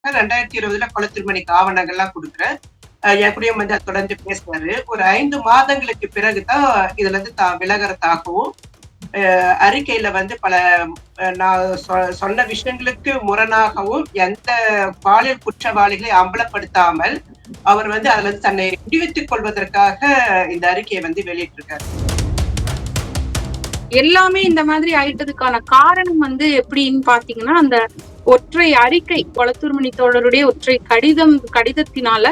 2020 கொலை திருமணிக்கு ஆவணங்கள்லாம் கொடுக்குறேன். என் கூடயும் வந்து அதை தொடர்ந்து பேசுறாரு. ஒரு 5 மாதங்களுக்கு பிறகுதான் இதுல இருந்து தான் விலகிறதாகவும் அறிக்கையில வந்து பல நான் சொன்ன விஷயங்களுக்கு முரணாகவும் எந்த பாலியல் குற்றவாளிகளை அம்பலப்படுத்தாமல் அவர் வந்து அதுல இருந்து தன்னை விடுவித்துக் கொள்வதற்காக இந்த அறிக்கையை வந்து வெளியிட்டிருக்காரு. எல்லாமே இந்த மாதிரி ஆயிட்டதுக்கான காரணம் வந்து எப்படின்னு பாத்தீங்கன்னா, அந்த ஒற்றை அறிக்கை, கொளத்தூர்மணி தோழருடைய ஒற்றை கடிதத்தினால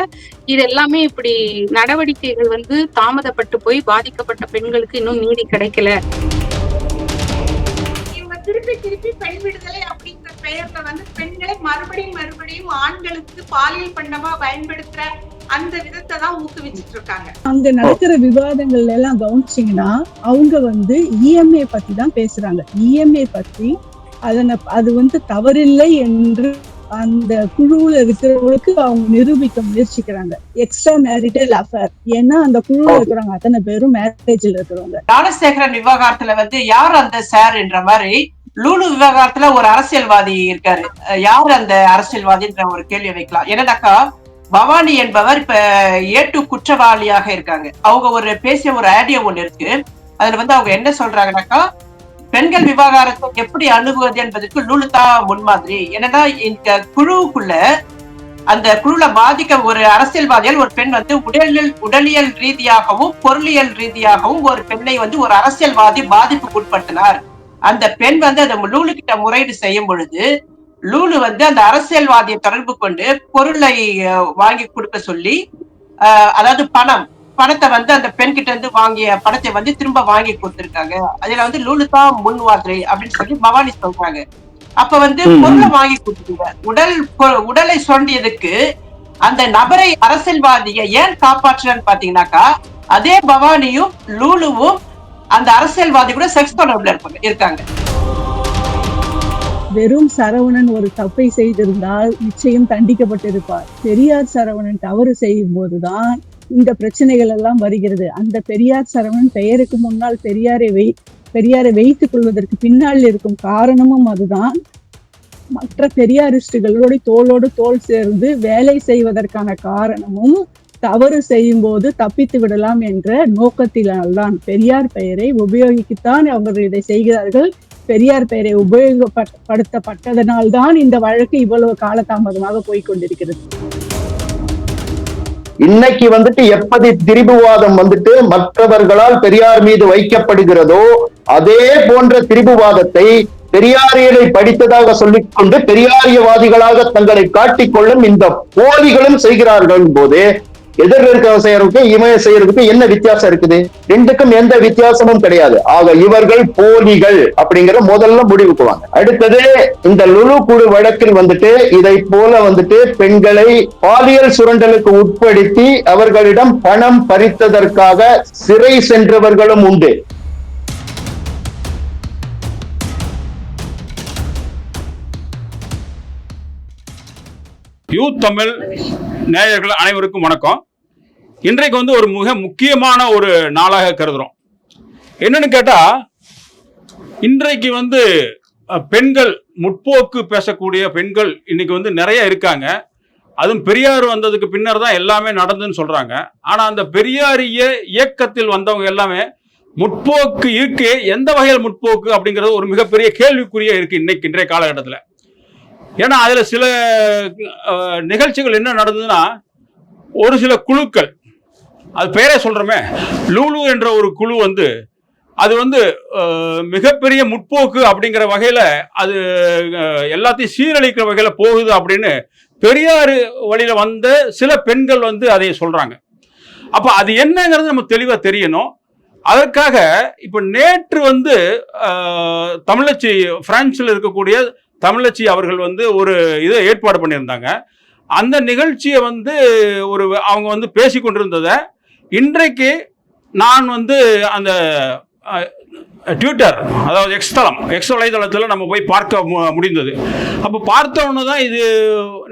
இது எல்லாமே இப்படி நடவடிக்கைகள் வந்து தாமதப்பட்டு போய் பாதிக்கப்பட்ட பெண்களுக்கு இன்னும் நீதி கிடைக்கல. இவங்க திருப்பி பெண் விடுதலை அப்படிங்கிற பெயர்ல வந்து பெண்களை மறுபடியும் ஆண்களுக்கு பாலியல் பண்ணமா பயன்படுத்துற அந்த விதத்தை தான் ஊக்குவிச்சிட்டு இருக்காங்க. அங்க நடக்கிற விவாதங்கள்ல எல்லாம் கவனிச்சீங்கன்னா அவங்க வந்து இஎம்ஏ பத்தி தான் பேசுறாங்க. இஎம்ஏ பத்தி அது வந்து தவறில்லை என்று அந்த குழுவுல இருக்கிறவங்களுக்கு அவங்க நிரூபிக்க முயற்சிக்கிறாங்க. எக்ஸ்ட்ரா மேரிட்டல் அஃபேர், ஏன்னா அந்த குழுவுல இருக்கிறவங்க அத்தனை பேரும் மேரேஜ்ல இருக்கிறவங்க. ஞானசேகரன் விவகாரத்துல வந்து யார் அந்த சார் என்ற மாதிரி லூலு விவகாரத்துல ஒரு அரசியல்வாதி இருக்காரு. யார் அந்த அரசியல்வாதின்ற ஒரு கேள்வி வைக்கலாம். என்னடாக்கா, பவானி என்பவர் இப்ப ஏட்டு குற்றவாளியாக இருக்காங்க. அவங்க ஒரு பேசிய ஒரு ஆடியோ ஒண்ணு இருக்கு. அதுல வந்து அவங்க என்ன சொல்றாங்கன்னாக்கா, பெண்கள் விவகாரத்தை எப்படி அணுகுவது என்பதற்கு லூலு தான் முன்மாதிரி. என்னன்னா, இந்த குழுவுக்குள்ள அந்த குழுல பாதிக்க ஒரு அரசியல்வாதியால் ஒரு பெண் வந்து உடலியல் ரீதியாகவும் பொருளியல் ரீதியாகவும் ஒரு பெண்ணை வந்து ஒரு அரசியல்வாதி பாதிப்புக்கு உட்படுத்தினார். அந்த பெண் வந்து அதை லூலு கிட்ட முறையீடு செய்யும் பொழுது லூலு வந்து அந்த அரசியல்வாதியை தொடர்பு கொண்டு பொருளை வாங்கி கொடுக்க சொல்லி, அதாவது பணத்தை வந்து அந்த பெண் கிட்ட இருந்து வாங்கிய பணத்தை வந்து திரும்ப வாங்கி கொடுத்திருக்காங்க. அதுல வந்து லூலு தான் முன்வாதிரி அப்படின்னு சொல்லி பவானி சொல்றாங்க. அப்ப வந்து பொருளை வாங்கி கொடுத்துருங்க. உடலை சொண்டியதுக்கு அந்த நபரை அரசியல்வாதியை ஏன் காப்பாற்றுறன்னு பாத்தீங்கன்னாக்கா, அதே பவானியும் லூலுவும் அந்த அரசியல்வாதி கூட செக்ஸ் தொடர்புல இருக்காங்க. வெறும் சரவணன் ஒரு தப்பை செய்திருந்தால் நிச்சயம் தண்டிக்கப்பட்டிருப்பார். பெரியார் சரவணன் தவறு செய்யும் போதுதான் இந்த பிரச்சனைகள் எல்லாம் வருகிறது. அந்த பெரியார் சரவணன் பெயருக்கு முன்னால் பெரியாரை வைத்துக் கொள்வதற்கு பின்னால் இருக்கும் காரணமும் அதுதான். மற்ற பெரியாரிஸ்டுகளோடு தோளோடு தோள் சேர்ந்து வேலை செய்வதற்கான காரணமும் தவறு செய்யும் போது தப்பித்து விடலாம் என்ற நோக்கத்தினால்தான். பெரியார் பெயரை உபயோகிக்கத்தான் அவர்கள் இதை செய்கிறார்கள். பெரியார் பெயரை உபயோகப்படுத்தப்பட்டதனால்தான் இந்த வழக்கு இவ்வளவு காலதாமதமாக போய்கொண்டிருக்கிறது. இன்னைக்கு வந்துட்டு எப்படி திரிபுவாதம் வந்துட்டு மற்றவர்களால் பெரியார் மீது வைக்கப்படுகிறதோ அதே போன்ற திரிபுவாதத்தை பெரியாரியலை படித்ததாக சொல்லிக் கொண்டு பெரியாரியவாதிகளாக தங்களை காட்டிக்கொள்ளும் இந்த போலிகளும் செய்கிறார்கள் போது எதிர் இருக்க செய்யறதுக்கும் இவன் செய்யறதுக்கும் என்ன வித்தியாசம் இருக்குது? ரெண்டுக்கும் எந்த வித்தியாசமும் கிடையாது. ஆக இவர்கள் போலிகள் அப்படிங்கிற முதல்ல முடிவுக்குவாங்க. அடுத்தது இந்த லுலு குழு வழக்கில் வந்துட்டு இதை போல வந்துட்டு பெண்களை பாலியல் சுரண்டலுக்கு உட்படுத்தி அவர்களிடம் பணம் பறித்ததற்காக சிறை சென்றவர்களும் உண்டு. யூத் தமிழ் நேயர்கள் அனைவருக்கும் வணக்கம். இன்றைக்கு வந்து ஒரு மிக முக்கியமான ஒரு நாளாக கருதுறோம். என்னன்னு கேட்டா, இன்றைக்கு வந்து பெண்கள் முற்போக்கு பேசக்கூடிய பெண்கள் இன்னைக்கு வந்து நிறைய இருக்காங்க. அதுவும் பெரியார் வந்ததுக்கு பின்னர் தான் எல்லாமே நடந்துன்னு சொல்றாங்க. ஆனா அந்த பெரியாரிய இயக்கத்தில் வந்தவங்க எல்லாமே முற்போக்கு இருக்கு. எந்த வகையில் முற்போக்கு அப்படிங்கிறது ஒரு மிகப்பெரிய கேள்விக்குறியா இருக்கு இன்றைய காலகட்டத்தில். ஏன்னா அதுல சில நிகழ்ச்சிகள் என்ன நடந்ததுன்னா, ஒரு சில குழுக்கள், அது பேரே சொல்றோமே, லூலு என்ற ஒரு குழு வந்து அது வந்து மிகப்பெரிய முற்போக்கு அப்படிங்கிற வகையில அது எல்லாத்தையும் சீரழிக்கிற வகையில போகுது அப்படின்னு பெரியார் வழியில வந்த சில பெண்கள் வந்து அதை சொல்றாங்க. அப்ப அது என்னங்கிறது நம்ம தெளிவா தெரியணும். அதற்காக இப்ப நேற்று வந்து தமிழச்சி பிரான்சில் இருக்கக்கூடிய தமிழச்சி அவர்கள் வந்து ஒரு இதை ஏற்பாடு பண்ணியிருந்தாங்க. அந்த நிகழ்ச்சியை வந்து அவங்க வந்து பேசி கொண்டிருந்ததை இன்றைக்கு நான் வந்து அந்த ட்விட்டர், அதாவது எக்ஸ் வலைதளத்தில் நம்ம போய் பார்க்க முடிந்தது. அப்போ பார்த்தோன்னு தான் இது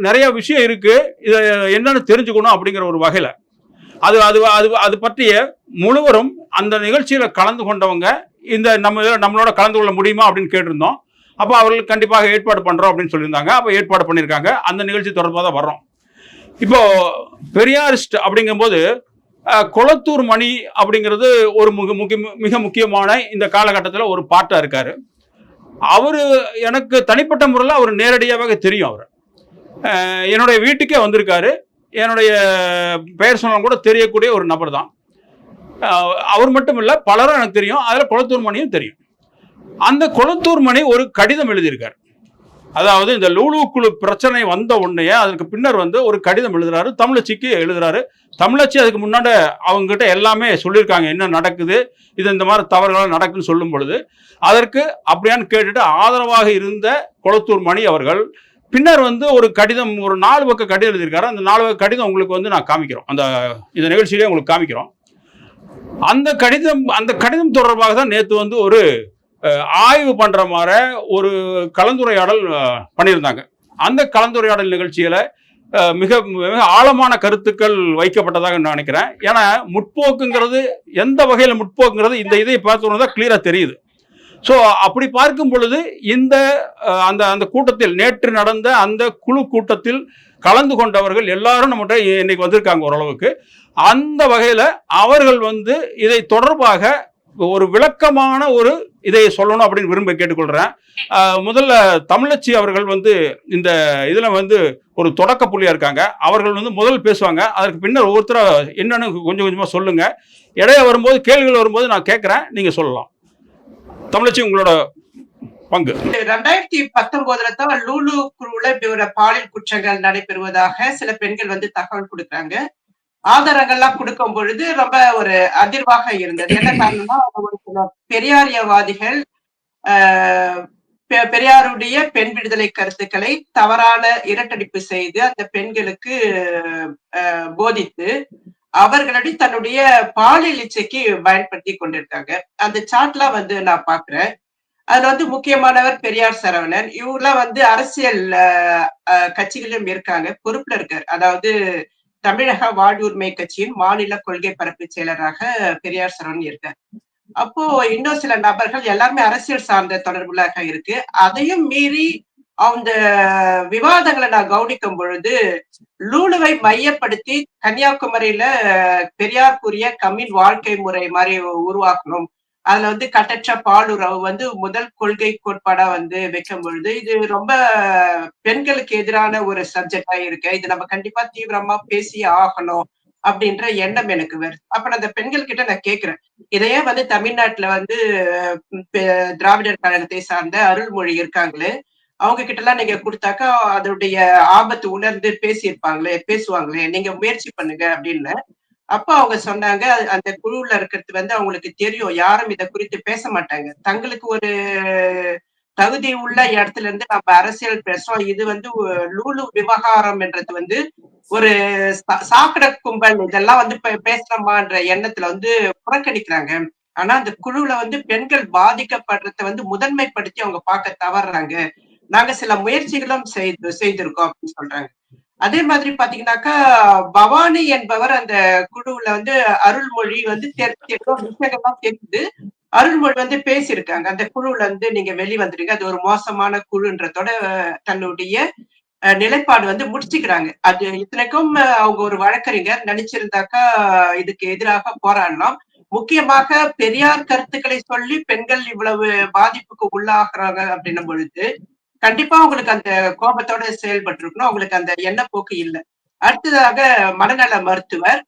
நிறைய விஷயம் இருக்கு, இதை என்னன்னு தெரிஞ்சுக்கணும் அப்படிங்கிற ஒரு வகையில் அது பற்றிய முழுவதும் அந்த நிகழ்ச்சியில் கலந்து கொண்டவங்க இந்த நம்மளோட கலந்து கொள்ள முடியுமா அப்படின்னு கேட்டிருந்தோம். அப்போ அவர்கள் கண்டிப்பாக ஏற்பாடு பண்றோம் அப்படின்னு சொல்லியிருந்தாங்க. அப்போ ஏற்பாடு பண்ணியிருக்காங்க. அந்த நிகழ்ச்சி தொடர்பாக தான் வர்றோம். இப்போ பெரியாரிஸ்ட் அப்படிங்கும்போது கொளத்தூர் மணி அப்படிங்கிறது ஒரு மிக முக்கியமான இந்த காலகட்டத்தில் ஒரு பாட்டா இருக்காரு. அவரு எனக்கு தனிப்பட்ட முறையில் அவர் நேரடியாக தெரியும். அவர் என்னுடைய வீட்டுக்கே வந்திருக்காரு. என்னுடைய பெயர் சொன்னாலும் கூட தெரியக்கூடிய ஒரு நபர் தான். அவர் மட்டும் இல்லை, பலரும் எனக்கு தெரியும். அதில் கொளத்தூர் மணியும் தெரியும். அந்த கொளத்தூர் மணி ஒரு கடிதம் எழுதியிருக்கார். அதாவது இந்த லூலு குழு பிரச்சனை வந்த உடனே அதற்கு பின்னர் ஒரு கடிதம் எழுதுறாரு, தமிழச்சிக்கு எழுதுறாரு. தமிழச்சி அதுக்கு முன்னாடி அவங்க கிட்ட எல்லாமே சொல்லியிருக்காங்க, என்ன நடக்குது, இது இந்த மாதிரி தவறுகள் நடக்குன்னு சொல்லும் பொழுது அதற்கு அப்படியான்னு கேட்டுட்டு ஆதரவாக இருந்த கொளத்தூர் மணி அவர்கள் பின்னர் ஒரு கடிதம், ஒரு 4 பக்க கடிதம் எழுதியிருக்காரு. அந்த 4 பக்க கடிதம் உங்களுக்கு நான் காமிக்கிறோம், இந்த நிகழ்ச்சியிலே உங்களுக்கு காமிக்கிறோம். அந்த கடிதம் தொடர்பாக தான் நேற்று ஒரு ஆய்வு பண்ற மாதிரி ஒரு கலந்துரையாடல் பண்ணியிருந்தாங்க. அந்த கலந்துரையாடல் நிகழ்ச்சியில மிக மிக ஆழமான கருத்துக்கள் வைக்கப்பட்டதாக நான் நினைக்கிறேன். ஏன்னா முற்போக்குங்கிறது எந்த வகையில முற்போக்குங்கிறது இந்த இதை பார்த்தோம்னா தான் கிளியரா தெரியுது. ஸோ அப்படி பார்க்கும் பொழுது அந்த கூட்டத்தில் நேற்று நடந்த அந்த குழு கூட்டத்தில் கலந்து கொண்டவர்கள் எல்லாரும் நம்மகிட்ட இன்னைக்கு வந்திருக்காங்க ஓரளவுக்கு. அந்த வகையில அவர்கள் இதை தொடர்பாக ஒரு விளக்கமான ஒரு இதை சொல்லணும் அப்படின்னு விரும்ப கேட்டுக்கொள்றேன். முதல்ல தமிழச்சி அவர்கள் இந்த இதுல ஒரு தொடக்க புள்ளியா இருக்காங்க. அவர்கள் முதல் பேசுவாங்க. அதற்கு பின்னர் ஒவ்வொருத்தர என்னன்னு கொஞ்சம் கொஞ்சமா சொல்லுங்க. இடையே வரும்போது கேள்விகள் வரும்போது நான் கேட்கிறேன், நீங்க சொல்லலாம். தமிழச்சி, உங்களோட பங்கு. 2019 தான் லூலு குழுல பாலியல் குற்றங்கள் நடைபெறுவதாக சில பெண்கள் தகவல் கொடுக்குறாங்க. ஆதாரங்கள்லாம் கொடுக்கும் பொழுது ரொம்ப ஒரு அதிர்வாக இருந்தது. என்ன காரணம்னா, ஒரு சில பெரியாரியவாதிகள் பெரியாருடைய பெண் விடுதலை கருத்துக்களை தவறான இரட்டடிப்பு செய்து அந்த பெண்களுக்கு போதித்து அவர்களுடைய தன்னுடைய பாலியல் இச்சைக்கு பயன்படுத்தி கொண்டிருக்காங்க. அந்த சாட்லாம் நான் பாக்குறேன். அதுல முக்கியமானவர் பெரியார் சரவணன். இவங்கெல்லாம் அரசியல் கட்சிகளிலும் இருக்காங்க, பொறுப்புல இருக்காரு. அதாவது தமிழக வாழ்வுரிமை கட்சியின் மாநில கொள்கை பரப்பு செயலராக பெரியார் சரவணன் இருக்கார். அப்போ இன்னும் சில நபர்கள் எல்லாருமே அரசியல் சார்ந்த தொடர்புகளாக இருக்கு. அதையும் மீறி அந்த விவாதங்களை நான் கவனிக்கும் பொழுது லூலுவை மையப்படுத்தி கன்னியாகுமரியில பெரியார் கூறிய கம்மின் வாழ்க்கை முறை மாதிரி உருவாக்கணும், அதுல கட்டற்ற பாலுறவு முதல் கொள்கை கோட்பாடா வைக்கும் பொழுது இது ரொம்ப பெண்களுக்கு எதிரான ஒரு சப்ஜெக்டா இருக்கு. இது நம்ம கண்டிப்பா தீவிரமா பேசி ஆகணும் அப்படின்ற எண்ணம் எனக்கு வருது. அப்ப நான் அந்த பெண்கள் கிட்ட நான் கேட்கிறேன், இதையே தமிழ்நாட்டுல திராவிடர் கழகத்தை சார்ந்த அருள்மொழி இருக்காங்களே, அவங்க கிட்ட எல்லாம் நீங்க கொடுத்தாக்கா அதனுடைய ஆபத்து உணர்ந்து பேசுவாங்களே, நீங்க முயற்சி பண்ணுங்க அப்படின்னு. அப்ப அவங்க சொன்னாங்க, அந்த குழுவுல இருக்கிறது அவங்களுக்கு தெரியும், யாரும் இதை குறித்து பேச மாட்டாங்க. தங்களுக்கு ஒரு தகுதி உள்ள இடத்துல இருந்து நம்ம அரசியல் பேசுறோம். இது லூலு விவகாரம் என்றது ஒரு சாக்கடை கும்பல், இதெல்லாம் பேசலாமான்ற எண்ணத்துல புறக்கணிக்கிறாங்க. ஆனா அந்த குழுவுல பெண்கள் பாதிக்கப்படுறத முதன்மைப்படுத்தி அவங்க பார்க்க தவறுறாங்க. நாங்க சில முயற்சிகளும் செய்திருக்கோம் அப்படின்னு சொல்றாங்க. அதே மாதிரி பாத்தீங்கன்னாக்கா பவானி என்பவர் அந்த குழுவுல அருள்மொழி விஷயங்கள்லாம் தெரிந்து அருள்மொழி பேசியிருக்காங்க. அந்த குழுவுல நீங்க வெளிவந்துருங்க, அது ஒரு மோசமான குழுன்றதோட தன்னுடைய நிலைப்பாடு முடிச்சுக்கிறாங்க. அது இத்தனைக்கும் அவங்க ஒரு வழக்கறிஞர், நினைச்சிருந்தாக்கா இதுக்கு எதிராக போராடலாம். முக்கியமாக பெரியார் கருத்துக்களை சொல்லி பெண்கள் இவ்வளவு பாதிப்புக்கு உள்ளாகிறாங்க அப்படின்னும் பொழுது கண்டிப்பா உங்களுக்கு அந்த கோபத்தோட செயல்பட்டு இருக்கணும். அவங்களுக்கு அந்த எண்ணப்போக்கு இல்லை. அடுத்ததாக மனநல மருத்துவர்.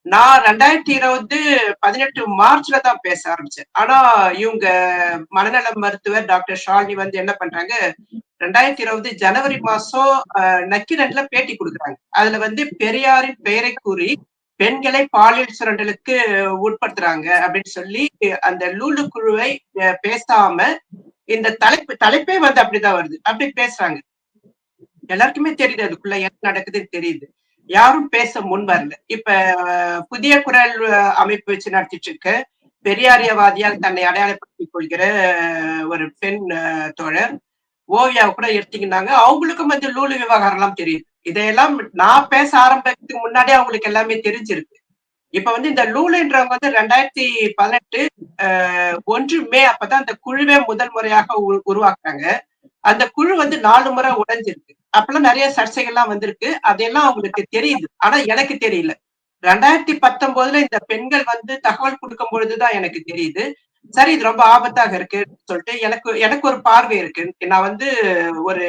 நான் 2018 மார்ச்ல தான் பேச ஆரம்பிச்சேன். ஆனா இவங்க மனநல மருத்துவர் டாக்டர் ஷாலினி என்ன பண்றாங்க, 2020 ஜனவரி மாசம் நக்கீரன்ல பேட்டி கொடுக்குறாங்க. அதுல பெரியாரின் பெயரை கூறி பெண்களை பாலியல் சுரண்டலுக்கு உட்படுத்துறாங்க அப்படின்னு சொல்லி அந்த லூலு குழுவை பேசாம இந்த தலைப்பே அப்படிதான் வருது, அப்படி பேசுறாங்க. எல்லாருக்குமே தெரியுது அதுக்குள்ள என்ன நடக்குதுன்னு தெரியுது. யாரும் பேச முன் வரல. இப்ப புதிய குரல் அமைப்பு வச்சு நடத்திட்டு இருக்க பெரியாரியவாதியால் தன்னை அடையாளப்படுத்திக் கொள்கிற ஒரு பெண் தோழர் ஓவியாவை கூட எடுத்தீங்கன்னாங்க, அவங்களுக்கும் லூலு விவகாரம் எல்லாம் தெரியுது. இதையெல்லாம் நான் பேச ஆரம்பிக்கிறதுக்கு முன்னாடியே அவங்களுக்கு எல்லாமே தெரிஞ்சிருக்கு. இப்ப இந்த லூலுன்றவங்க 2018 1 மே அப்பதான் அந்த குழுவே முதல் முறையாக உருவாக்குறாங்க. அந்த குழு வந்து 4 முறை உடைஞ்சிருக்கு. அப்பெல்லாம் நிறைய சர்ச்சைகள்லாம் வந்திருக்கு. அதெல்லாம் அவங்களுக்கு தெரியுது. ஆனா எனக்கு தெரியல. 2019 இந்த பெண்கள் வந்து தகவல் கொடுக்கும் பொழுதுதான் எனக்கு தெரியுது. சரி இது ரொம்ப ஆபத்தாக இருக்கு சொல்லிட்டு எனக்கு எனக்கு ஒரு பார்வை இருக்கு. நான் வந்து ஒரு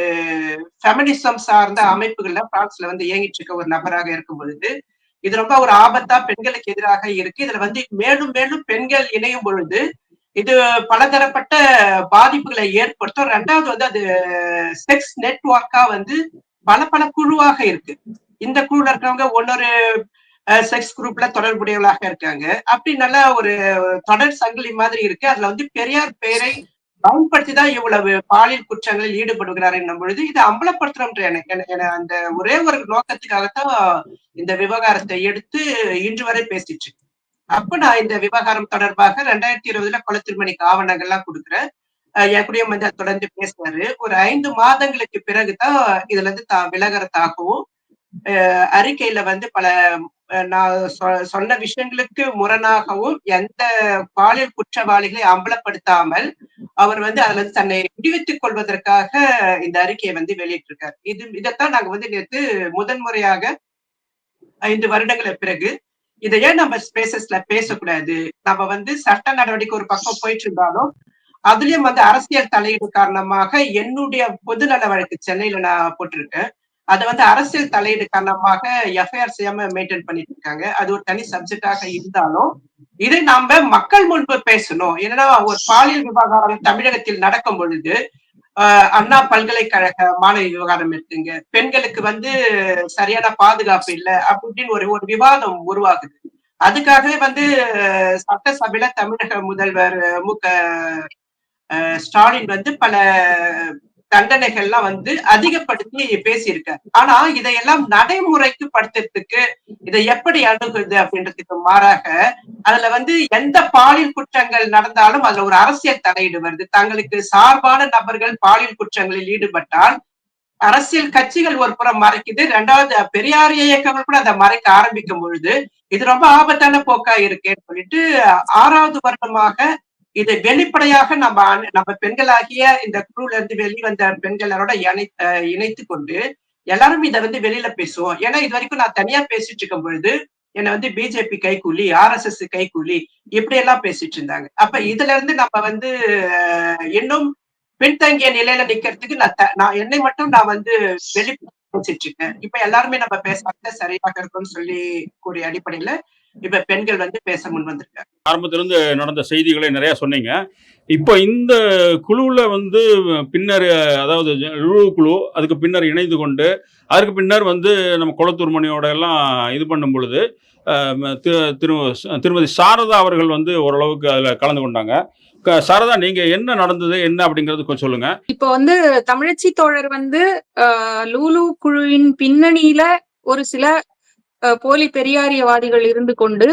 ஃபெமினிசம் சார்ந்த அமைப்புகள்ல பிரான்ஸ்ல வந்து இயங்கிட்டு இருக்க ஒரு நபராக இருக்கும் பொழுது இது ரொம்ப ஒரு ஆபத்தா பெண்களுக்கு எதிராக இருக்கு. இதுல வந்து மேலும் மேலும் பெண்கள் இணையும் பொழுது இது பலதரப்பட்ட பாதிப்புகளை ஏற்படுத்தும். ரெண்டாவது வந்து அது செக்ஸ் நெட்வொர்க்கா வந்து பல பல குழுவாக இருக்கு. இந்த குழுல இருக்கிறவங்க ஒன்னொரு செக்ஸ் குரூப்ல தொடர்புடையவர்களாக இருக்காங்க. அப்படி நல்ல ஒரு தொடர் சங்கிலி மாதிரி இருக்கு. அதுல வந்து பெரியார் பெயரை பயன்படுத்திதான் இவ்வளவு பாலியல் குற்றங்களில் ஈடுபடுகிறார் என்னும் பொழுது இதை அம்பலப்படுத்துறோம்ன்ற அந்த ஒரே ஒரு நோக்கத்துக்காகத்தான் இந்த விவகாரத்தை எடுத்து இன்று வரை பேசிட்டு இருக்கேன். அப்ப நான் இந்த விவகாரம் தொடர்பாக 2020 கொலைத்திருமணிக்கு ஆவணங்கள்லாம் கொடுக்குறேன். என் கூடயும் வந்து தொடர்ந்து பேசுறாரு. ஒரு 5 மாதங்களுக்கு பிறகுதான் இதுல இருந்து தான் விலகிறதாகவும் அறிக்கையில வந்து பல நான் சொன்ன விஷயங்களுக்கு முரணாகவும் எந்த பாலியல் குற்றவாளிகளை அம்பலப்படுத்தாமல் அவர் வந்து அதுல இருந்து தன்னை விடுவித்துக் கொள்வதற்காக இந்த அறிக்கையை வந்து வெளியிட்டிருக்காரு. இதைத்தான் நாங்க வந்து நேற்று முதன்முறையாக 5 வருடங்களுக்கு பிறகு இதை ஏன் நம்ம ஸ்பேசஸ்ல பேசக்கூடாது, நம்ம வந்து சட்ட நடவடிக்கை ஒரு பக்கம் போயிட்டு இருந்தாலும் அதுலயும் வந்து அரசியல் தலையீடு காரணமாக என்னுடைய பொதுநல வழக்கு சென்னையில நான் போட்டிருக்கேன். அதை வந்து அரசியல் தலையீடு காரணமாக எஃப்ஐஆர் செய்யாம மெயின்டைன் பண்ணிட்டு இருக்காங்க. அது ஒரு தனி சப்ஜெக்டாக இருந்தாலும் இதை நாம மக்கள் முன்பு பேசணும். ஏன்னா ஒரு பாலியல் விவகாரம் தமிழகத்தில் நடக்கும் பொழுது அண்ணா பல்கலைக்கழக மாணவி விவகாரம் இருக்குங்க, பெண்களுக்கு வந்து சரியான பாதுகாப்பு இல்லை அப்படின்னு ஒரு விவாதம் உருவாகுது. அதுக்காகவே வந்து சட்டசபையில தமிழக முதல்வர் மு.க. ஸ்டாலின் வந்து பல தண்டனைகள்லாம் வந்து அதிகப்படுத்தி பேசியிருக்காரு. ஆனா இதையெல்லாம் நடைமுறைக்கு படுத்துறதுக்கு இதை எப்படி அணுகுது அப்படின்றதுக்கு மாறாக அதுல வந்து எந்த பாலியல் குற்றங்கள் நடந்தாலும் அதுல ஒரு அரசியல் தலையீடு வருது. தங்களுக்கு சார்பான நபர்கள் பாலியல் குற்றங்களில் ஈடுபட்டால் அரசியல் கட்சிகள் ஒரு புறம் மறைக்குது, ரெண்டாவது பெரியார் இயக்கங்கள் கூட அதை மறைக்க ஆரம்பிக்கும் பொழுது இது ரொம்ப ஆபத்தான போக்கா இருக்கேன்னு சொல்லிட்டு 6வது வருடமாக இதை வெளிப்படையாக நம்ம பெண்களாகிய இந்த குழுல இருந்து வெளிவந்த பெண்களோட இணைத்து கொண்டு எல்லாரும் இதை வந்து வெளியில பேசுவோம். ஏன்னா இது வரைக்கும் நான் தனியா பேசிட்டு இருக்கும் பொழுது என்னை வந்து பிஜேபி கைக்கூலி, RSS கைக்கூலி இப்படி எல்லாம் பேசிட்டு இருந்தாங்க. அப்ப இதுல இருந்து நம்ம வந்து இன்னும் பின்தங்கிய நிலையில நிக்கிறதுக்கு நான் என்னை மட்டும் நான் வந்து பேசிட்டு இருக்கேன். இப்ப எல்லாருமே நம்ம பேசுறது சரியாக இருக்கும்னு சொல்லி கூடிய அடிப்படையில இப்ப பெண்கள் வந்து பேச முன் வந்திருக்காங்க. ஆரம்பத்திலிருந்து நடந்த செய்திகளை நிறைய சொன்னீங்க. இப்போ இந்த குழுவில் வந்து பின்னர், அதாவது லுலு குழு அதுக்கு பின்னர் இணைந்து கொண்டு அதுக்கு பின்னர் வந்து நம்ம கொளத்தூர்மணியோட எல்லாம் இது பண்ணும் பொழுது திருமதி சாரதா அவர்கள் வந்து ஓரளவுக்கு அதில் கலந்து கொண்டாங்க. சாரதா, நீங்க என்ன நடந்தது என்ன அப்படிங்கிறது கொஞ்சம் சொல்லுங்க. இப்போ வந்து தமிழச்சி தோழர் வந்து லுலு குழுவின் பின்னணியில ஒரு சில போலி பெரியாரியவாதிகள் இருந்து கொண்டு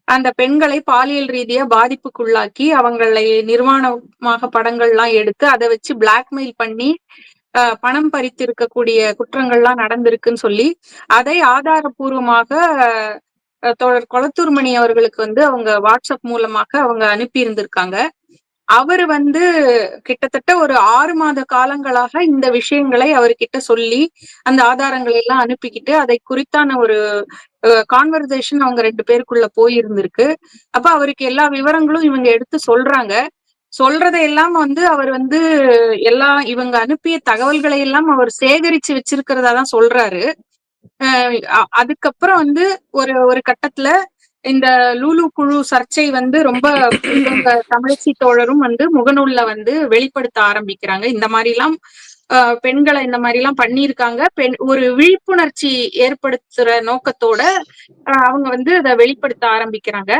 அந்த பெண்களை பாலியல் ரீதியா பாதிப்புக்குள்ளாக்கி அவங்களை நிர்வாணமாக படங்கள்லாம் எடுத்து அதை வச்சு பிளாக்மெயில் பண்ணி பணம் பறித்து இருக்கக்கூடிய குற்றங்கள்லாம் நடந்திருக்குன்னு சொல்லி அதை ஆதாரபூர்வமாக தோழர் கொளத்தூர்மணி அவர்களுக்கு வந்து அவங்க வாட்ஸ்அப் மூலமாக அவங்க அனுப்பி இருந்திருக்காங்க. அவரு வந்து கிட்டத்தட்ட ஒரு 6 மாத காலங்களாக இந்த விஷயங்களை அவர்கிட்ட சொல்லி அந்த ஆதாரங்களை எல்லாம் அனுப்பிக்கிட்டு அதை குறித்தான ஒரு கான்வர்சேஷன் அவங்க 2 பேருக்குள்ள போயிருந்திருக்கு. அப்ப அவருக்கு எல்லா விவரங்களும் இவங்க எடுத்து சொல்றாங்க. சொல்றதையெல்லாம் வந்து அவர் வந்து இவங்க அனுப்பிய தகவல்களை எல்லாம் அவர் சேகரிச்சு வச்சிருக்கிறதா தான் சொல்றாரு. அதுக்கப்புறம் வந்து ஒரு கட்டத்துல இந்த லுலு குழு சர்ச்சை வந்து ரொம்ப இவங்க தமிழச்சி தோழரும் வந்து முகநூல்ல வந்து வெளிப்படுத்த ஆரம்பிக்கிறாங்க. இந்த மாதிரி எல்லாம் பெண்களை இந்த மாதிரி எல்லாம் பண்ணியிருக்காங்க, ஒரு விழிப்புணர்ச்சி ஏற்படுத்துற நோக்கத்தோட அவங்க வந்து அதை வெளிப்படுத்த ஆரம்பிக்கிறாங்க.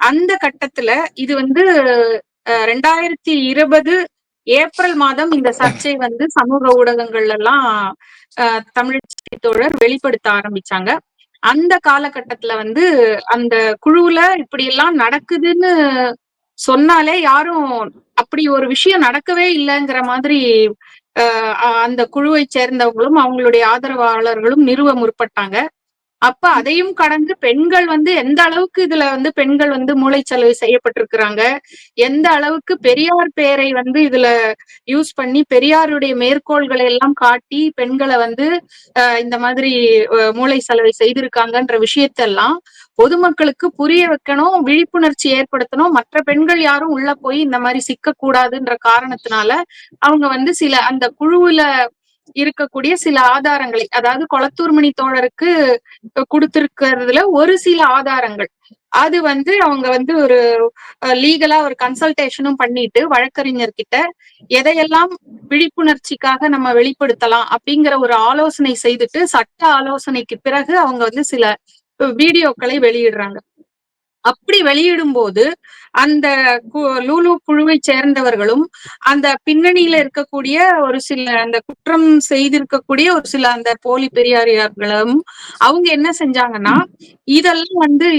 அந்த கட்டத்துல இது வந்து 2020 ஏப்ரல் மாதம் இந்த சர்ச்சை வந்து சமூக ஊடகங்கள்ல எல்லாம் தமிழச்சி தோழர் வெளிப்படுத்த ஆரம்பிச்சாங்க. அந்த காலகட்டத்துல வந்து அந்த குழுவுல இப்படி எல்லாம் நடக்குதுன்னு சொன்னாலே யாரும் அப்படி ஒரு விஷயம் நடக்கவே இல்லைங்கிற மாதிரி அந்த குழுவை சேர்ந்தவங்களும் அவங்களுடைய ஆதரவாளர்களும் நிறுவ முற்பட்டாங்க. அப்ப அதையும் கடந்து பெண்கள் வந்து எந்த அளவுக்கு இதுல வந்து பெண்கள் வந்து மூளைச்சலவை செய்யப்பட்டிருக்கிறாங்க, எந்த அளவுக்கு பெரியார் பெயரை வந்து இதுல யூஸ் பண்ணி பெரியாருடைய மேற்கோள்களை எல்லாம் காட்டி பெண்களை வந்து இந்த மாதிரி மூளை செலவை செய்திருக்காங்கன்ற விஷயத்தெல்லாம் பொதுமக்களுக்கு புரிய வைக்கணும், விழிப்புணர்ச்சி ஏற்படுத்தணும். மற்ற பெண்கள் யாரும் உள்ள போய் இந்த மாதிரி சிக்க கூடாதுன்ற காரணத்தினால அவங்க வந்து சில அந்த குழுவுல இருக்கக்கூடிய சில ஆதாரங்களை, அதாவது கொளத்தூர்மணி தோழருக்கு கொடுத்திருக்கிறதுல ஒரு சில ஆதாரங்கள் அது வந்து அவங்க வந்து ஒரு லீகலா ஒரு கன்சல்டேஷனும் பண்ணிட்டு வழக்கறிஞர்கிட்ட எதையெல்லாம் விழிப்புணர்ச்சிக்காக நம்ம வெளிப்படுத்தலாம் அப்படிங்கிற ஒரு ஆலோசனை செய்துட்டு சட்ட ஆலோசனைக்கு பிறகு அவங்க வந்து சில வீடியோக்களை வெளியிடுறாங்க. அப்படி வெளியிடும் போது அந்த லூலு குழுவை சேர்ந்தவர்களும் அந்த பின்னணியில இருக்கக்கூடிய ஒரு சில அந்த குற்றம் செய்திருக்கக்கூடிய ஒரு சில அந்த போலி பெரியாரியார்களும் அவங்க என்ன செஞ்சாங்கன்னா, இதெல்லாம் வந்து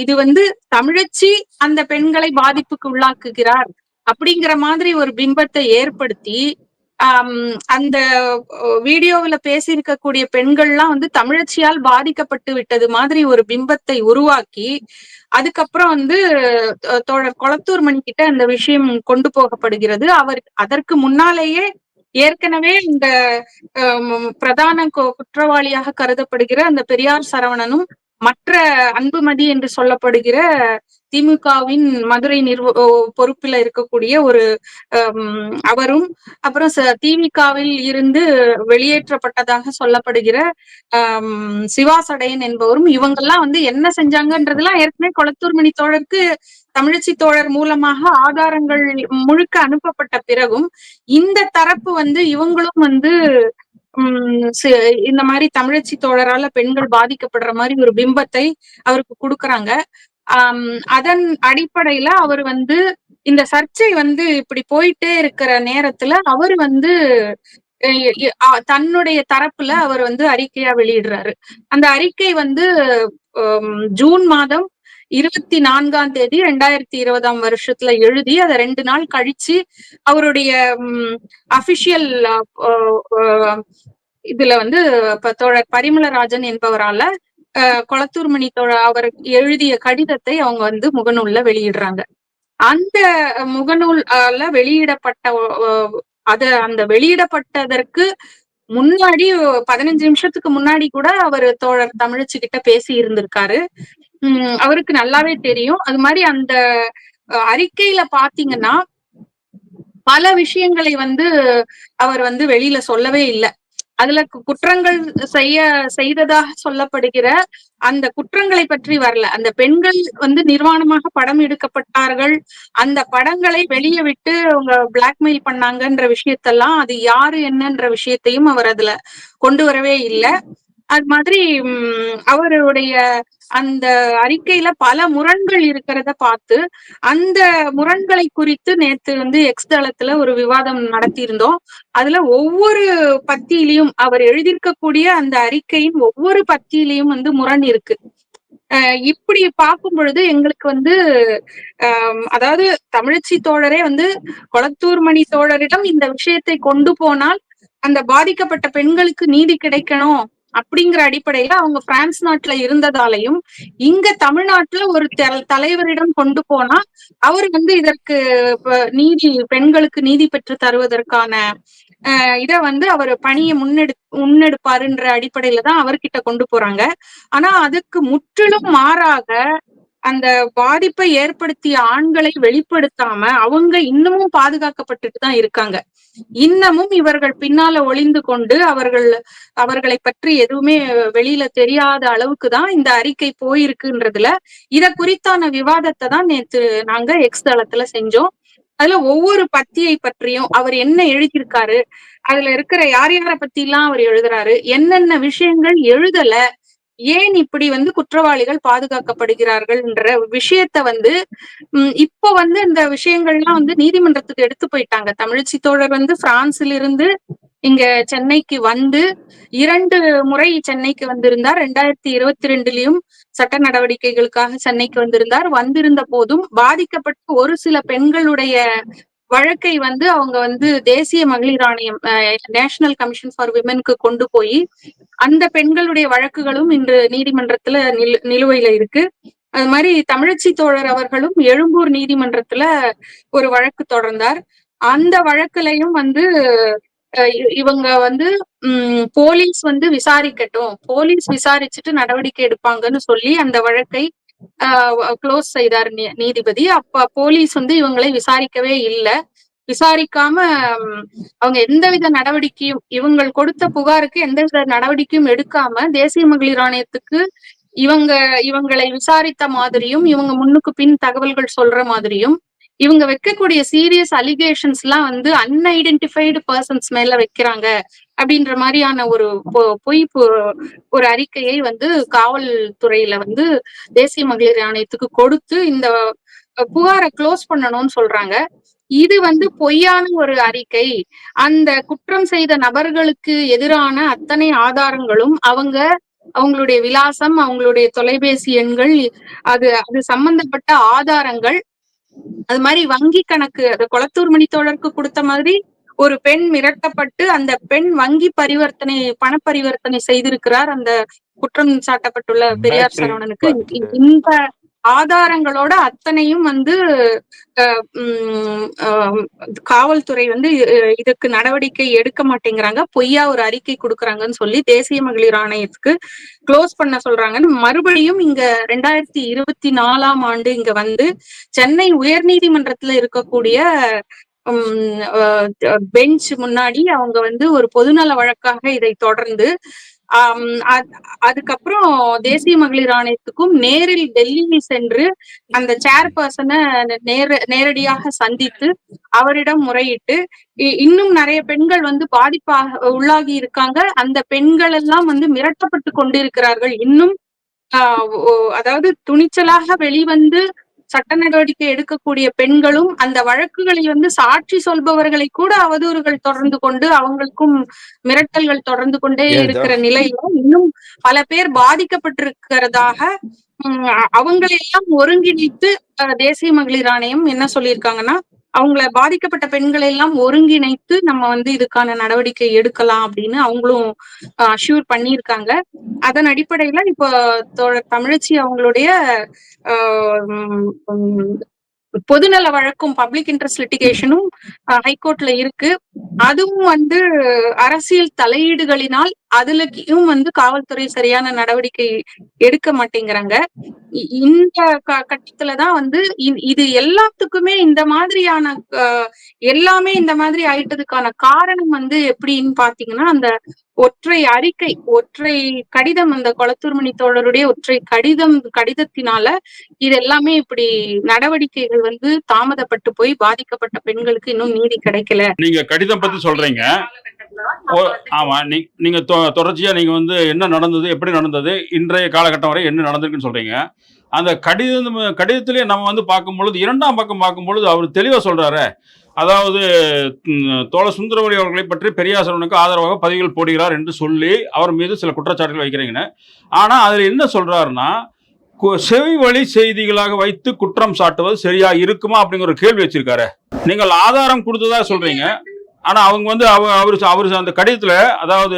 இது வந்து தமிழச்சி அந்த பெண்களை பாதிப்புக்கு உள்ளாக்குகிறார் அப்படிங்கிற மாதிரி ஒரு பிம்பத்தை ஏற்படுத்தி அந்த வீடியோவுல பேசியிருக்கக்கூடிய பெண்கள்லாம் வந்து தமிழச்சியால் பாதிக்கப்பட்டு விட்டது மாதிரி ஒரு பிம்பத்தை உருவாக்கி அதுக்கப்புறம் வந்து தோழர் கொளத்தூர்மணி கிட்ட அந்த விஷயம் கொண்டு போகப்படுகிறது. அவர் அதற்கு முன்னாலேயே ஏற்கனவே இந்த பிரதான குற்றவாளியாக கருதப்படுகிற அந்த பெரியார் சரவணனும் மற்ற அன்புமதி என்று சொல்லப்படுகிற திமுகவின் மதுரை பொறுப்பில் இருக்கக்கூடிய ஒரு அவரும் அப்புறம் திமுகவில் இருந்து வெளியேற்றப்பட்டதாக சொல்லப்படுகிற சிவா சடையன் என்பவரும் இவங்கெல்லாம் வந்து என்ன செஞ்சாங்கன்றதெல்லாம் ஏற்கனவே கொளத்தூர்மணி தோழருக்கு தமிழச்சி தோழர் மூலமாக ஆதாரங்கள் முழுக்க அனுப்பப்பட்ட பிறகும் இந்த தரப்பு வந்து இவங்களும் வந்து இந்த மாதிரி தமிழச்சி தோழரால பெண்கள் பாதிக்கப்படுற மாதிரி ஒரு பிம்பத்தை அவருக்கு கொடுக்கறாங்க. அதன் அடிப்படையில அவர் வந்து இந்த சர்ச்சை வந்து இப்படி போயிட்டே இருக்கிற நேரத்துல அவர் வந்து தன்னுடைய தரப்புல அவர் வந்து அறிக்கையா வெளியிடுறாரு. அந்த அறிக்கை வந்து ஜூன் மாதம் 24 2020 எழுதி அதை 2 நாள் கழிச்சு அவருடைய அபிஷியல் இதுல வந்து தோழர் பரிமளராஜன் என்பவரால கொளத்தூர்மணி அவர் எழுதிய கடிதத்தை அவங்க வந்து முகநூல்ல வெளியிடுறாங்க. அந்த முகநூல்ல வெளியிடப்பட்ட அந்த வெளியிடப்பட்டதற்கு முன்னாடி 15 நிமிஷத்துக்கு முன்னாடி கூட அவர் தோழர் தமிழச்சி கிட்ட பேசி இருந்திருக்காரு. அவருக்கு நல்லாவே தெரியும். அது மாதிரி அந்த அறிக்கையில பாத்தீங்கன்னா பல விஷயங்களை வந்து அவர் வந்து வெளியில சொல்லவே இல்லை. அதுல குற்றங்கள் செய்ததாக சொல்லப்படுகிற அந்த குற்றங்களை பற்றி வரல. அந்த பெண்கள் வந்து நிர்வாணமாக படம் எடுக்கப்பட்டார்கள், அந்த படங்களை வெளியே விட்டு அவங்க பிளாக்மெயில் பண்ணாங்கன்ற விஷயத்தெல்லாம் அது யாரு என்னன்ற விஷயத்தையும் அவர் அதுல கொண்டு வரவே இல்லை. அது மாதிரி அவருடைய அந்த அறிக்கையில பல முரண்கள் இருக்கிறத பார்த்து அந்த முரண்களை குறித்து நேத்து வந்து எக்ஸ் தளத்துல ஒரு விவாதம் நடத்தியிருந்தோம். அதுல ஒவ்வொரு பத்தியிலையும் அவர் எழுதியிருக்கக்கூடிய அந்த அறிக்கையின் ஒவ்வொரு பத்தியிலையும் வந்து முரண் இருக்கு. இப்படி பார்க்கும் பொழுது எங்களுக்கு வந்து அதாவது தமிழச்சி தோழரே வந்து கொளத்தூர்மணி தோழரிடம் இந்த விஷயத்தை கொண்டு போனால் அந்த பாதிக்கப்பட்ட பெண்களுக்கு நீதி கிடைக்கணும் அப்படிங்கிற அடிப்படையில அவங்க பிரான்ஸ் நாட்டுல இருந்ததாலையும் இங்க தமிழ்நாட்டுல ஒரு தலைவரிடம் கொண்டு போனா அவர் வந்து இதற்கு நீதி பெண்களுக்கு நீதி பெற்று தருவதற்கான இத வந்து அவர் பணியை முன்னெடுப்பாருன்ற அடிப்படையில தான் அவர்கிட்ட கொண்டு போறாங்க. ஆனா அதுக்கு முற்றிலும் மாறாக அந்த பாதிப்பை ஏற்படுத்திய ஆண்களை வெளிப்படுத்தாம அவங்க இன்னமும் பாதுகாக்கப்பட்டுட்டு தான் இருக்காங்க. இன்னமும் இவர்கள் பின்னால ஒளிந்து கொண்டு அவர்களை பற்றி எதுவுமே வெளியில தெரியாத அளவுக்கு தான் இந்த அறிக்கை போயிருக்குன்றதுல இத குறித்தான விவாதத்தை தான் நேத்து நாங்க எக்ஸ் தளத்துல செஞ்சோம். அதுல ஒவ்வொரு பத்தியை பற்றியும் அவர் என்ன எழுதியிருக்காரு, அதுல இருக்கிற யார் யாரை பத்தி எல்லாம் அவர் எழுதுறாரு, என்னென்ன விஷயங்கள் எழுதல, ஏன் இப்படி வந்து குற்றவாளிகள் பாதுகாக்கப்படுகிறார்கள் என்ற விஷயத்த வந்து இப்ப வந்து இந்த விஷயங்கள்லாம் வந்து நீதிமன்றத்துக்கு எடுத்து போயிட்டாங்க. தமிழச்சி தோழர் வந்து பிரான்சில் இருந்து இங்க சென்னைக்கு வந்து 2 முறை சென்னைக்கு வந்திருந்தார். 2022 சட்ட நடவடிக்கைகளுக்காக சென்னைக்கு வந்திருந்தார். வந்திருந்த போதும் பாதிக்கப்பட்ட ஒரு சில பெண்களுடைய வழக்கை வந்து அவங்க வந்து தேசிய மகளிர் ஆணையம், நேஷனல் கமிஷன் ஃபார் விமென்க்கு கொண்டு போய் அந்த பெண்களுடைய வழக்குகளும் இன்று நீதிமன்றத்துல நிலுவையில இருக்கு. அது மாதிரி தமிழச்சி தோழர் அவர்களும் எழும்பூர் நீதிமன்றத்துல ஒரு வழக்கு தொடர்ந்தார். அந்த வழக்குலையும் வந்து இவங்க வந்து போலீஸ் வந்து விசாரிக்கட்டும், போலீஸ் விசாரிச்சுட்டு நடவடிக்கை எடுப்பாங்கன்னு சொல்லி அந்த வழக்கை க்ளோஸ் செய்தார் நீதிபதி. அப்ப போலீஸ் வந்து இவங்களை விசாரிக்கவே இல்லை. விசாரிக்காம அவங்க எந்தவித நடவடிக்கையும், இவங்கள் கொடுத்த புகாருக்கு எந்தவித நடவடிக்கையும் எடுக்காம தேசிய மகளிர் ஆணையத்துக்கு இவங்களை விசாரித்த மாதிரியும், இவங்க முன்னுக்கு பின் தகவல்கள் சொல்ற மாதிரியும், இவங்க வைக்கக்கூடிய சீரியஸ் அலிகேஷன்ஸ் எல்லாம் வந்து அன்ஐடென்டிஃபைடு பர்சன்ஸ் மேல வைக்கிறாங்க அப்படின்ற மாதிரியான ஒரு அறிக்கையை வந்து காவல்துறையில வந்து தேசிய மகளிர் ஆணையத்துக்கு கொடுத்து இந்த புகாரை க்ளோஸ் பண்ணணும்னு சொல்றாங்க. இது வந்து பொய்யான ஒரு அறிக்கை. அந்த குற்றம் செய்த நபர்களுக்கு எதிரான அத்தனை ஆதாரங்களும் அவங்களுடைய விலாசம், அவங்களுடைய தொலைபேசி எண்கள், அது சம்பந்தப்பட்ட ஆதாரங்கள், அது மாதிரி வங்கி கணக்கு, அது கொளத்தூர் மணி தோழருக்கு கொடுத்த மாதிரி ஒரு பெண் மிரட்டப்பட்டு அந்த பெண் வங்கி பண பரிவர்த்தனை செய்திருக்கிறார் அந்த குற்றம் சாட்டப்பட்டுள்ள பெரியார் சரவணனுக்கு. இந்த ஆதாரங்களோட அத்தனையும் வந்து காவல்துறை வந்து இதுக்கு நடவடிக்கை எடுக்க மாட்டேங்கிறாங்க, பொய்யா ஒரு அறிக்கை கொடுக்கறாங்கன்னு சொல்லி தேசிய மகளிர் ஆணையத்துக்கு க்ளோஸ் பண்ண சொல்றாங்கன்னு மறுபடியும் இங்க 2024 இங்க வந்து சென்னை உயர்நீதிமன்றத்துல இருக்கக்கூடிய பெஞ்ச் முன்னாடி அவங்க வந்து ஒரு பொதுநல வழக்காக இதை தொடர்ந்து அதுக்கப்புறம் தேசிய மகளிர் ஆணையத்துக்கும் நேரில் டெல்லி சென்று அந்த சேர்பர்சனை நேரடியாக சந்தித்து அவரிடம் முறையிட்டு இன்னும் நிறைய பெண்கள் வந்து பாதிப்பாக உள்ளாகி இருக்காங்க. அந்த பெண்கள் எல்லாம் வந்து மிரட்டப்பட்டு கொண்டிருக்கிறார்கள். இன்னும் அதாவது துணிச்சலாக வெளிவந்து சட்ட நடவடிக்கை எடுக்கக்கூடிய பெண்களும் அந்த வழக்குகளை வந்து சாட்சி சொல்பவர்களை கூட அவதூறுகள் தொடர்ந்து கொண்டு அவங்களுக்கும் மிரட்டல்கள் தொடர்ந்து கொண்டே இருக்கிற நிலையில இன்னும் பல பேர் பாதிக்கப்பட்டிருக்கிறதாக அவங்களையெல்லாம் ஒருங்கிணைத்து தேசிய மகளிர் ஆணையம் என்ன சொல்லியிருக்காங்கன்னா, அவங்கள பாதிக்கப்பட்ட பெண்களை எல்லாம் ஒருங்கிணைத்து நம்ம வந்து இதுக்கான நடவடிக்கை எடுக்கலாம் அப்படின்னு அவங்களும் அஷ்யூர் பண்ணியிருக்காங்க. அதன் அடிப்படையில இப்போ தமிழச்சி அவங்களுடைய பொதுநல வழக்கும் பப்ளிக் இன்ட்ரெஸ்ட் லிட்டிகேஷனும் ஹைகோர்ட்ல இருக்கு. அதுவும் வந்து அரசியல் தலையீடுகளினால் அதுலயும் வந்து காவல்துறை சரியான நடவடிக்கை எடுக்க மாட்டேங்கிறாங்க. இந்த கட்டத்துலதான் வந்து இது எல்லாத்துக்குமே இந்த மாதிரியான எல்லாமே இந்த மாதிரி ஆயிட்டதுக்கான காரணம் வந்து எப்படின்னு பாத்தீங்கன்னா, அந்த ஒற்றை அறிக்கை, ஒற்றை கடிதம், அந்த கொளத்தூர் மணி தோழருடைய ஒற்றை கடிதத்தினால இது எல்லாமே இப்படி நடவடிக்கைகள் வந்து தாமதப்பட்டு போய் பாதிக்கப்பட்ட பெண்களுக்கு இன்னும் நீதி கிடைக்கல. நீங்க கடிதம் பத்தி சொல்றீங்க. ஆமா, நீங்க தொடர்ச்சியா நீங்க வந்து என்ன நடந்தது, எப்படி நடந்தது, இன்றைய காலகட்டம் வரை என்ன நடந்திருக்குன்னு சொல்றீங்க. அந்த கடிதத்திலே நம்ம வந்து பார்க்கும்பொழுது, 2ஆம் பக்கம் பார்க்கும்பொழுது அவர் தெளிவா சொல்றாரு. அதாவது தோழர் சுந்தரவல்லி அவர்களை பற்றி பெரியார் சரவணனுக்கு ஆதரவாக பதிவுகள் போடுகிறார் என்று சொல்லி அவர் மீது சில குற்றச்சாட்டுகள் வைக்கிறீங்கன்னு. ஆனா அதுல என்ன சொல்றாருன்னா, செவி வழி செய்திகளாக வைத்து குற்றம் சாட்டுவது சரியா இருக்குமா அப்படிங்கிற ஒரு கேள்வி வச்சிருக்காரு. நீங்கள் ஆதாரம் கொடுத்ததா சொல்றீங்க. ஆனா அவங்க வந்து அவரு அந்த கடிதத்துல, அதாவது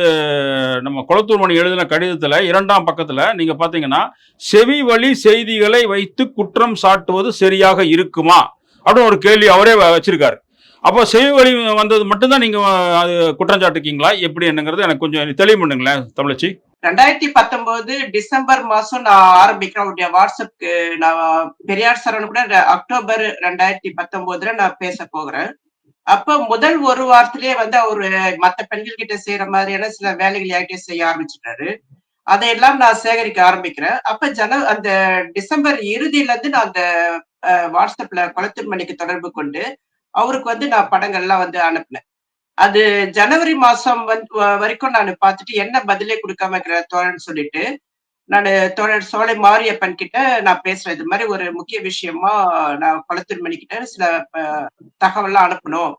நம்ம கொளத்தூர் மணி எழுதின கடிதத்துல 2ஆம் பக்கத்துல நீங்க பாத்தீங்கன்னா, செவி வழி செய்திகளை வைத்து குற்றம் சாட்டுவது சரியாக இருக்குமா அப்படின்னு ஒரு கேள்வி அவரே வச்சிருக்காரு. அப்போ செவி வழி வந்தது மட்டும்தான் நீங்க அது குற்றம் சாட்டுக்கீங்களா, எப்படி என்னங்கிறது எனக்கு கொஞ்சம் தெளிவு பண்ணுங்களேன் தமிழச்சி. 2019 டிசம்பர் மாசம் நான் ஆரம்பிக்கிறேன் அவருடைய வாட்ஸ்அப்க்கு. நான் பெரியார் சரவணன் கூட அக்டோபர் 2019 நான் பேச போகிறேன். அப்ப முதல் ஒரு வாரத்திலேயே வந்து அவரு மத்த பெண்கள் கிட்ட செய்யற மாதிரியான சில வேலைகள் யார்கிட்ட செய்ய ஆரம்பிச்சுட்டாரு. அதையெல்லாம் நான் சேகரிக்க ஆரம்பிக்கிறேன். அப்ப அந்த டிசம்பர் இறுதியில இருந்து நான் அந்த வாட்ஸ்அப்ல கொளத்தூர் மணிக்கு தொடர்பு கொண்டு அவருக்கு வந்து நான் படங்கள்லாம் வந்து அனுப்பினேன். அது ஜனவரி மாசம் வரைக்கும் நான் பார்த்துட்டு என்ன பதிலே கொடுக்காம இருக்கிற தோழன்னு சொல்லிட்டு நான் தோழர் சோலை மாரியப்பன் கிட்ட நான் பேசுறேன். இது மாதிரி ஒரு முக்கிய விஷயமா நான் கொளத்தூர் மணி கிட்ட சில தகவல்லாம் அனுப்பணும்.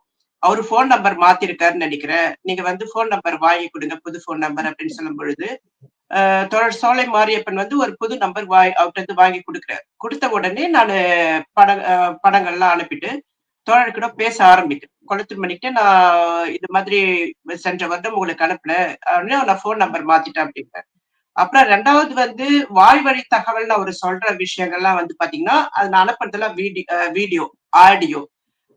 அவரு போன் நம்பர் மாத்திருக்காருன்னு நினைக்கிறேன், நீங்க வந்து போன் நம்பர் வாங்கி கொடுங்க, புது போன் நம்பர் அப்படின்னு சொல்லும் பொழுது தோழர் சோலை மாரியப்பன் வந்து ஒரு புது நம்பர் அவர்கிட்ட வாங்கி கொடுக்குறாரு. கொடுத்த உடனே நான் படங்கள்லாம் அனுப்பிட்டு தோழர்கிட்ட பேச ஆரம்பிக்கிறேன். கொளத்தூர்மணிக்கிட்ட நான் இது மாதிரி சென்ற வருடம் உங்களுக்கு அனுப்புனேன், நான் ஃபோன் நம்பர் மாத்திட்டேன் அப்படிம்பேன். அப்புறம் 2வது வந்து வாய்வழி தகவல்னு அவரு சொல்ற விஷயங்கள்லாம் வந்து பாத்தீங்கன்னா, அது நான் அனுப்புறதெல்லாம் வீடியோ, ஆடியோ.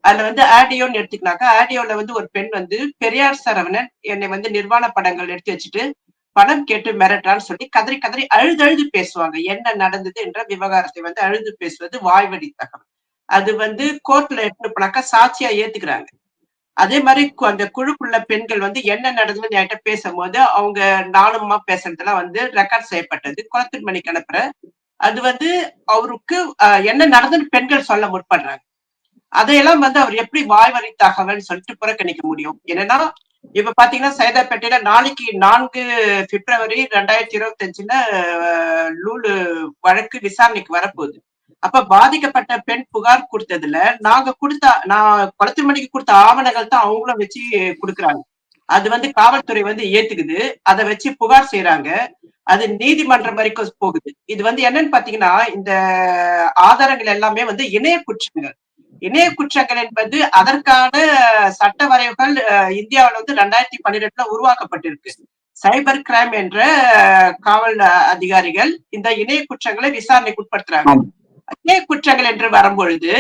அதுல வந்து ஆடியோன்னு எடுத்துக்கினாக்கா, ஆடியோல வந்து ஒரு பெண் வந்து பெரியார் சரவணன் என்னை வந்து நிர்வாண படங்கள் எடுத்து வச்சுட்டு பணம் கேட்டு மிரட்டான்னு சொல்லி கதறி கதறி அழுது அழுது பேசுவாங்க. என்ன நடந்தது என்ற விவகாரத்தை வந்து அழுது பேசுவது வாய்வழி தகவல். அது வந்து கோர்ட்ல எடுத்துட்டு போனாக்கா சாட்சியா ஏத்துக்கிறாங்க. அதே மாதிரி அந்த குழுக்குள்ள பெண்கள் வந்து என்ன நடந்ததுன்னு என்கிட்ட பேசும்போது அவங்க நானுமா பேசுறதெல்லாம் வந்து ரெக்கார்ட் செய்யப்பட்டது. குளத்தூர்மணிக்கு அனுப்புறேன். அது வந்து அவருக்கு என்ன நடந்ததுன்னு பெண்கள் சொல்ல முற்படுறாங்க. அதையெல்லாம் வந்து அவர் எப்படி வாய்வழி தகவல் சொல்லிட்டு புறக்கணிக்க முடியும்? என்னன்னா இப்ப பாத்தீங்கன்னா சைதாப்பேட்டையில நாளைக்கு 4 பிப்ரவரி 2025 லூலு வழக்கு விசாரணைக்கு வரப்போகுது. அப்ப பாதிக்கப்பட்ட பெண் புகார் கொடுத்ததுல நான் குளத்தூர்மணிக்கு கொடுத்த ஆவணங்கள் தான் அவங்களும் வச்சு கொடுக்குறாங்க. அது வந்து காவல்துறை வந்து ஏத்துக்குது. அதை வச்சு புகார் செய்யறாங்க. அது நீதிமன்றம் வரைக்கும் போகுது. இது வந்து என்னன்னு பாத்தீங்கன்னா இந்த ஆதாரங்கள் எல்லாமே வந்து இணைய குற்றங்கள். இணைய குற்றங்கள் என்பது அதற்கான சட்ட வரைவுகள் இந்தியாவில் வந்து 2012 உருவாக்கப்பட்டிருக்கு. சைபர் கிரைம் என்ற காவல் அதிகாரிகள் இந்த இணைய குற்றங்களை விசாரணைக்கு உட்படுத்துறாங்க. இணைய குற்றங்கள் என்று வரும்பொழுது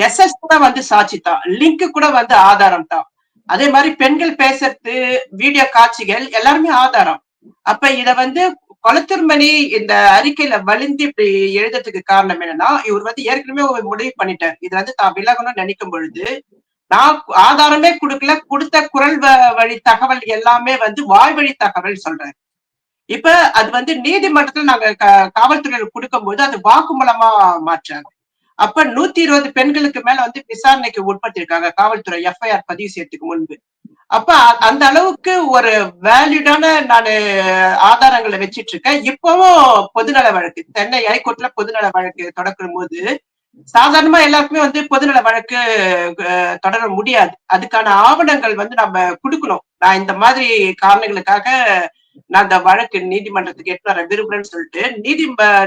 எஸ்எஸ் கூட வந்து சாட்சி தான், லிங்க் கூட வந்து ஆதாரம் தான். அதே மாதிரி பெண்கள் பேசுறது வீடியோ காட்சிகள் எல்லாருமே ஆதாரம். அப்ப இத வந்து கொளத்தூர்மணி இந்த அறிக்கையில வலிந்து இப்படி எழுதுறதுக்கு காரணம் என்னன்னா, இவர் வந்து ஏற்கனவே ஒரு முடிவு பண்ணிட்டார். இது வந்து தான் விலகணும்னு நினைக்கும் பொழுது நான் ஆதாரமே கொடுக்கல, கொடுத்த குரல் வழி தகவல் எல்லாமே வந்து வாய்வழி தகவல் சொல்றேன். இப்ப அது வந்து நீதிமன்றத்துல நாங்க காவல்துறையில கொடுக்கும் போது அது வாக்குமூலமா மாற்றாங்க. அப்ப 120 பெண்களுக்கு மேல வந்து விசாரணைக்கு உட்படுத்திருக்காங்க காவல்துறை எஃப்ஐஆர் பதிவு செய்யறதுக்கு முன்பு. அப்ப அந்த அளவுக்கு ஒரு வேலிடான நானு ஆதாரங்களை வச்சிட்டு இருக்கேன். இப்பவும் பொதுநல வழக்கு சென்னை ஹைகோர்ட்ல பொதுநல வழக்கு தொடக்கும் போது சாதாரணமா எல்லாருக்குமே வந்து பொதுநல வழக்கு தொடர முடியாது. அதுக்கான ஆவணங்கள் வந்து நம்ம கொடுக்கணும். நான் இந்த மாதிரி காரணங்களுக்காக நான் இந்த வழக்கு நீதிமன்றத்துக்கு எடுத்து வர விரும்புறேன்னு சொல்லிட்டு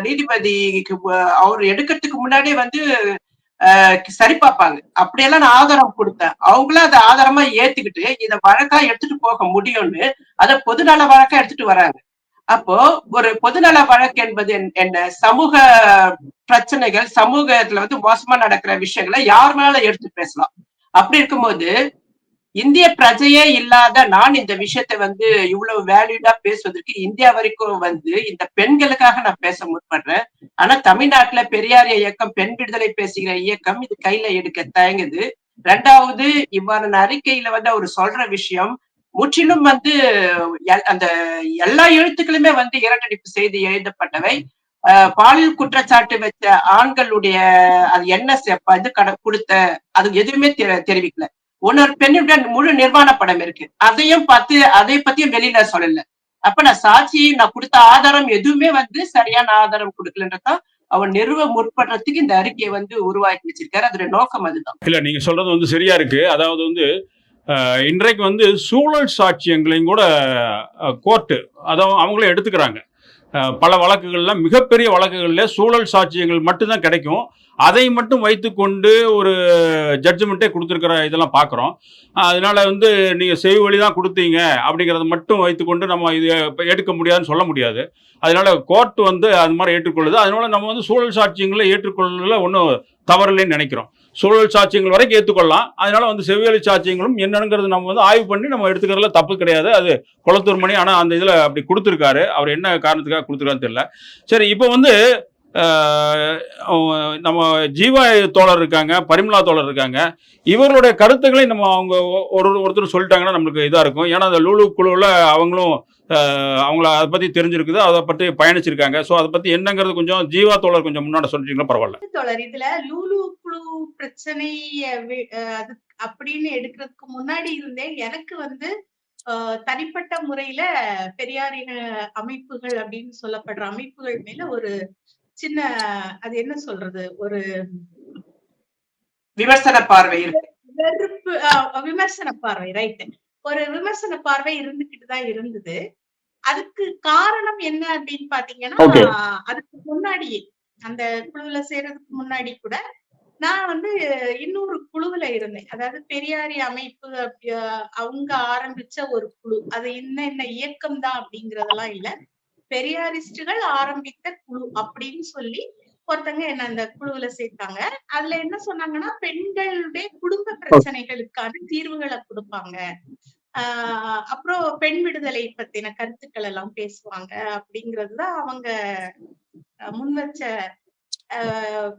நீதிபதிக்கு அவர் எடுக்கிறதுக்கு முன்னாடியே வந்து சரி பார்ப்பாங்க. அப்படியெல்லாம் நான் ஆதாரம் கொடுத்தேன். அவங்களும் அதை ஆதாரமா ஏத்துக்கிட்டு இதை வழக்கா எடுத்துட்டு போக முடியும்னு அதை பொதுநல வழக்கா எடுத்துட்டு வராங்க. அப்போ ஒரு பொதுநல வழக்கு என்பது என்ன? சமூக பிரச்சனைகள், சமூகத்துல வந்து மோசமா நடக்கிற விஷயங்களை யார் மேல எடுத்து பேசலாம். அப்படி இருக்கும்போது இந்திய பிரஜையே இல்லாத நான் இந்த விஷயத்தை வந்து இவ்வளவு வேல்யூடா பேசுவதற்கு இந்தியா வரைக்கும் வந்து இந்த பெண்களுக்காக நான் பேச முற்படுறேன். ஆனா தமிழ்நாட்டுல பெரியார் இயக்கம், பெண் விடுதலை பேசுகிற இயக்கம் இது கையில எடுக்க தயங்குது. 2வது இவ்வாறான அறிக்கையில வந்து அவர் சொல்ற விஷயம் முற்றிலும் வந்து அந்த எல்லா எழுத்துக்களுமே வந்து இரட்டடிப்பு செய்து எழுதப்பட்டவை. பாலியல் குற்றச்சாட்டு வச்ச ஆண்களுடைய அது என்ன இது கொடுத்த அது எதுவுமே தெரிவிக்கல. இன்னொரு பெண்ணுடைய முழு நிர்வாண படம் இருக்கு, அதையும் பார்த்து அதை பத்தியும் வெளியில சொல்லல. அப்ப நான் சாட்சி நான் கொடுத்த ஆதாரம் எதுவுமே வந்து சரியான ஆதாரம் கொடுக்கலன்றதான் அவன் நிறுவ முற்படுறதுக்கு இந்த அறிக்கையை வந்து உருவாக்கி வச்சிருக்காரு. அதோட நோக்கம் அதுதான். இல்ல நீங்க சொல்றது வந்து சரியா இருக்கு. அதாவது வந்து இன்றைக்கு வந்து சூழல் சாட்சியங்களையும் கூட கோர்ட்டு அதாவது அவங்களே எடுத்துக்கிறாங்க. பல வழக்குகள்ல மிகப்பெரிய வழக்குகள்ல சூழல் சாட்சியங்கள் மட்டும்தான் கிடைக்கும். அதை மட்டும் வைத்துக்கொண்டு ஒரு ஜட்ஜ்மெண்ட்டே கொடுத்துருக்கிற இதெல்லாம் பார்க்குறோம். அதனால வந்து நீங்கள் செவி வழி தான் கொடுத்தீங்க அப்படிங்கிறத மட்டும் வைத்துக்கொண்டு நம்ம இது எடுக்க முடியாதுன்னு சொல்ல முடியாது. அதனால கோர்ட் வந்து அது மாதிரி ஏற்றுக்கொள்ளுது. அதனால நம்ம வந்து சூழல் சாட்சியங்களை ஏற்றுக்கொள்ளல ஒன்றும் தவறில்லைன்னு நினைக்கிறோம். சூழல் சாட்சியங்கள் வரைக்கும் ஏற்றுக்கொள்ளலாம். அதனால வந்து செவிவழி சாட்சியங்களும் என்னங்கிறது நம்ம வந்து ஆய்வு பண்ணி நம்ம எடுத்துக்கிறதுல தப்பு கிடையாது. அது குளத்தூர்மணி ஆனால் அந்த இதில் அப்படி கொடுத்துருக்காரு. அவர் என்ன காரணத்துக்காக கொடுத்துருக்காருன்னு தெரியல. சரி, இப்போ வந்து நம்ம ஜீவா தோழர் இருக்காங்க, பரிமளா தோழர் இருக்காங்க. இவர்களுடைய கருத்துக்களை நம்ம அவங்க ஒருத்தர் சொல்லிட்டாங்கன்னா நம்மளுக்கு இதாக இருக்கும். ஏன்னா அந்த லூலு குழுவில் அவங்களும் அவங்கள அதை பற்றி தெரிஞ்சிருக்குது, அதை பற்றி பயணிச்சிருக்காங்க. ஸோ அதை பற்றி என்னங்கிறது கொஞ்சம் ஜீவா தோழர் கொஞ்சம் முன்னாடி சொல்லிட்டீங்கன்னா பரவாயில்ல. தோழர், இதுல லூலு குழு பிரச்சனை அது அப்படின்னு எடுக்கிறதுக்கு முன்னாடி இருந்தே எனக்கு வந்து தனிப்பட்ட முறையில பெரியாரிய அமைப்புகள் அப்படின்னு சொல்லப்படுற அமைப்புகள் மேல ஒரு சின்ன அது என்ன சொல்றது ஒரு விமர்சன பார்வை இருக்கு. வெறுப்பு விமர்சன பார்வை, ரைட், ஒரு விமர்சன பார்வை இருந்துகிட்டுதான் இருந்தது. அதுக்கு காரணம் என்ன அப்படின்னு பாத்தீங்கன்னா, அதுக்கு முன்னாடியே அந்த குழுல சேர்றதுக்கு முன்னாடி கூட நான் வந்து இன்னொரு குழுவுல இருந்தேன். அதாவது பெரியாரி அமைப்பு அவங்க ஆரம்பிச்ச ஒரு குழு. அது என்ன இயக்கம் தான் அப்படிங்கறதெல்லாம் இல்ல. பெரியாரிஸ்டுகள் ஆரம்பித்த குழு அப்படின்னு சொல்லி ஒருத்தங்க என்ன அந்த குழுவுல சேர்த்தாங்க. அதுல என்ன சொன்னாங்கன்னா, பெண்களுடைய குடும்ப பிரச்சனைகளுக்கான தீர்வுகளை கொடுப்பாங்க. அப்புறம் பெண் விடுதலை பத்தின கருத்துக்கள் எல்லாம் பேசுவாங்க அப்படிங்கறதுதான் அவங்க முன் வச்ச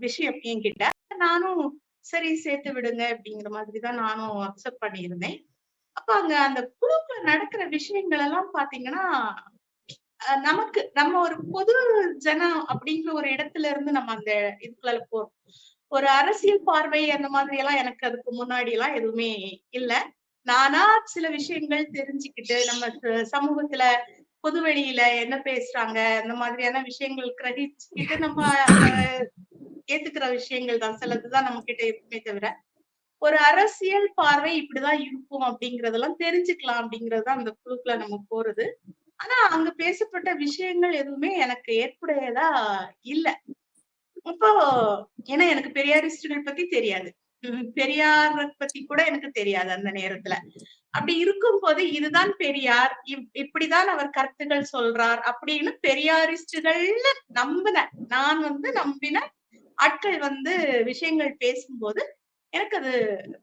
விஷயம் என்கிட்ட. நானும் சரி சேர்த்து விடுங்க அப்படிங்கிற மாதிரிதான் நானும் அக்செப்ட் பண்ணியிருந்தேன். அப்ப அங்க அந்த குழுக்குள்ள நடக்கிற விஷயங்கள் எல்லாம் பாத்தீங்கன்னா, நமக்கு நம்ம ஒரு பொது ஜனம் அப்படிங்கிற ஒரு இடத்துல இருந்து நம்ம அந்த இதுக்குள்ள போறோம். ஒரு அரசியல் பார்வை அந்த மாதிரி எல்லாம் எனக்கு அதுக்கு முன்னாடி எல்லாம் எதுவுமே இல்ல. நானா சில விஷயங்கள் தெரிஞ்சுக்கிட்டு நம்ம சமூகத்துல பொதுவெளியில என்ன பேசுறாங்க அந்த மாதிரியான விஷயங்கள் கிரகிச்சுக்கிட்டு நம்ம ஏத்துக்கிற விஷயங்கள் தான் சிலதுதான் நம்ம கிட்ட இருக்குமே தவிர, ஒரு அரசியல் பார்வை இப்படிதான் இருக்கும் அப்படிங்கறதெல்லாம் தெரிஞ்சுக்கலாம் அப்படிங்கறதுதான் அந்த குழுக்குள்ள நம்ம போறது. ஆனா அங்க பேசப்பட்ட விஷயங்கள் எதுவுமே எனக்கு ஏற்புடையதா இல்ல. இப்போ ஏன்னா எனக்கு பெரியாரிஸ்டுகள் பத்தி தெரியாது. பெரியார பத்தி கூட எனக்கு தெரியாது அந்த நேரத்துல. அப்படி இருக்கும்போது இதுதான் பெரியார், இப்படிதான் அவர் கருத்துக்கள் சொல்றார் அப்படின்னு பெரியாரிஸ்டுகள்னு நான் வந்து நம்பின ஆட்கள் வந்து விஷயங்கள் பேசும்போது எனக்கு அது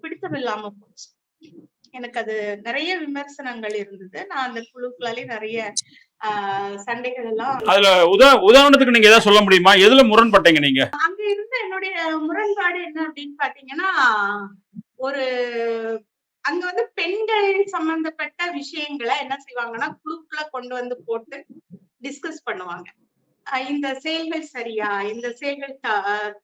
பிடித்தமில்லாம போச்சு. எனக்கு அது நிறைய விமர்சனங்கள் இருந்தது. நான் அந்த குழுக்களாலே நிறைய சண்டைகள் எல்லாம். அதுல உதாரணத்துக்கு நீங்க ஏதாவது சொல்ல முடியுமா? எதுல முரண்பட்டீங்க நீங்க? அங்க இருந்த என்னுடைய முரண்பாடு என்ன அப்படின்னு பாத்தீங்கன்னா, ஒரு அங்க வந்து பெண்கள் சம்பந்தப்பட்ட விஷயங்களை என்ன செய்வாங்கன்னா குழுக்குள்ள கொண்டு வந்து போட்டு டிஸ்கஸ் பண்ணுவாங்க. இந்த செயல்கள் சரியா, இந்த செயல்கள்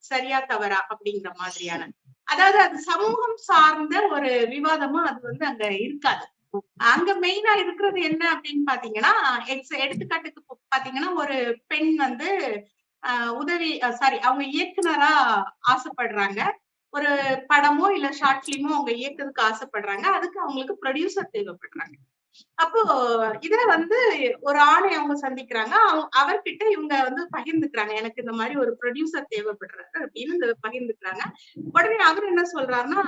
சரியா தவறா அப்படிங்கிற மாதிரியான, அதாவது அது சமூகம் சார்ந்த ஒரு விவாதமா அது வந்து அங்க இருக்காது. அங்க மெயினா இருக்கிறது என்ன அப்படின்னு பாத்தீங்கன்னா, எடுத்துக்காட்டுக்கு பாத்தீங்கன்னா, ஒரு பெண் வந்து அவங்க இயக்குனரா ஆசைப்படுறாங்க. ஒரு படமோ இல்ல ஷார்ட் பிலிமோ அவங்க இயக்குறதுக்கு ஆசைப்படுறாங்க. அதுக்கு அவங்களுக்கு ப்ரொடியூசர் தேவைப்படுறாங்க. அப்போ இதுல வந்து ஒரு ஆணை அவங்க சந்திக்கிறாங்க. அவர்கிட்ட இவங்க வந்து பகிர்ந்துக்கிறாங்க. எனக்கு இந்த மாதிரி ஒரு ப்ரொடியூசர் தேவைப்படுறாரு அப்படின்னு பகிர்ந்துக்கிறாங்க. உடனே அவர் என்ன சொல்றாருன்னா,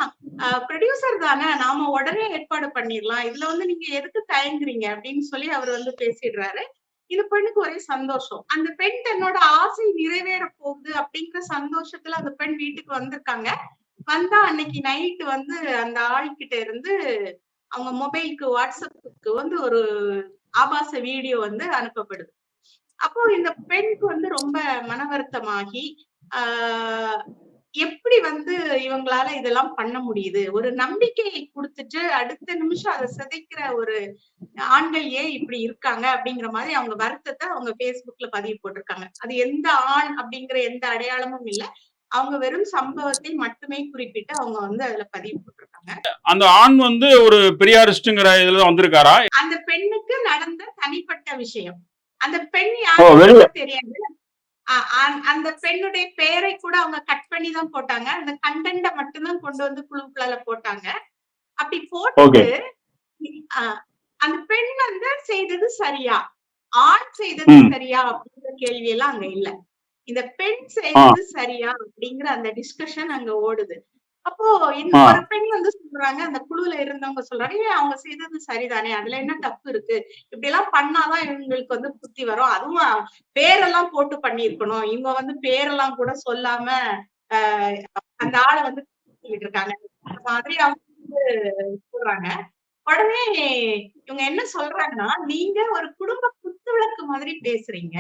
ப்ரொடியூசர் தானே, நாம உடனே ஏற்பாடு பண்ணிடலாம். இதுல வந்து நீங்க எதுக்கு தயங்குறீங்க அப்படின்னு சொல்லி அவர் வந்து பேசிடுறாரு. இந்த பெண்ணுக்கு ஒரே சந்தோஷம். அந்த பெண் தன்னோட ஆசை நிறைவேற போகுது அப்படிங்கிற சந்தோஷத்துல அந்த பெண் வீட்டுக்கு வந்திருக்காங்க. வந்தா அன்னைக்கு நைட்டு வந்து அந்த ஆள்கிட்ட இருந்து அவங்க மொபைலுக்கு வாட்ஸ்அப்புக்கு வந்து ஒரு ஆபாச வீடியோ வந்து அனுப்பப்படுது. அப்போ இந்த பெண்ணுக்கு வந்து ரொம்ப மன வருத்தமாகி எப்படி வந்து இவங்களால இதெல்லாம் பண்ண முடியுது, ஒரு நம்பிக்கையை கொடுத்துட்டு அடுத்த நிமிஷம் அதை சிதைக்கிற ஒரு ஆண்கள் ஏன் இப்படி இருக்காங்க அப்படிங்கிற மாதிரி அவங்க வருத்தத்தை அவங்க Facebookல பதிவு போட்டிருக்காங்க. அது எந்த ஆண் அப்படிங்கிற எந்த அடையாளமும் இல்ல. அவங்க வெறும் சம்பவத்தை மட்டுமே குறிப்பிட்டு அவங்க வந்து அதுல பதிவு போட்டிருக்காங்க. அந்த ஆண் வந்து ஒரு பெரியாரிஸ்ட்ங்கிற இதுல வந்திருக்காரா? அந்த பெண்ணுக்கு நடந்த தனிப்பட்ட விஷயம். அந்த பெண் யாருன்னு தெரியாது. அந்த பெண்ணுடைய பெயரை கூட அவங்க கட் பண்ணி தான் போட்டாங்க. அந்த கண்டென்ட மட்டும்தான் கொண்டு வந்து குழுக்குள்ள போட்டாங்க. அப்படி போட்டு அந்த பெண் வந்து செய்தது சரியா, ஆண் செய்தது சரியா அப்படிங்கிற கேள்வி எல்லாம் அங்க இல்ல. இந்த பெண் செய்தது சரியா அப்படிங்கிற அந்த டிஸ்கஷன் அங்க ஓடுது. அப்போ ஒரு பெண் வந்து சொல்றாங்க, அந்த குழுல இருந்தவங்க சொல்றாங்க, அவங்க செய்தது சரிதானே, அதுல என்ன தப்பு இருக்கு, இப்படி எல்லாம் பண்ணாதான் இவங்களுக்கு வந்து புத்தி வரும், அதுவும் பேரெல்லாம் போட்டு பண்ணிருக்கணும், இவங்க வந்து பேரெல்லாம் கூட சொல்லாம அந்த ஆளை வந்து இருக்காங்க மாதிரி அவங்க சொல்றாங்க. உடனே இவங்க என்ன சொல்றாங்கன்னா, நீங்க ஒரு குடும்ப குத்துவிளக்கு மாதிரி பேசுறீங்க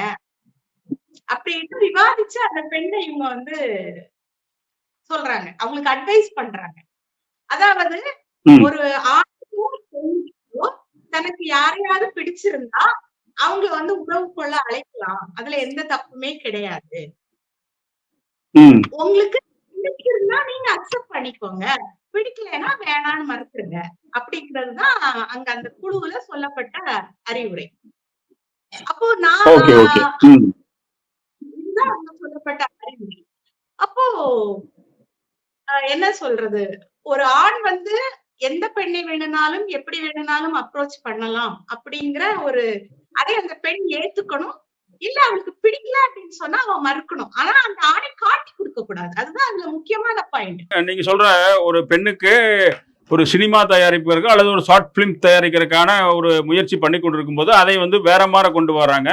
அப்படின்னு விவாதிச்சு அந்த பெண்ணை இவங்க வந்து சொல்றாங்க, அவங்களுக்கு அட்வைஸ் பண்றாங்க. அதாவது ஒரு ஆணுக்கோ பெண்ணுக்கோ தனக்கு யாரையாவது பிடிச்சிருந்தா அவங்க வந்து உறவு கொள்ள அழைக்கலாம், அதுல எந்த தப்புமே கிடையாது. உங்களுக்கு பிடிச்சிருந்தா நீங்க அக்செப்ட் பண்ணிக்கோங்க, பிடிக்கலைன்னா வேணான்னு மறுத்துருங்க அப்படிங்கிறதுதான் அங்க அந்த குழுவுல சொல்லப்பட்ட அறிவுரை. அப்போ நான் இதுதான் அங்க சொல்லப்பட்ட அறிவுரை. அப்போ என்ன சொல்றது, ஒரு ஆண் வந்து எந்த பெண்ணை வேணும்னாலும் எப்படி வேணும்னாலும் அப்ரோச் பண்ணலாம் அப்படிங்கிற ஒரு அதை அந்த பெண் ஏத்துக்கணும். இல்ல அவளுக்கு பிடிக்கல அப்படின்னு சொன்னா அவ மறுக்கணும். ஆனா அந்த ஆணை காட்டி கொடுக்க கூடாது. அதுதான் அதுல முக்கியமான பாயிண்ட். நீங்க சொல்ற ஒரு பெண்ணுக்கு ஒரு சினிமா தயாரிப்பதற்கு அல்லது ஒரு ஷார்ட் பிலிம் தயாரிக்கிறதுக்கான ஒரு முயற்சி பண்ணி கொண்டிருக்கும் போது அதை வந்து வேற மாதிரி கொண்டு வராங்க.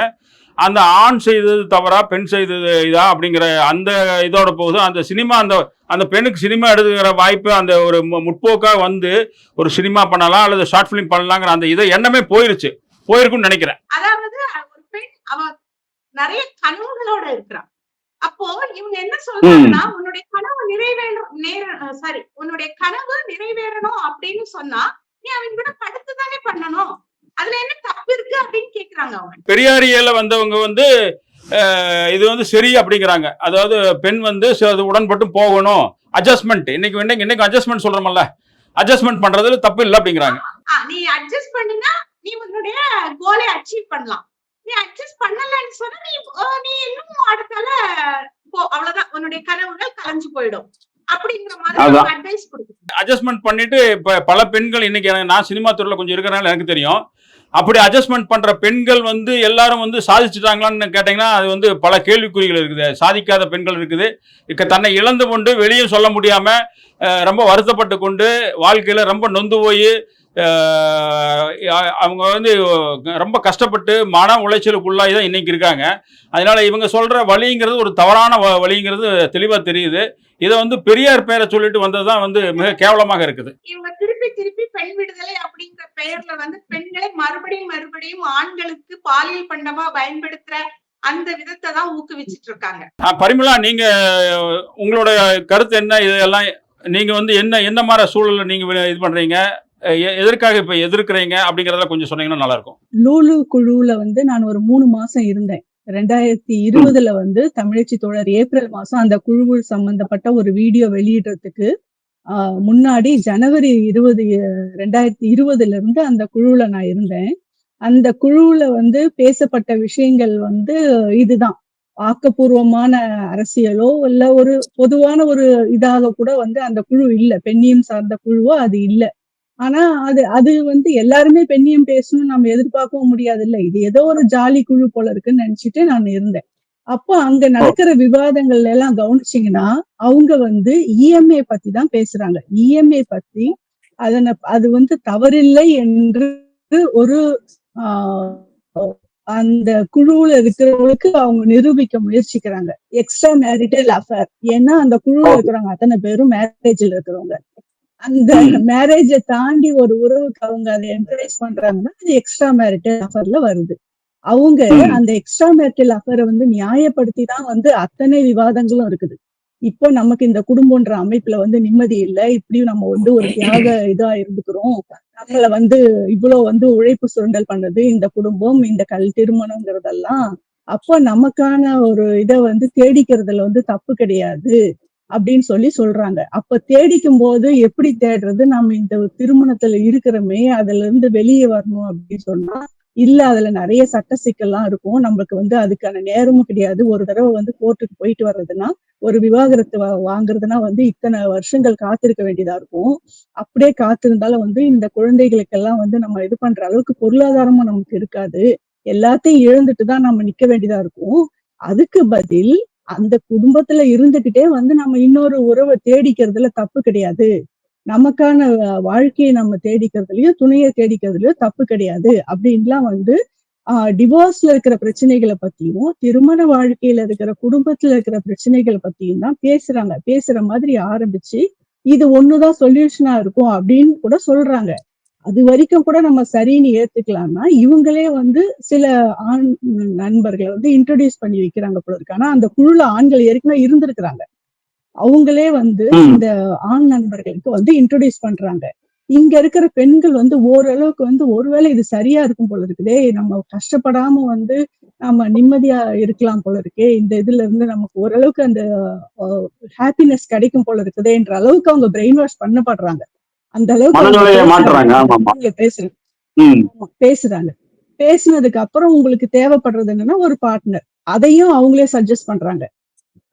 அந்த ஆண் செய்தது தவறா பெண் செய்தது இதா அப்படிங்கிற அந்த இதோட போகுது. அந்த சினிமா அந்த அந்த பெண்ணுக்கு சினிமா எடுக்கிற வாய்ப்பு அந்த ஒரு முற்போக்காக வந்து ஒரு சினிமா பண்ணலாம் அல்லது ஷார்ட் பிலிம் பண்ணலாங்கிற அந்த இதை எண்ணமே போயிருக்குன்னு நினைக்கிறேன். அதாவது ஒரு பெண் அவ நிறைய கனவுகளோட இருக்கிறான். அப்போ இவங்க என்ன சொல்றாங்கன்னா, உன்னுடைய கனவு உன்னுடைய கனவு நிறைவேறணும் அப்படின்னு சொன்னா நீ அவங்க கூட படுத்துதானே பண்ணணும். அதுல என்ன தப்பு இருக்கு அப்படின்னு கேக்குறாங்க அவங்க. பெரியாரியல வந்தவங்க வந்து இது வந்து சரி அப்படிங்கிறாங்க. அதாவது பெண் வந்து அது உடன்பட்டு போகணும், அட்ஜஸ்ட்மெண்ட். இன்னைக்கு அட்ஜஸ்ட்மெண்ட் சொல்றோம்ல, அட்ஜஸ்ட்மெண்ட் பண்றதுல தப்பு இல்லை அப்படிங்கிறாங்க. நீ அட்ஜஸ்ட் பண்ணினா நீ உன்னுடைய கோலை அச்சீவ் பண்ணலாம். நீ அட்ஜஸ்ட் பண்ணலன்னு சொன்னா நீ இன்னும் அடுத்தால அவ்வளவுதான், உன்னுடைய கனவுகள் கலைஞ்சு போயிடும் அப்படிங்கிற மாதிரி அட்வைஸ் கொடுக்குது. அட்ஜஸ்ட்மெண்ட் பண்ணிட்டு இப்ப பல பெண்கள் இன்னைக்கு நான் சினிமா துறையில கொஞ்சம் இருக்கிறனால எனக்கு தெரியும். அப்படி அட்ஜஸ்ட்மெண்ட் பண்ற பெண்கள் வந்து எல்லாரும் வந்து சாதிச்சுட்டாங்களான்னு கேட்டீங்கன்னா அது வந்து பல கேள்விக்குறிகள் இருக்குது. சாதிக்காத பெண்கள் இருக்குது. தன்னை இழந்து கொண்டு வெளியே சொல்ல முடியாம ரொம்ப வருத்தப்பட்டு கொண்டு வாழ்க்கையில ரொம்ப நொந்து போய் அவங்க வந்து ரொம்ப கஷ்டப்பட்டு மன உளைச்சலுக்குள்ளாகி தான் இன்னைக்கு இருக்காங்க. அதனால இவங்க சொல்ற வழிங்கிறது ஒரு தவறான வழிங்கிறது தெளிவா தெரியுது. இதை வந்து பெரியார் பேரை சொல்லிட்டு வந்ததுதான் வந்து மிக கேவலமாக இருக்குது. இவங்க திருப்பி பெண் விடுதலை அப்படிங்கிற பெயர்ல வந்து பெண்களை மறுபடியும் ஆண்களுக்கு பாலியல் பண்டமா பயன்படுத்துற அந்த விதத்தை தான் ஊக்குவிச்சிட்டு இருக்காங்க. பரிமளா, நீங்க உங்களோட கருத்து என்ன? இதெல்லாம் நீங்க வந்து என்ன மாதிரி சூழல்ல நீங்க இது பண்றீங்க, எதற்காக இப்ப எதிர்க்கிறீங்க அப்படிங்கறத கொஞ்சம் சொன்னீங்கன்னா நல்லா இருக்கும். லூலு குழுவுல வந்து நான் ஒரு 3 மாசம் இருந்தேன். 2020 வந்து தமிழச்சி தோழர் ஏப்ரல் மாசம் அந்த குழு சம்பந்தப்பட்ட ஒரு வீடியோ வெளியிடுறதுக்கு முன்னாடி ஜனவரி 2020 இருந்து அந்த குழுவுல நான் இருந்தேன். அந்த குழுவுல வந்து பேசப்பட்ட விஷயங்கள் வந்து இதுதான். ஆக்கப்பூர்வமான அரசியலோ இல்ல ஒரு பொதுவான ஒரு இதாக கூட வந்து அந்த குழு இல்ல. பெண்ணியம் சார்ந்த குழுவோ அது இல்ல. ஆனா அது வந்து எல்லாருமே பெண்ணியம் பேசணும்னு நம்ம எதிர்பார்க்கவும் முடியாது இல்ல. இது ஏதோ ஒரு ஜாலி குழு போல இருக்குன்னு நினைச்சிட்டு நான் இருந்தேன். அப்போ அங்க நடக்கிற விவாதங்கள்ல எல்லாம் கவனிச்சீங்கன்னா அவங்க வந்து இஎம்ஏ பத்தி தான் பேசுறாங்க. இஎம்ஏ பத்தி அது வந்து தவறில்லை என்று ஒரு அந்த குழுவுல இருக்கிறவங்களுக்கு அவங்க நிரூபிக்க முயற்சிக்கிறாங்க. Extra marital affair. ஏன்னா அந்த குழுவுல இருக்கிறவங்க அத்தனை பேரும் மேரேஜ்ல இருக்கிறவங்க. அந்த மேரேஜ தாண்டி ஒரு உறவுக்கு அவங்க அதை என்கரேஜ் பண்றாங்கன்னா அது எக்ஸ்ட்ரா மேரிட்டல் அஃபர்ல வருது. அவங்க அந்த எக்ஸ்ட்ரா மேரிட்டல் அஃபரை வந்து நியாயப்படுத்தி தான் வந்து அத்தனை விவாதங்களும் இருக்குது. இப்போ நமக்கு இந்த குடும்பம்ன்ற அமைப்புல வந்து நிம்மதி இல்லை, இப்படியும் நம்ம வந்து ஒரு தியாக இதா இருந்துக்கிறோம், நம்மள வந்து இவ்வளவு வந்து உழைப்பு சுரண்டல் பண்ணது இந்த குடும்பம், இந்த திருமணம்ங்கிறதெல்லாம். அப்போ நமக்கான ஒரு இதை வந்து தேடிக்கிறதுல வந்து தப்பு கிடையாது அப்படின்னு சொல்றாங்க. அப்ப தேடிக்கும் போது எப்படி தேடுறது? நம்ம இந்த திருமணத்துல இருக்கிறோமே அதுல இருந்து வெளியே வரணும் அப்படின்னு சொன்னா இல்ல, அதுல நிறைய சட்ட சிக்கல்லாம் இருக்கும், நம்மளுக்கு வந்து அதுக்கான நேரமும் கிடையாது. ஒரு தடவை வந்து கோர்ட்டுக்கு போயிட்டு வர்றதுன்னா ஒரு விவாகரத்து வாங்குறதுன்னா வந்து இத்தனை வருஷங்கள் காத்திருக்க வேண்டியதா இருக்கும். அப்படியே காத்திருந்தாலும் வந்து இந்த குழந்தைகளுக்கெல்லாம் வந்து நம்ம இது பண்ற அளவுக்கு பொருளாதாரமும் நமக்கு இருக்காது. எல்லாத்தையும் இழந்துட்டு தான் நம்ம நிக்க வேண்டியதா இருக்கும். அதுக்கு பதில் அந்த குடும்பத்துல இருந்துகிட்டே வந்து நம்ம இன்னொரு உறவை தேடிக்கிறதுல தப்பு கிடையாது, நமக்கான வாழ்க்கையை நம்ம தேடிக்கிறதுலயும் துணையை தேடிக்கிறதுலயும் தப்பு கிடையாது அப்படின்லாம் வந்து டிவோர்ஸ்ல இருக்கிற பிரச்சனைகளை பத்தியும் திருமண வாழ்க்கையில இருக்கிற குடும்பத்துல இருக்கிற பிரச்சனைகளை பத்தியும் தான் பேசுறாங்க. பேசுற மாதிரி ஆரம்பிச்சு இது ஒண்ணுதான் சொல்யூஷனா இருக்கும் அப்படின்னு கூட சொல்றாங்க. அது வரைக்கும் கூட நம்ம சரின்னு ஏத்துக்கலாம்னா இவங்களே வந்து சில ஆண் நண்பர்களை வந்து இன்ட்ரோடியூஸ் பண்ணி வைக்கிறாங்க போல இருக்கு. ஆனா அந்த குழுல ஆண்கள் ஏற்கனவே இருந்திருக்கிறாங்க. அவங்களே வந்து இந்த ஆண் நண்பர்களுக்கு வந்து இன்ட்ரோடியூஸ் பண்றாங்க. இங்க இருக்கிற பெண்கள் வந்து ஓரளவுக்கு வந்து ஒருவேளை இது சரியா இருக்கும் போல இருக்குதே, நம்ம கஷ்டப்படாம வந்து நம்ம நிம்மதியா இருக்கலாம் போல இருக்கே, இந்த இதுல இருந்து நமக்கு ஓரளவுக்கு அந்த ஹாப்பினஸ் கிடைக்கும் போல இருக்குதேன்ற அளவுக்கு அவங்க பிரெயின் வாஷ் பண்ணப்படுறாங்க. அந்த அளவுக்கு பேசுறாங்க. பேசுனதுக்கு அப்புறம் உங்களுக்கு தேவைப்படுறது என்னன்னா ஒரு பார்ட்னர். அதையும் அவங்களே சஜஸ்ட் பண்றாங்க.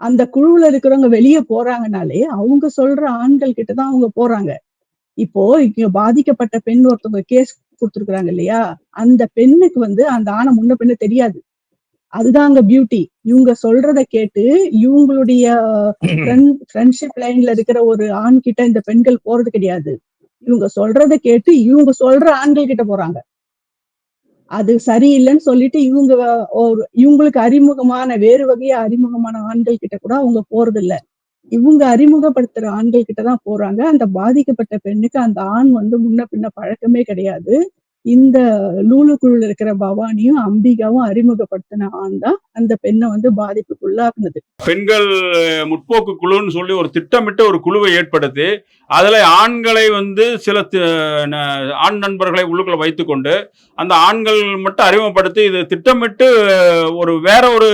அந்த குழுவுல இருக்கிறவங்க வெளியே போறாங்கனாலே அவங்க சொல்ற ஆண்கள் கிட்டதான் அவங்க போறாங்க. இப்போ இங்க பாதிக்கப்பட்ட பெண் ஒருத்தவங்க கேஸ் கொடுத்துருக்காங்க இல்லையா, அந்த பெண்ணுக்கு வந்து அந்த ஆணை முன்ன பெண்ணு தெரியாது. அதுதான் அங்க பியூட்டி. இவங்க சொல்றத கேட்டு இவங்களுடைய ஃப்ரெண்ட்ஷிப் லைன்ல இருக்கிற ஒரு ஆண் கிட்ட இந்த பெண்கள் போறது கிடையாது. இவங்க சொல்றத கேட்டு இவங்க சொல்ற ஆண்கள் கிட்ட போறாங்க. அது சரியில்லைன்னு சொல்லிட்டு இவங்களுக்கு அறிமுகமான வேறு வகையா அறிமுகமான ஆண்கள் கிட்ட கூட அவங்க போறது இல்ல. இவங்க அறிமுகப்படுத்துற ஆண்கள் கிட்டதான் போறாங்க. அந்த பாதிக்கப்பட்ட பெண்ணுக்கு அந்த ஆண் முன்ன பின்ன பழக்கமே கிடையாது. இந்த லூலு குழுல இருக்கிற பவானியும் அம்பிகாவும் அறிமுகப்படுத்தின ஆண் தான் அந்த பெண்ணை பாதிப்புக்குள்ளாக்குனது. பெண்கள் முற்போக்கு குழுன்னு சொல்லி ஒரு திட்டமிட்டு ஒரு குழுவை ஏற்படுத்தி அதுல ஆண்களை சில ஆண் நண்பர்களை உள்ளுக்குள்ள வைத்துக்கொண்டு அந்த ஆண்கள் மட்டும் அறிமுகப்படுத்தி இது திட்டமிட்டு வேற ஒரு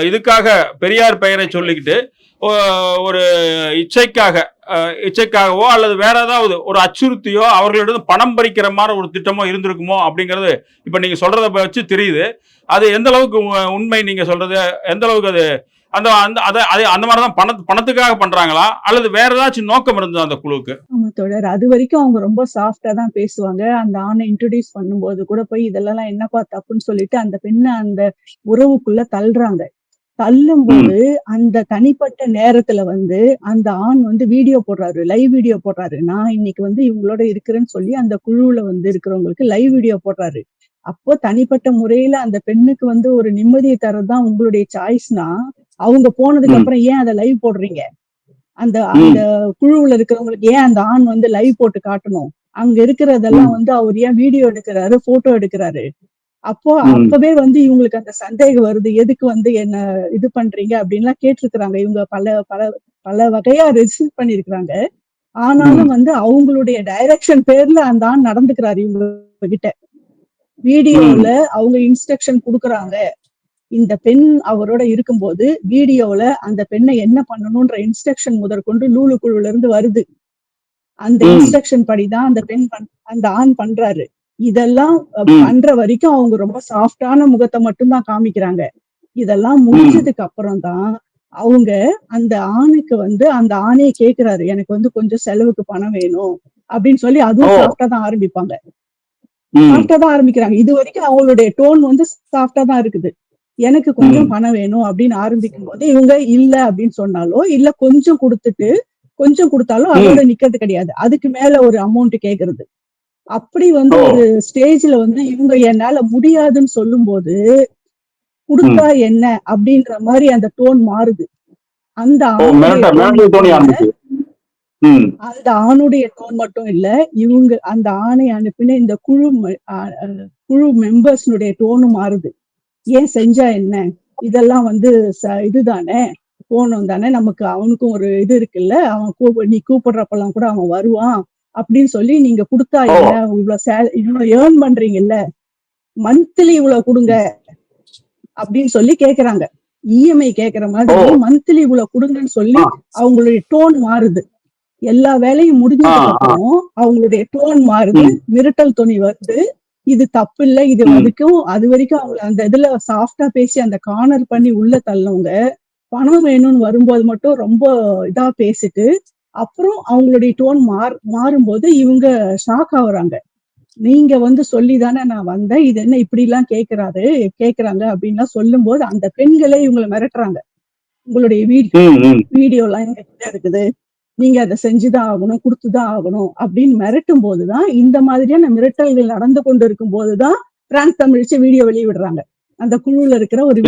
இதுக்காக பெரியார் பெயரை சொல்லிக்கிட்டு ஒரு இச்சைக்காகவோ அல்லது வேற ஏதாவது ஒரு அச்சுறுத்தியோ அவர்களிடம் பணம் பறிக்கிற மாதிரி ஒரு திட்டமோ இருந்திருக்குமோ அப்படிங்கிறது இப்ப நீங்க சொல்றத வச்சு தெரியுது. அது எந்த அளவுக்கு உண்மை நீங்க சொல்றது, எந்த அளவுக்கு அது அந்த மாதிரிதான் பணத்துக்காக பண்றாங்களா அல்லது வேற ஏதாச்சும் நோக்கம் இருந்தது அந்த குழுவுக்கு? ஆமா தோழர், அது வரைக்கும் அவங்க ரொம்ப சாஃப்டா தான் பேசுவாங்க. அந்த ஆணை இன்ட்ரோடியூஸ் பண்ணும்போது கூட போய் இதெல்லாம் என்னப்பா தப்புன்னு சொல்லிட்டு அந்த பெண்ணை அந்த உறவுக்குள்ள தள்ளும் போது அந்த தனிப்பட்ட நேரத்துல அந்த ஆண் வீடியோ போடுறாரு, லைவ் வீடியோ போடுறாரு. நான் இன்னைக்கு இவங்களோட இருக்கிறேன்னு சொல்லி அந்த குழுவுல இருக்கிறவங்களுக்கு லைவ் வீடியோ போடுறாரு. அப்போ தனிப்பட்ட முறையில அந்த பெண்ணுக்கு ஒரு நிம்மதியை தரதான் உங்களுடைய சாய்ஸ்னா, அவங்க போனதுக்கு அப்புறம் ஏன் அதை லைவ் போடுறீங்க? அந்த அந்த குழுவுல இருக்கிறவங்களுக்கு ஏன் அந்த ஆண் லைவ் போட்டு காட்டணும்? அங்க இருக்கிறதெல்லாம் அவர் ஏன் வீடியோ எடுக்கிறாரு, போட்டோ எடுக்கிறாரு? அப்பவே இவங்களுக்கு அந்த சந்தேகம் வருது. எதுக்கு என்ன இது பண்றீங்க அப்படின்லாம் கேட்டிருக்கிறாங்க. இவங்க பல பல பல வகையா ரெசிஸ்ட் பண்ணிருக்கிறாங்க. ஆனாலும் அவங்களுடைய டைரக்ஷன் பேர்ல அந்த ஆண் நடந்துக்கிறாரு இவங்க கிட்ட. வீடியோல அவங்க இன்ஸ்ட்ரக்ஷன் கொடுக்குறாங்க. இந்த பெண் அவரோட இருக்கும்போது வீடியோல அந்த பெண்ணை என்ன பண்ணணும்ன்ற இன்ஸ்ட்ரக்ஷன் முதற்கொண்டு லூலு குழுல இருந்து வருது. அந்த இன்ஸ்ட்ரக்ஷன் படிதான் அந்த ஆண் பண்றாரு. இதெல்லாம் பண்ற வரைக்கும் அவங்க ரொம்ப சாஃப்டான முகத்தை மட்டும்தான் காமிக்கிறாங்க. இதெல்லாம் முடிஞ்சதுக்கு அப்புறம் தான் அவங்க அந்த ஆணுக்கு அந்த ஆணையே கேக்குறாரு, எனக்கு கொஞ்சம் செலவுக்கு பணம் வேணும் அப்படின்னு சொல்லி அதுவும் சாஃப்டா தான் ஆரம்பிப்பாங்க. சாஃப்டா தான் ஆரம்பிக்கிறாங்க. இது வரைக்கும் அவங்களுடைய டோன் சாஃப்டா தான் இருக்குது. எனக்கு கொஞ்சம் பணம் வேணும் அப்படின்னு ஆரம்பிக்கும் போது இவங்க இல்ல அப்படின்னு சொன்னாலோ இல்ல கொஞ்சம் கொடுத்தாலும் அதோட நிக்கிறது கிடையாது. அதுக்கு மேல ஒரு அமௌண்ட் கேக்குறது. அப்படி ஒரு ஸ்டேஜ்ல இவங்க என்னால முடியாதுன்னு சொல்லும் போது கொடுத்தா என்ன அப்படின்ற மாதிரி அந்த டோன் மாறுது. அந்த ஆணுடைய டோன் மட்டும் இல்ல, இவங்க அந்த ஆணை அனுப்பின இந்த குழு மெம்பர்ஸ்னுடைய டோனும் மாறுது. ஏன் செஞ்சா என்ன, இதெல்லாம் இதுதானே, போனோம் தானே, நமக்கு அவனுக்கும் ஒரு இது இருக்குல்ல, அவன் நீ கூப்பிடுறப்பெல்லாம் கூட அவன் வருவான் அப்படின்னு சொல்லி நீங்க கொடுத்தா என்ன, இவ்வளவு ஏர்ன் பண்றீங்கல்ல, மந்த்லி இவ்வளவு கொடுங்க அப்படின்னு சொல்லி கேக்குறாங்க. இஎம்ஐ கேக்குற மாதிரி மந்த்லி இவ்வளவு கொடுங்கன்னு சொல்லி அவங்களுடைய டோன் மாறுது. எல்லா வேலையும் முடிஞ்சதுக்கு அப்புறம் அவங்களுடைய டோன் மாறுது, மிரட்டல் துணி வருது. இது தப்பு இல்ல, இது அது வரைக்கும் அவங்க அந்த இதுல சாஃப்டா பேசி அந்த கார்னர் பண்ணி உள்ள தள்ளவங்க பணம் வேணும்னு வரும்போது மட்டும் ரொம்ப இதா பேசிட்டு அப்புறம் அவங்களுடைய டோன் மாறும்போது இவங்க ஷாக் ஆகுறாங்க. நீங்க சொல்லிதானே நான் வந்தேன், இது என்ன இப்படி எல்லாம் கேக்குறாங்க அப்படின்லாம் சொல்லும் போது அந்த பெண்களே இவங்களை மிரட்டுறாங்க. உங்களுடைய வீடியோ எல்லாம் எங்க இருக்குது, நீங்க அதை செஞ்சுதான் ஆகணும், கொடுத்துதான் ஆகணும் அப்படின்னு மிரட்டும் போதுதான், இந்த மாதிரியான மிரட்டல்கள் நடந்து கொண்டு இருக்கும் போதுதான் பிராங்க் தமிழ்ச்சி வீடியோ வெளியிடுறாங்க. அந்த குழுல இருக்கிற ஒரு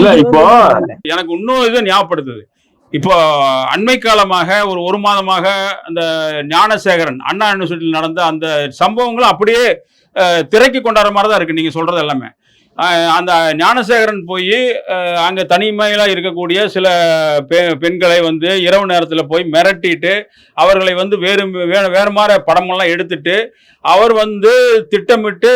எனக்கு இன்னும் இதை ஞாபகப்படுத்துது. இப்போ அண்மை காலமாக ஒரு மாதமாக அந்த ஞானசேகரன் அண்ணா யூனிவர்சிட்டியில் நடந்த அந்த சம்பவங்களும் அப்படியே திரைக்கு கொண்டாடுற மாதிரி தான் இருக்கு நீங்க சொல்றது எல்லாமே. அந்த ஞானசேகரன் போய் அங்க தனிமையில இருக்கக்கூடிய சில பெண்களை இரவு நேரத்தில் போய் மிரட்டிட்டு அவர்களை வேறு மாதிரி படமெல்லாம் எடுத்துட்டு அவர் திட்டமிட்டு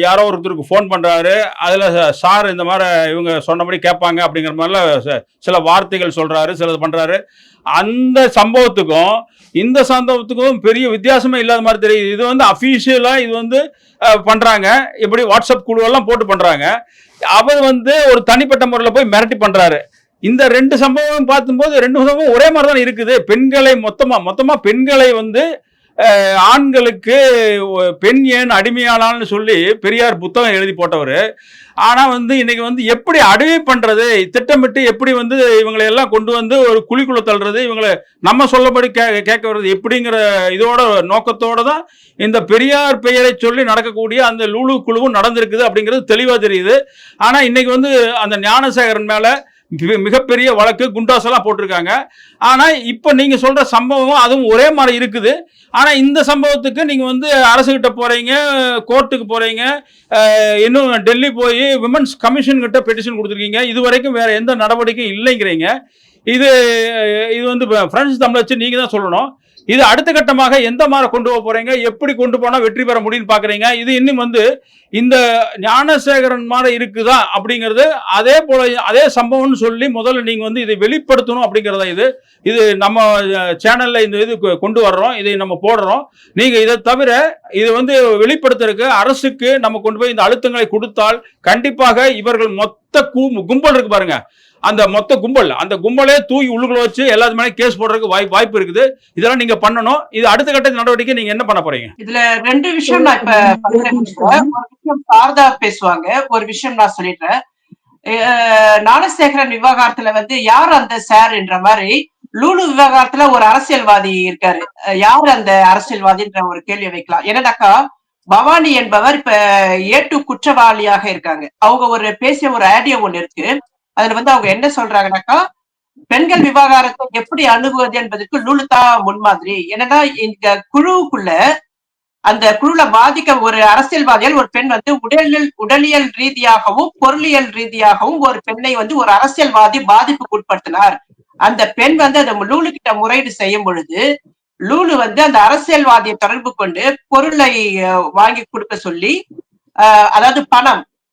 யாரோ ஒருத்தருக்கு ஃபோன் பண்றாரு. அதுல சார் இந்த மாதிரி இவங்க சொன்னபடி கேட்பாங்க அப்படிங்கிற மாதிரிலாம் சில வார்த்தைகள் சொல்றாரு, சிலது பண்றாரு. அந்த சம்பவத்துக்கும் இந்த சம்பவத்துக்கும் பெரிய வித்தியாசமே இல்லாத மாதிரி தெரியுது. இது அபிஷியலா இது பண்றாங்க, எப்படி வாட்ஸ்அப் குழுவெல்லாம் போட்டு பண்றாங்க. அவர் ஒரு தனிப்பட்ட முறையில் போய் மிரட்டி பண்றாரு. இந்த ரெண்டு சம்பவம் பார்க்கும்போது ரெண்டு சம்பவம் ஒரே மாதிரி தான் இருக்குது. பெண்களை மொத்தமா பெண்களை ஆண்களுக்கு பெண் ஏன் அடிமையானான்னு சொல்லி பெரியார் புத்தகம் எழுதி போட்டவர். ஆனா வந்து இன்னைக்கு வந்து எப்படி அடிமை பண்றது, திட்டமிட்டு எப்படி வந்து இவங்களை எல்லாம் கொண்டு வந்து ஒரு குழிக்குள்ள தள்ளுறது, இவங்களை நம்ம சொல்லபடி கேட்க வர்றது எப்படிங்கிற இதோட நோக்கத்தோட தான் இந்த பெரியார் பெயரை சொல்லி நடக்கக்கூடிய அந்த லூலு குழுவும் நடந்திருக்குது அப்படிங்கிறது தெளிவா தெரியுது. ஆனா இன்னைக்கு வந்து அந்த ஞானசேகரன் மேல மிகப்பெரிய வழக்கு குண்டாஸ் எல்லாம் போட்டிருக்காங்க. ஆனா இப்ப நீங்க சொல்ற சம்பவம் அதுவும் ஒரே மாதிரி இருக்குது. ஆனா இந்த சம்பவத்துக்கு நீங்க வந்து அரசுகிட்ட போறீங்க, கோர்ட்டுக்கு போறீங்க, இன்னும் டெல்லி போய் விமன்ஸ் கமிஷன் கிட்ட பெட்டிஷன் கொடுத்துருக்கீங்க. இது வரைக்கும் வேற எந்த நடவடிக்கையும் இல்லைங்கிறீங்க. இது இது வந்து பிரெஞ்சு தமிழச்சு நீங்க தான் சொல்லணும். இது அடுத்த கட்டமாக எந்த மாதிரி கொண்டு போக போறீங்க, எப்படி கொண்டு போனா வெற்றி பெற முடியும்னு பாக்குறீங்க. இது இன்னும் வந்து இந்த ஞானசேகரன் மாதிரி இருக்குதா அப்படிங்கிறது அதே போல அதே சம்பவம்னு சொல்லி முதல்ல நீங்க வந்து இதை வெளிப்படுத்தணும் அப்படிங்கிறதா இது நம்ம சேனல்ல இந்த இது கொண்டு வர்றோம், இதை நம்ம போடுறோம். நீங்க இதை தவிர இது வந்து வெளிப்படுத்துறதுக்கு அரசுக்கு நம்ம கொண்டு போய் இந்த அழுத்தங்களை கொடுத்தால் கண்டிப்பாக இவர்கள் மொத்த கும்பல் இருக்கு பாருங்க, அந்த மொத்த கும்பல் அந்த கும்பலே தூக்கி உள்ளுக்குள்ள வச்சு எல்லாத்து மேலே கேஸ் போடுறதுக்கு வாய்ப்பு இருக்குது. இதெல்லாம் நீங்க பண்ணணும். இது அடுத்த கட்ட நடவடிக்கை நீங்க என்ன பண்ண போறீங்க? இதுல 2 விஷயம் நான் இப்ப ஒரு விஷயம் சாரதா பேசுவாங்க, ஒரு விஷயம் நான் சொல்லிடுறேன். ஞானசேகரன் விவகாரத்துல வந்து யார் அந்த சார் என்ற மாதிரி லூலு விவகாரத்துல ஒரு அரசியல்வாதி இருக்காரு. யார் அந்த அரசியல்வாதின்ற ஒரு கேள்வி வைக்கலாம். என்னன்னாக்கா பவானி என்பவர் இப்ப ஏட்டு குற்றவாளியாக இருக்காங்க. அவங்க ஒரு பேசிய ஒரு ஆடியோ ஒண்ணு இருக்கு. அதுல வந்து அவங்க என்ன சொல்றாங்கன்னாக்கா பெண்கள் விவகாரத்தை எப்படி அணுகுவது என்பதற்கு லூலு தான் முன்மாதிரி. என்னன்னா இந்த குழுவுக்குள்ள அந்த குழுல பாதிக்க ஒரு அரசியல்வாதியால் ஒரு பெண் வந்து உடலியல் ரீதியாகவும் பொருளியல் ரீதியாகவும் ஒரு பெண்ணை வந்து ஒரு அரசியல்வாதி பாதிப்புக்கு உட்படுத்தினார். அந்த பெண் வந்து அந்த லூலு கிட்ட முறையீடு செய்யும் பொழுது லூலு வந்து அந்த அரசியல்வாதியை தொடர்பு கொண்டு பொருளை வாங்கி கொடுக்க சொல்லி, அதாவது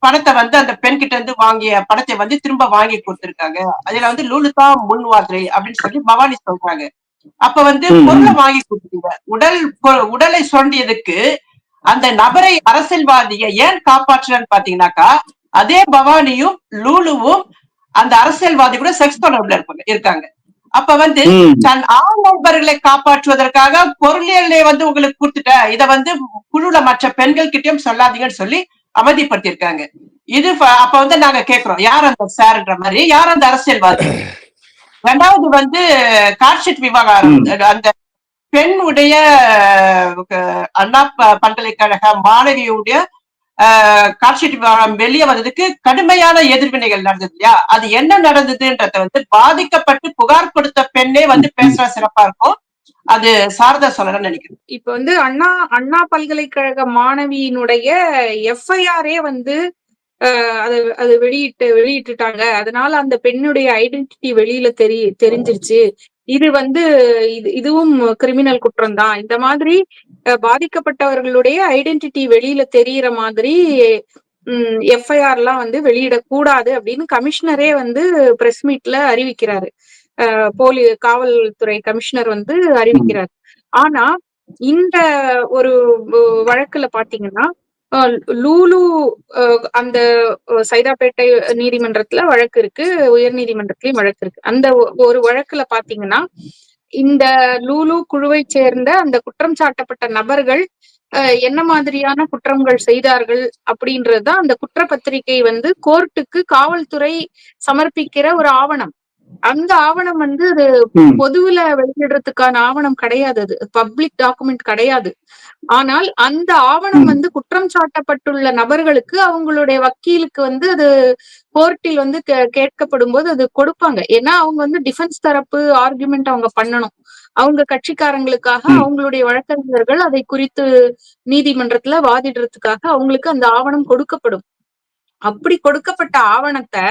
பணத்தை வந்து அந்த பெண் கிட்ட இருந்து வாங்கிய பணத்தை வந்து திரும்ப வாங்கி கொடுத்திருக்காங்க. அதுல வந்து லூலு தான் முன்வாதிரி அப்படின்னு சொல்லி பவானி சொல்றாங்க. அப்ப வந்து பொருளை வாங்கி கொடுத்தீங்க, உடலை சுரண்டியதுக்கு அந்த நபரை அரசியல்வாதியை ஏன் காப்பாற்றுறான்னு பாத்தீங்கன்னாக்கா அதே பவானியும் லூலுவும் அந்த அரசியல்வாதி கூட செக்ஸ் தொடர்புல இருக்காங்க. அப்ப வந்து தன் ஆண் நண்பர்களை காப்பாற்றுவதற்காக பொருளியலை வந்து உங்களுக்கு கொடுத்துட்ட, இத வந்து குழுல மற்ற பெண்கள் கிட்டயும் சொல்லாதீங்கன்னு சொல்லி அமைதிப்படுத்திருக்காங்க. இது அப்ப வந்து நாங்க கேக்குறோம், யார் அந்த சார்ன்ற மாதிரி, யார் அந்த அரசியல்வாதி? 2வது வந்து கார்ஷீட் விவகாரம். அந்த பெண்ணுடைய அண்ணா பல்கலைக்கழக மாணவியுடைய கார்ஷீட் விவகாரம் வெளியே வந்ததுக்கு கடுமையான எதிர்வினைகள் நடந்தது இல்லையா? அது என்ன நடந்ததுன்றத வந்து பாதிக்கப்பட்டு புகார் கொடுத்த பெண்ணே வந்து பேசுற சிறப்பா இருக்கும். அது சாரதா சொல்லணும்னு நினைக்கிறேன். இப்ப வந்து அண்ணா பல்கலைக்கழக மாணவியினுடைய எஃப்ஐஆரே வந்து அது வெளியிட்டுட்டாங்க. அதனால அந்த பெண்ணுடைய ஐடென்டிட்டி வெளியில தெரிஞ்சிருச்சு. இது வந்து இதுவும் கிரிமினல் குற்றம் தான். இந்த மாதிரி பாதிக்கப்பட்டவர்களுடைய ஐடென்டிட்டி வெளியில தெரியிற மாதிரி எஃப்ஐஆர் எல்லாம் வந்து வெளியிடக்கூடாது அப்படின்னு கமிஷனரே வந்து பிரஸ் மீட்ல அறிவிக்கிறாரு. காவல்துறை கமிஷனர் வந்து அறிவிக்கிறார். ஆனா இந்த ஒரு வழக்குல பாத்தீங்கன்னா லூலு அந்த சைதாப்பேட்டை நீதிமன்றத்துல வழக்கு இருக்கு, உயர் நீதிமன்றத்திலயும் வழக்கு இருக்கு. அந்த ஒரு வழக்குல பாத்தீங்கன்னா இந்த லூலு குழுவை சேர்ந்த அந்த குற்றம் சாட்டப்பட்ட நபர்கள் என்ன மாதிரியான குற்றங்கள் செய்தார்கள் அப்படின்றதுதான் அந்த குற்றப்பத்திரிகை வந்து கோர்ட்டுக்கு காவல்துறை சமர்ப்பிக்கிற ஒரு ஆவணம். அந்த ஆவணம் வந்து அது பொதுவுல வெளியிடுறதுக்கான ஆவணம் கிடையாது, அது பப்ளிக் டாக்குமெண்ட் கிடையாது. ஆனால் அந்த ஆவணம் வந்து குற்றம் சாட்டப்பட்டுள்ள நபர்களுக்கு அவங்களுடைய வக்கீலுக்கு வந்து அது கோர்ட்டில் வந்து கேட்கப்படும் போது அது கொடுப்பாங்க. ஏன்னா அவங்க வந்து டிஃபென்ஸ் தரப்பு ஆர்குமெண்ட் அவங்க பண்ணணும். அவங்க கட்சிக்காரங்களுக்காக அவங்களுடைய வழக்கறிஞர்கள் அதை குறித்து நீதிமன்றத்துல வாதிடுறதுக்காக அவங்களுக்கு அந்த ஆவணம் கொடுக்கப்படும். அப்படி கொடுக்கப்பட்ட ஆவணத்தை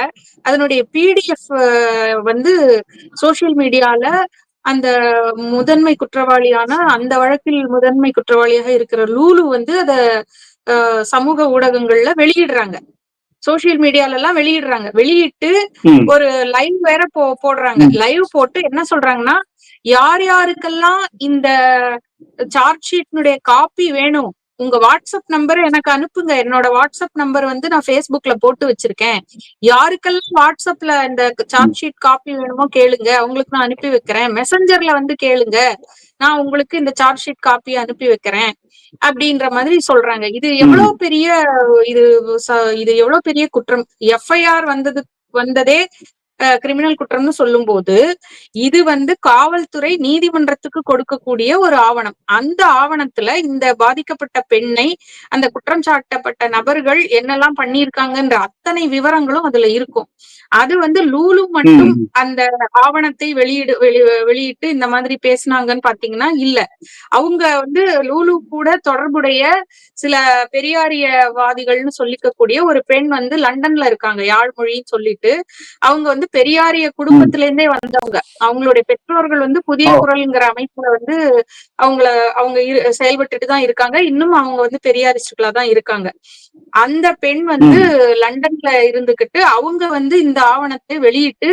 அதனுடைய பிடிஎஃப் வந்து சோசியல் மீடியால அந்த முதன்மை குற்றவாளியான அந்த வழக்கில் முதன்மை குற்றவாளியாக இருக்கிற லூலு வந்து அத சமூக ஊடகங்கள்ல வெளியிடுறாங்க, சோசியல் மீடியால எல்லாம் வெளியிடுறாங்க. வெளியிட்டு ஒரு லைவ் வேற போடுறாங்க. லைவ் போட்டு என்ன சொல்றாங்கன்னா, யார் யாருக்கெல்லாம் இந்த சார்ஜ் ஷீட்னுடைய காப்பி வேணும் உங்க வாட்ஸ்அப் நம்பர் எனக்கு அனுப்புங்க. என்னோட வாட்ஸ்அப் நம்பர் வந்து நான் Facebookல போட்டு வச்சிருக்கேன். யாருக்கெல்லாம் வாட்ஸ்அப்ல இந்த சார்ட் ஷீட் காப்பி வேணுமோ கேளுங்க, அவங்களுக்கு நான் அனுப்பி வைக்கிறேன். மெசஞ்சர்ல வந்து கேளுங்க, நான் உங்களுக்கு இந்த சார்ட் ஷீட் காப்பி அனுப்பி வைக்கிறேன் அப்படின்ற மாதிரி சொல்றாங்க. இது எவ்வளவு பெரிய இது இது எவ்வளவு பெரிய குற்றம். எஃப்ஐஆர் வந்ததே கிரிமினல் குற்றம்னு சொல்லும் போது, இது வந்து காவல்துறை நீதிமன்றத்துக்கு கொடுக்கக்கூடிய ஒரு ஆவணம். அந்த ஆவணத்துல இந்த பாதிக்கப்பட்ட பெண்ணை, அந்த குற்றம் சாட்டப்பட்ட நபர்கள் என்னெல்லாம் பண்ணியிருக்காங்கன்ற அத்தனை விவரங்களும் அதுல இருக்கும். அது வந்து லூலு மட்டும் அந்த ஆவணத்தை வெளியிட்டு இந்த மாதிரி பேசினாங்கன்னு பாத்தீங்கன்னா இல்ல. அவங்க வந்து லூலு கூட தொடர்புடைய சில பெரியாரியவாதிகள்னு சொல்லிக்கக்கூடிய ஒரு பெண் வந்து லண்டன்ல இருக்காங்க, யாழ்மொழின்னு சொல்லிட்டு. அவங்க வந்து பெரியாரிய குடும்பத்தில இருந்தே வந்தவங்க. அவங்களுடைய பெற்றோர்கள் வந்து புதிய குரல்ங்கிற அமைப்புல வந்து அவங்க செயல்பட்டுட்டு தான் இருக்காங்க. இன்னும் அவங்க வந்து பெரியாரிஸ்டுகளா தான் இருக்காங்க. அந்த பெண் வந்து லண்டன்ல இருந்துகிட்டு அவங்க வந்து இந்த ஆவணத்தை வெளியிட்டு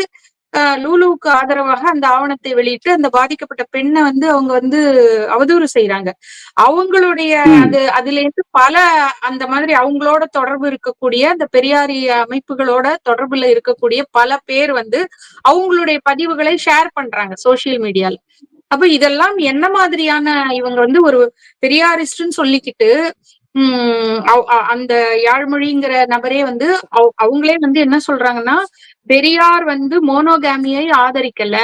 லூலுவுக்கு ஆதரவாக அந்த ஆவணத்தை வெளியிட்டு அந்த பாதிக்கப்பட்ட பெண்ணை வந்து அவங்க வந்து அவதூறு செய்யறாங்க. அவங்களுடைய அதுல இருந்து பல அந்த மாதிரி அவங்களோட தொடர்பு இருக்கக்கூடிய அந்த பெரியாரிய அமைப்புகளோட தொடர்புல இருக்கக்கூடிய பல பேர் வந்து அவங்களுடைய பதிவுகளை ஷேர் பண்றாங்க சோசியல் மீடியால. அப்ப இதெல்லாம் என்ன மாதிரியான இவங்க வந்து ஒரு பெரியாரிஸ்ட்னு சொல்லிக்கிட்டு அந்த யாழ்மொழிங்கிற நபரே வந்து அவங்களே வந்து என்ன சொல்றாங்கன்னா, பெரியார் வந்து மோனோகாமியை ஆதரிக்கல,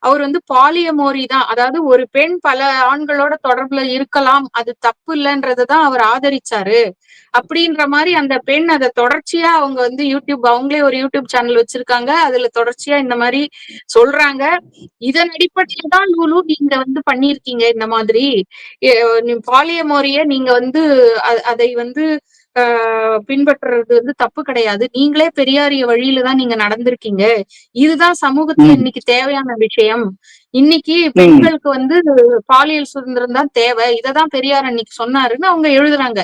அவர் வந்து பாலியமோரி தான், அதாவது ஒரு பெண் பல ஆண்களோட தொடர்புல இருக்கலாம், அது தப்பு இல்லைன்றதுதான் அவர் ஆதரிச்சாரு அப்படின்ற மாதிரி அந்த பெண் அதை தொடர்ச்சியா அவங்க வந்து அவங்களே ஒரு யூடியூப் சேனல் வச்சிருக்காங்க, அதுல தொடர்ச்சியா இந்த மாதிரி சொல்றாங்க. இதன் அடிப்படையில தான் லூலு நீங்க வந்து பண்ணிருக்கீங்க இந்த மாதிரி பாலியமோரிய நீங்க வந்து அதை வந்து பின்பற்றுறது வந்து தப்பு கிடையாது, நீங்களே பெரியாரிய வழியில தான் நீங்க நடந்திருக்கீங்க, இதுதான் சமூகத்துல இன்னைக்கு தேவையான விஷயம், இன்னைக்கு பெண்களுக்கு வந்து பாலியல் சுதந்திரம் தான் தேவை, இததான் பெரியார் அன்னைக்கு சொன்னாருன்னு அவங்க எழுதுறாங்க.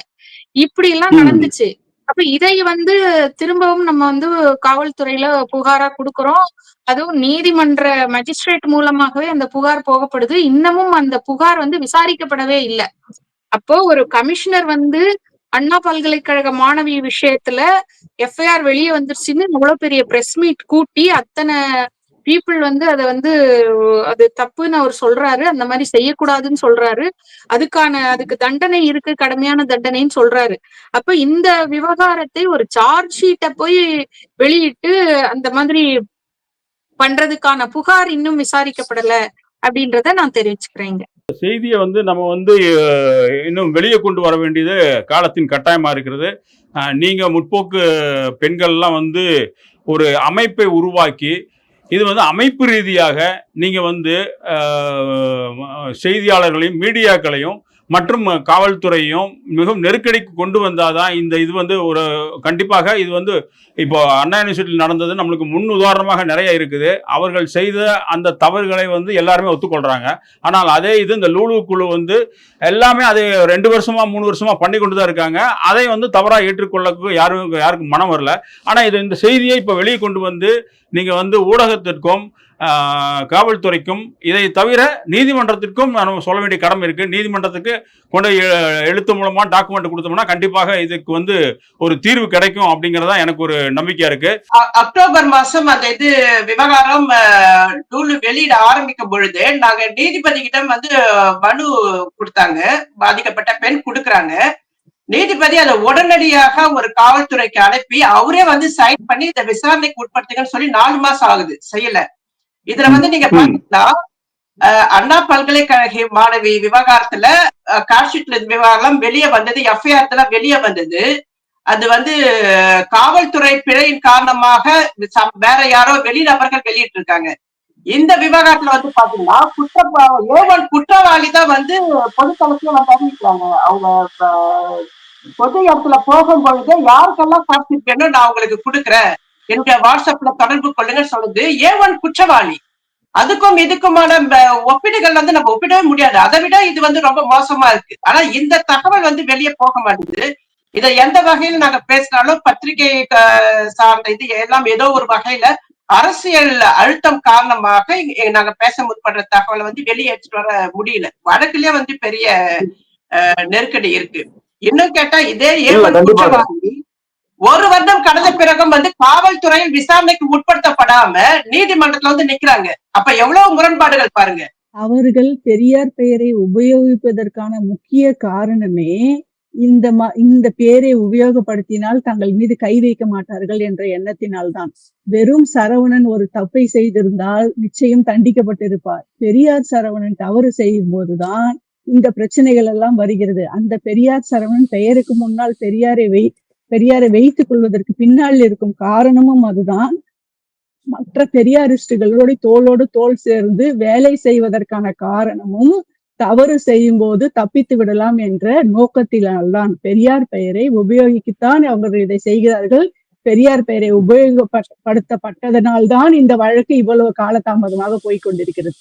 இப்படி எல்லாம் நடந்துச்சு. அப்ப இதை வந்து திரும்பவும் நம்ம வந்து காவல்துறையில புகாரா கொடுக்கிறோம். அதுவும் நீதிமன்ற மஜிஸ்ட்ரேட் மூலமாகவே அந்த புகார் போகப்படுது. இன்னமும் அந்த புகார் வந்து விசாரிக்கப்படவே இல்லை. அப்போ ஒரு கமிஷனர் வந்து அண்ணா பல்கலைக்கழக மாணவி விஷயத்துல எஃப்ஐஆர் வெளியே வந்துருச்சுன்னு அவ்வளவு பெரிய பிரஸ் மீட் கூட்டி அத்தனை பீப்புள் வந்து அதை வந்து அது தப்புன்னு அவர் சொல்றாரு, அந்த மாதிரி செய்யக்கூடாதுன்னு சொல்றாரு, அதுக்கு தண்டனை இருக்கு, கடுமையான தண்டனைன்னு சொல்றாரு. அப்ப இந்த விவகாரத்தை ஒரு சார்ஜ் ஷீட்டை போய் வெளியிட்டு அந்த மாதிரி பண்றதுக்கான புகார் இன்னும் விசாரிக்கப்படல அப்படின்றத நான் தெரிவிச்சுக்கிறேங்க. செய்தியை வந்து நம்ம வந்து இன்னும் வெளியே கொண்டு வர வேண்டியது காலத்தின் கட்டாயமா இருக்கிறது. நீங்க முற்போக்கு பெண்கள்லாம் வந்து ஒரு அமைப்பை உருவாக்கி இது வந்து அமைப்பு ரீதியாக நீங்க வந்து செய்தியாளர்களையும் மீடியாக்களையும் மற்றும் காவல்துறையும் மிகவும் நெருக்கடிக்கு கொண்டு வந்தாதான் இந்த இது வந்து ஒரு கண்டிப்பாக இது வந்து இப்போ அண்ணா யூனிவர்சிட்டியில் நடந்தது நம்மளுக்கு முன் உதாரணமாக நிறைய இருக்குது. அவர்கள் செய்த அந்த தவறுகளை வந்து எல்லாருமே ஒத்துக்கொள்றாங்க. ஆனால் அதே இது இந்த லூலு குழு வந்து எல்லாமே அதை 2 வருஷமா 3 வருஷமா பண்ணி கொண்டு தான் இருக்காங்க. அதை வந்து தவறாக ஏற்றுக்கொள்ள யாருக்கும் மனம் வரல. ஆனால் இந்த செய்தியை இப்போ வெளியே கொண்டு வந்து நீங்க வந்து ஊடகத்திற்கும் காவல்துறைக்கும் இதை தவிர நீதிமன்றத்திற்கும் நம்ம சொல்ல வேண்டிய கடமை இருக்கு. நீதிமன்றத்துக்கு கொண்டு எழுத்து மூலமா டாக்குமெண்ட் கொடுத்தோம்னா கண்டிப்பாக இதுக்கு வந்து ஒரு தீர்வு கிடைக்கும் அப்படிங்கறதா எனக்கு ஒரு நம்பிக்கையா இருக்கு. அக்டோபர் மாசம் அந்த இது விவகாரம் நூல் வெளியிட ஆரம்பிக்கும் பொழுது நாங்க நீதிபதி கிட்ட வந்து மனு கொடுத்தாங்க, பாதிக்கப்பட்ட பெண் கொடுக்குறாங்க. நீதிபதி அதை உடனடியாக ஒரு காவல்துறைக்கு அனுப்பி அவரே வந்து சைன் பண்ணி இதை விசாரணைக்கு உட்படுத்துங்கன்னு சொல்லி 4 மாசம் ஆகுது, செய்யல. இதுல வந்து நீங்க பாத்தீங்கன்னா அண்ணா பல்கலைக்கழக மாணவி விவகாரத்துல கார்ஷீட்ல விவகாரம் வெளியே வந்தது, எஃப்ஐஆர் வெளியே வந்தது. அது வந்து காவல்துறை பிழையின் காரணமாக வேற யாரோ வெளிநபர்கள் வெளியிட்டு இருக்காங்க. இந்த விவகாரத்துல வந்து பாத்தீங்கன்னா குற்றவாளி தான் வந்து பொதுத்தளத்துல வந்து அறிவிக்கிறாங்க. அவங்க பொது இடத்துல போகும்பொழுது யாருக்கெல்லாம் கார்ஷீட் வேணும் நான் உங்களுக்கு கொடுக்குறேன், என்னுடைய வாட்ஸ்அப்ல தொடர்பு கொள்ளுங்க சொல்லுது. ஏவன் குற்றவாளி. அதுக்கும் இதுக்குமான ஒப்பீடுகள் வந்து நம்ம ஒப்பிடவே முடியாது. அதை விட இது வந்து ரொம்ப மோசமா இருக்கு. ஆனா இந்த தகவல் வந்து வெளியே போக மாட்டேங்குது. இதை எந்த வகையில் நாங்க பேசினாலும் பத்திரிகை சார்ந்த இது எல்லாம் ஏதோ ஒரு வகையில அரசியல் அழுத்தம் காரணமாக நாங்க பேச முற்படுற தகவலை வந்து வெளியேற்றிட்டு வர முடியல. வடக்குலயே வந்து பெரிய நெருக்கடி இருக்கு. இன்னும் கேட்டா இதே இல்ல, ஏவல் கண்டிப்பாக. குற்றவாளி 1 வருடம் கடந்த பிறகும் வந்து காவல்துறையில் விசாரணைக்கு உட்படுத்தப்படாம நீதிமன்றத்துல வந்து நிக்கிறாங்க. அப்ப எவ்வளவு முரண்பாடுகள் பாருங்க. அவர்கள் பெரியார் பெயரை உபயோகிப்பதற்கான முக்கிய காரணமே இந்த பெயரை உபயோகப்படுத்தினால் தங்கள் மீது கை வைக்க மாட்டார்கள் என்ற எண்ணத்தினால்தான். வெறும் சரவணன் ஒரு தப்பை செய்திருந்தால் நிச்சயம் தண்டிக்கப்பட்டிருப்பார். பெரியார் சரவணன் தவறு செய்யும் போதுதான் இந்த பிரச்சனைகள் எல்லாம் வருகிறது. அந்த பெரியார் சரவணன் பெயருக்கு முன்னால் பெரியாரை வைத்துக் கொள்வதற்கு பின்னால் இருக்கும் காரணமும் அதுதான். மற்ற பெரியாரிஸ்டுகளோடு தோளோடு தோள் சேர்ந்து வேலை செய்வதற்கான காரணமும் தவறு செய்யும் போது தப்பித்து விடலாம் என்ற நோக்கத்தினால்தான். பெரியார் பெயரை உபயோகிக்கத்தான் அவர்கள் இதை செய்கிறார்கள். பெரியார் பெயரை உபயோகப்படுத்தப்பட்டதனால்தான் இந்த வழக்கு இவ்வளவு காலதாமதமாக போய்கொண்டிருக்கிறது.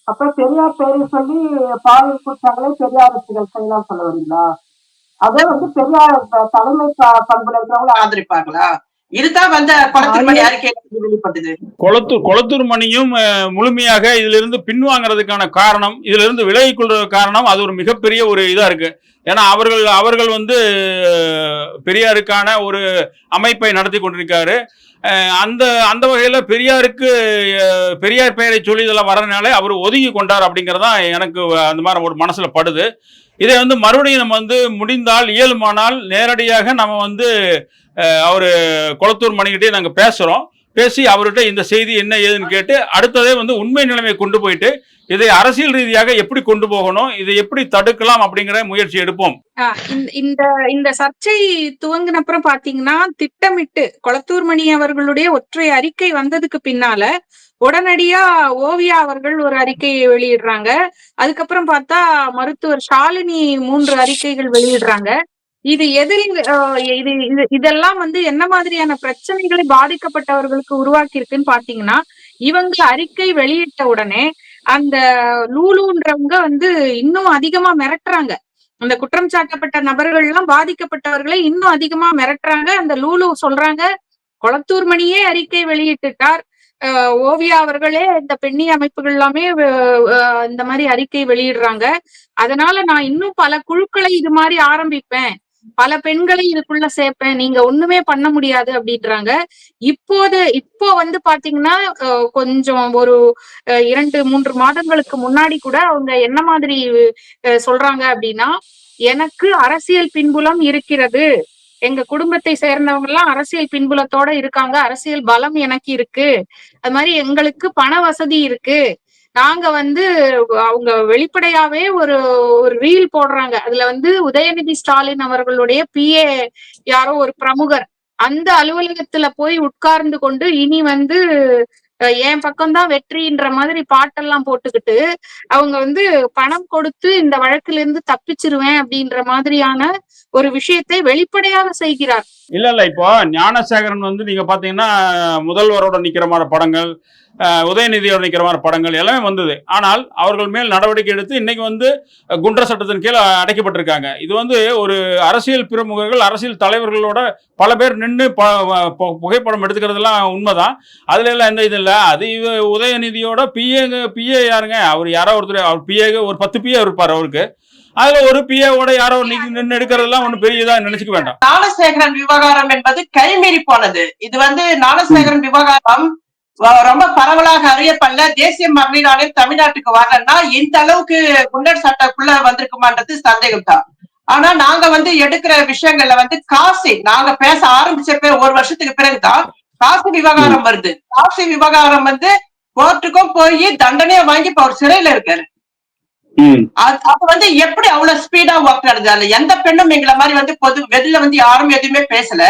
அப்ப பெரியார் பெயரை சொல்லி பாலியல் குற்றங்களை பெரியாரிஸ்டுகள் செய்யலாம் சொல்ல வரீங்களா? அதே வந்து பெரியார் தலைமை பண்புல இருக்கிறவங்களை ஆதரிப்பார்களா? இதுதான் வந்து கொளத்தூர் மணி அறிக்கை வெளிப்பட்டது. கொளத்தூர் மணியும் முழுமையாக இதுல இருந்து பின்வாங்கிறதுக்கான காரணம், இதுல இருந்து விலகி கொள்றது காரணம், அது ஒரு மிகப்பெரிய ஒரு இதா இருக்கு. ஏன்னா அவர்கள் வந்து பெரியாருக்கான ஒரு அமைப்பை நடத்தி கொண்டிருக்காரு. அந்த வகையில பெரியார் பெயரை சொல்லி இதெல்லாம் வரனாலே அவர் ஒதுங்கி கொண்டார் அப்படிங்கறதான் எனக்கு அந்த மாதிரி ஒரு மனசுல படுது. இதை வந்து மறுபடியும் நம்ம வந்து முடிந்தால் இயலுமானால் நேரடியாக நம்ம வந்து அவரு கொளத்தூர் மணிகிட்டே நாங்க பேசி அவர்கிட்ட இந்த செய்தி என்ன ஏதுன்னு கேட்டு அடுத்ததே வந்து உண்மை நிலைமை கொண்டு போயிட்டு இதை அரசியல் ரீதியாக எப்படி கொண்டு போகணும், இதை எப்படி தடுக்கலாம் அப்படிங்கிற முயற்சி எடுப்போம். இந்த சர்ச்சை துவங்கின அப்புறம் பாத்தீங்கன்னா திட்டமிட்டு கொளத்தூர் மணி அவர்களுடைய ஒற்றை அறிக்கை வந்ததுக்கு பின்னால உடனடியா ஓவியா அவர்கள் ஒரு அறிக்கையை வெளியிடுறாங்க. அதுக்கப்புறம் பார்த்தா மருத்துவர் ஷாலினி 3 அறிக்கைகள் வெளியிடுறாங்க. இது இதெல்லாம் வந்து என்ன மாதிரியான பிரச்சனைகளை பாதிக்கப்பட்டவர்களுக்கு உருவாக்கி இருக்குன்னு பாத்தீங்கன்னா, இவங்க அறிக்கை வெளியிட்ட உடனே அந்த லூலுன்றவங்க வந்து இன்னும் அதிகமா மிரட்டுறாங்க. அந்த குற்றம் சாட்டப்பட்ட நபர்கள் எல்லாம் பாதிக்கப்பட்டவர்களை இன்னும் அதிகமா மிரட்டுறாங்க. அந்த லூலு சொல்றாங்க, கொளத்தூர் மணியே அறிக்கை வெளியிட்டுட்டார், ஓவியா அவர்களே இந்த பெண்ணி அமைப்புகள் எல்லாமே இந்த மாதிரி அறிக்கை வெளியிடுறாங்க, அதனால நான் இன்னும் பல குழுக்களை இது மாதிரி ஆரம்பிப்பேன், பல பெண்களை இதுக்குள்ள சேர்ப்பேன், நீங்க ஒண்ணுமே பண்ண முடியாது அப்படின்றாங்க. இப்போ வந்து பாத்தீங்கன்னா கொஞ்சம் ஒரு 2-3 மாதங்களுக்கு முன்னாடி கூட அவங்க என்ன மாதிரி சொல்றாங்க அப்படின்னா, எனக்கு அரசியல் பின்புலம் இருக்கிறது, எங்க குடும்பத்தை சேர்ந்தவங்க எல்லாம் அரசியல் பின்புலத்தோட இருக்காங்க, அரசியல் பலம் எனக்கு இருக்கு, அது மாதிரி எங்களுக்கு பண வசதி இருக்கு, நாங்க வந்து அவங்க வெளிப்படையாவே ஒரு ரீல் போடுறாங்க. அதுல வந்து உதயநிதி ஸ்டாலின் அவர்களுடைய PA யாரோ ஒரு பிரமுகர் அந்த அலுவலகத்துல போய் உட்கார்ந்து கொண்டு இனி வந்து என் பக்கம்தான் வெற்றின்ற மாதிரி பாட்டெல்லாம் போட்டுக்கிட்டு அவங்க வந்து பணம் கொடுத்து இந்த வழக்குல இருந்து தப்பிச்சிருவேன் அப்படின்ற மாதிரியான ஒரு விஷயத்தை வெளிப்படையாக செய்கிறார். இல்ல இப்போ ஞானசேகரன் வந்து நீங்க பாத்தீங்கன்னா முதல்வரோட நிக்கிற மாதிரி படங்கள், உதயநிதியோட நிக்கிற மாதிரி படங்கள் எல்லாமே வந்தது. ஆனால் அவர்கள் மேல் நடவடிக்கை எடுத்து இன்னைக்கு வந்து குண்டர் சட்டத்தின் கீழ் அடைக்கப்பட்டிருக்காங்க. இது வந்து ஒரு அரசியல் பிரமுகர்கள், அரசியல் தலைவர்களோட பல பேர் நின்று புகைப்படம் எடுத்துக்கிறதுலாம் உண்மைதான், அதுல எல்லாம் எந்த இது இல்லை. அது உதயநிதியோட பிஏ யாருங்க, அவர் யாரோ ஒருத்தர், அவர் பிஏ ஒரு 10 PA இருப்பார் அவருக்கு, அதுல ஒரு பிஏவோட யாரோ நின்று எடுக்கிறதெல்லாம் ஒண்ணு பெரியதா நினைச்சுக்க வேண்டாம். ஞானசேகரன் விவகாரம் என்பது கைமீறி போனது. இது வந்து ஞானசேகரன் விவகாரம் ரொம்ப பரவலாக அறியப்படல. தேசிய மகளிர் ஆணையம் தமிழ்நாட்டுக்கு வரலன்னா இந்த அளவுக்கு குண்டர் சட்டக்குள்ள வந்திருக்குமான்றது சந்தேகம் தான். ஆனா நாங்க வந்து எடுக்கிற விஷயங்கள்ல வந்து நாங்க பேச ஆரம்பிச்சப்ப 1 வருஷத்துக்கு பிறகுதான் காசி விவகாரம் வருது. காசி விவகாரம் வந்து கோர்ட்டுக்கும் போய் தண்டனையை வாங்கி இப்ப அவர் சிறையில இருக்காரு. அது வந்து எப்படி அவ்வளவு ஸ்பீடா ஒர்க் நடந்தது? எந்த பெண்ணும் எங்களை மாதிரி வந்து வெளியில வந்து யாரும் எதுவுமே பேசல,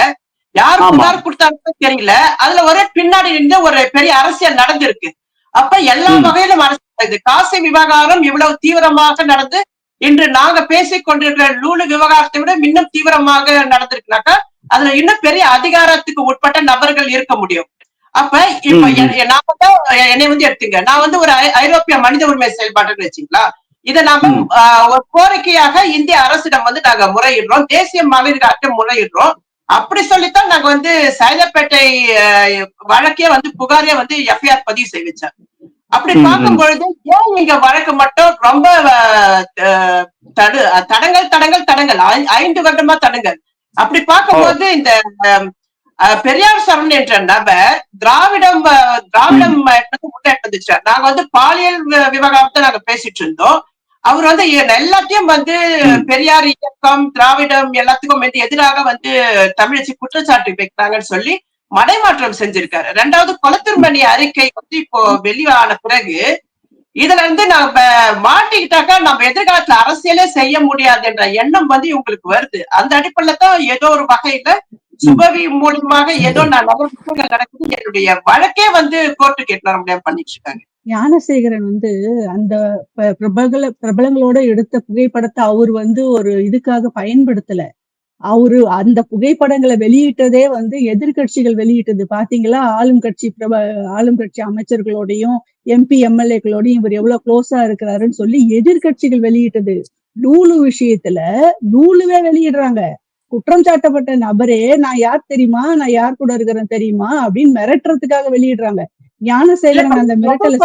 யாரு புகார் கொடுத்தாங்கன்னு தெரியல. அதுல ஒரே பின்னாடி இருந்து ஒரு பெரிய அரசியல் நடந்திருக்கு. அப்ப எல்லா வகையிலும் அரசியல். காசி விவகாரம் இவ்வளவு தீவிரமாக நடந்து இன்று நாங்க பேசிக் கொண்டிருக்கிற லூலு விவகாரத்தை விட இன்னும் தீவிரமாக நடந்திருக்குனாக்கா அதுல இன்னும் பெரிய அதிகாரத்துக்கு உட்பட்ட நபர்கள் இருக்க முடியும். அப்ப இப்ப நான் என்னை வந்து எடுத்துங்க, நான் வந்து ஒரு ஐரோப்பிய மனித உரிமை செயல்பாடுன்னு வச்சுங்களா, இதை நாம ஒரு கோரிக்கையாக இந்திய அரசிடம் வந்து நாங்க முறையிடுறோம், தேசிய மகளிர் ஆணையம் முறையிடுறோம். அப்படி சொல்லித்தான் நாங்க வந்து சைதாப்பேட்டை வழக்கே வந்து புகாரே வந்து FIR பதிவு செய்ய வச்சாங்க. அப்படி பார்க்கும் பொழுது ஏன் இங்க வழக்கு மட்டும் ரொம்ப தடங்கள் தடங்கள் தடங்கள் 5 வருடமா தடங்கள். அப்படி பார்க்கும்போது இந்த பெரியார் சரண் என்ற நபர் திராவிடம் முன்னெடுத்துச்சு. நாங்க வந்து பாலியல் விவகாரத்தை நாங்க பேசிட்டு இருந்தோம். அவர் வந்து எல்லாத்தையும் வந்து பெரியார் இயக்கம் திராவிடம் எல்லாத்துக்கும் வந்து எதிராக வந்து தமிழச்சி குற்றச்சாட்டு வைக்கிறாங்கன்னு சொல்லி மடைமாற்றம் செஞ்சிருக்காரு. 2வது கொளத்தூர்மணி அறிக்கை வந்து இப்போ வெளியான பிறகு இதுல இருந்து நம்ம மாட்டிக்கிட்டாக்கா நம்ம எதிர்காலத்துல அரசியலே செய்ய முடியாது என்ற எண்ணம் வந்து இவங்களுக்கு வருது. அந்த அடிப்படையில தான் ஏதோ ஒரு வகையில சுபவி மூலியமாக ஏதோ நிறைய விஷயங்கள் நடக்குது. என்னுடைய வழக்கே வந்து கோர்ட்டுக்கு எட்டு வர முடியாம பண்ணிட்டு இருக்காங்க. ஞானசேகரன் வந்து அந்த பிரபலங்களோட எடுத்த புகைப்படத்தை அவர் வந்து ஒரு இதுக்காக பயன்படுத்தல. அவரு அந்த புகைப்படங்களை வெளியிட்டதே வந்து எதிர்கட்சிகள் வெளியிட்டது. பாத்தீங்களா, ஆளும் கட்சி அமைச்சர்களோடையும் MP MLAக்களோடையும் இவர் எவ்வளவு க்ளோஸா இருக்கிறாருன்னு சொல்லி எதிர்கட்சிகள் வெளியிட்டது. லூலு விஷயத்துல லூலுவே வெளியிடுறாங்க. குற்றம் சாட்டப்பட்ட நபரே நான் யார் தெரியுமா, நான் யார் கூட இருக்கிறேன் தெரியுமா அப்படின்னு மிரட்டுறதுக்காக வெளியிடுறாங்க. ஞானசேகரன் அந்த மிரட்டலை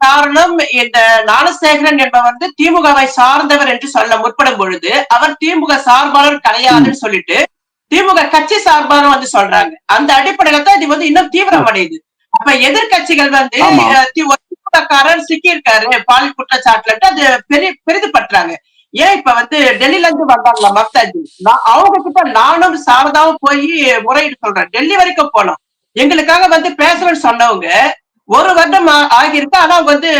காரணம் இந்த ஞானசேகரன் என்பவர் வந்து திமுகவை சார்ந்தவர் என்று சொல்ல முற்படும் பொழுது அவர் திமுக சார்பாளர் கிடையாதுன்னு சொல்லிட்டு திமுக கட்சி சார்பாளர் வந்து சொல்றாங்க. அந்த அடிப்படையில தான் இது வந்து இன்னும் தீவிரம் அடையுது. அப்ப எதிர்கட்சிகள் வந்து திமுகக்காரர் சிக்கி இருக்காரு பாலியல் குற்றச்சாட்டுல அது பெரிதுபடுறாங்க. ஏன் இப்ப வந்து டெல்லியில இருந்து வந்தாங்களா மம்தாஜி, அவங்க கிட்ட நானும் சாரதாவும் போய் முறையீடு சொல்றேன். டெல்லி வரைக்கும் போனோம். எங்களுக்காக வந்து பேசுறேன்னு சொன்னவங்க 1 வருடம் ஆகியிருக்கு. ஆனா அவங்க வந்து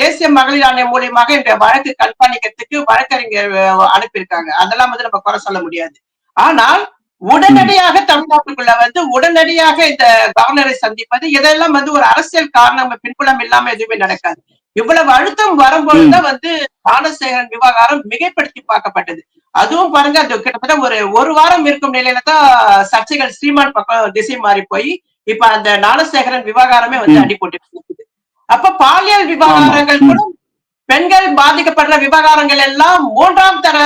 தேசிய மகளிர் ஆணையம் மூலியமாக இந்த வழக்கு கண்காணிக்கிறதுக்கு வழக்கறிஞர் அனுப்பியிருக்காங்க. அதெல்லாம் வந்து நம்ம குறை சொல்ல முடியாது. ஆனால் உடனடியாக தமிழ்நாட்டுக்குள்ள வந்து உடனடியாக இந்த கவர்னரை சந்திப்பது இதெல்லாம் வந்து ஒரு அரசியல் காரணம் பின்புலம் இல்லாம எதுவுமே நடக்காது. இவ்வளவு அழுத்தம் வரும்பொழுதுதான் வந்து ஞானசேகரன் விவகாரம் மிகைப்படுத்தி பார்க்கப்பட்டது. அதுவும் பாருங்க, அது கிட்டத்தட்ட ஒரு வாரம் இருக்கும் நிலையில தான் சர்ச்சைகள் ஸ்ரீமான் பக்கம் திசை மாறி போய் இப்ப அந்த ஞானசேகரன் விவகாரமே வந்து அடி போட்டு இருக்குது. அப்ப பாலியல் விவகாரங்கள் கூட பெண்கள் பாதிக்கப்படுற விவகாரங்கள் எல்லாம் 3ஆம் தர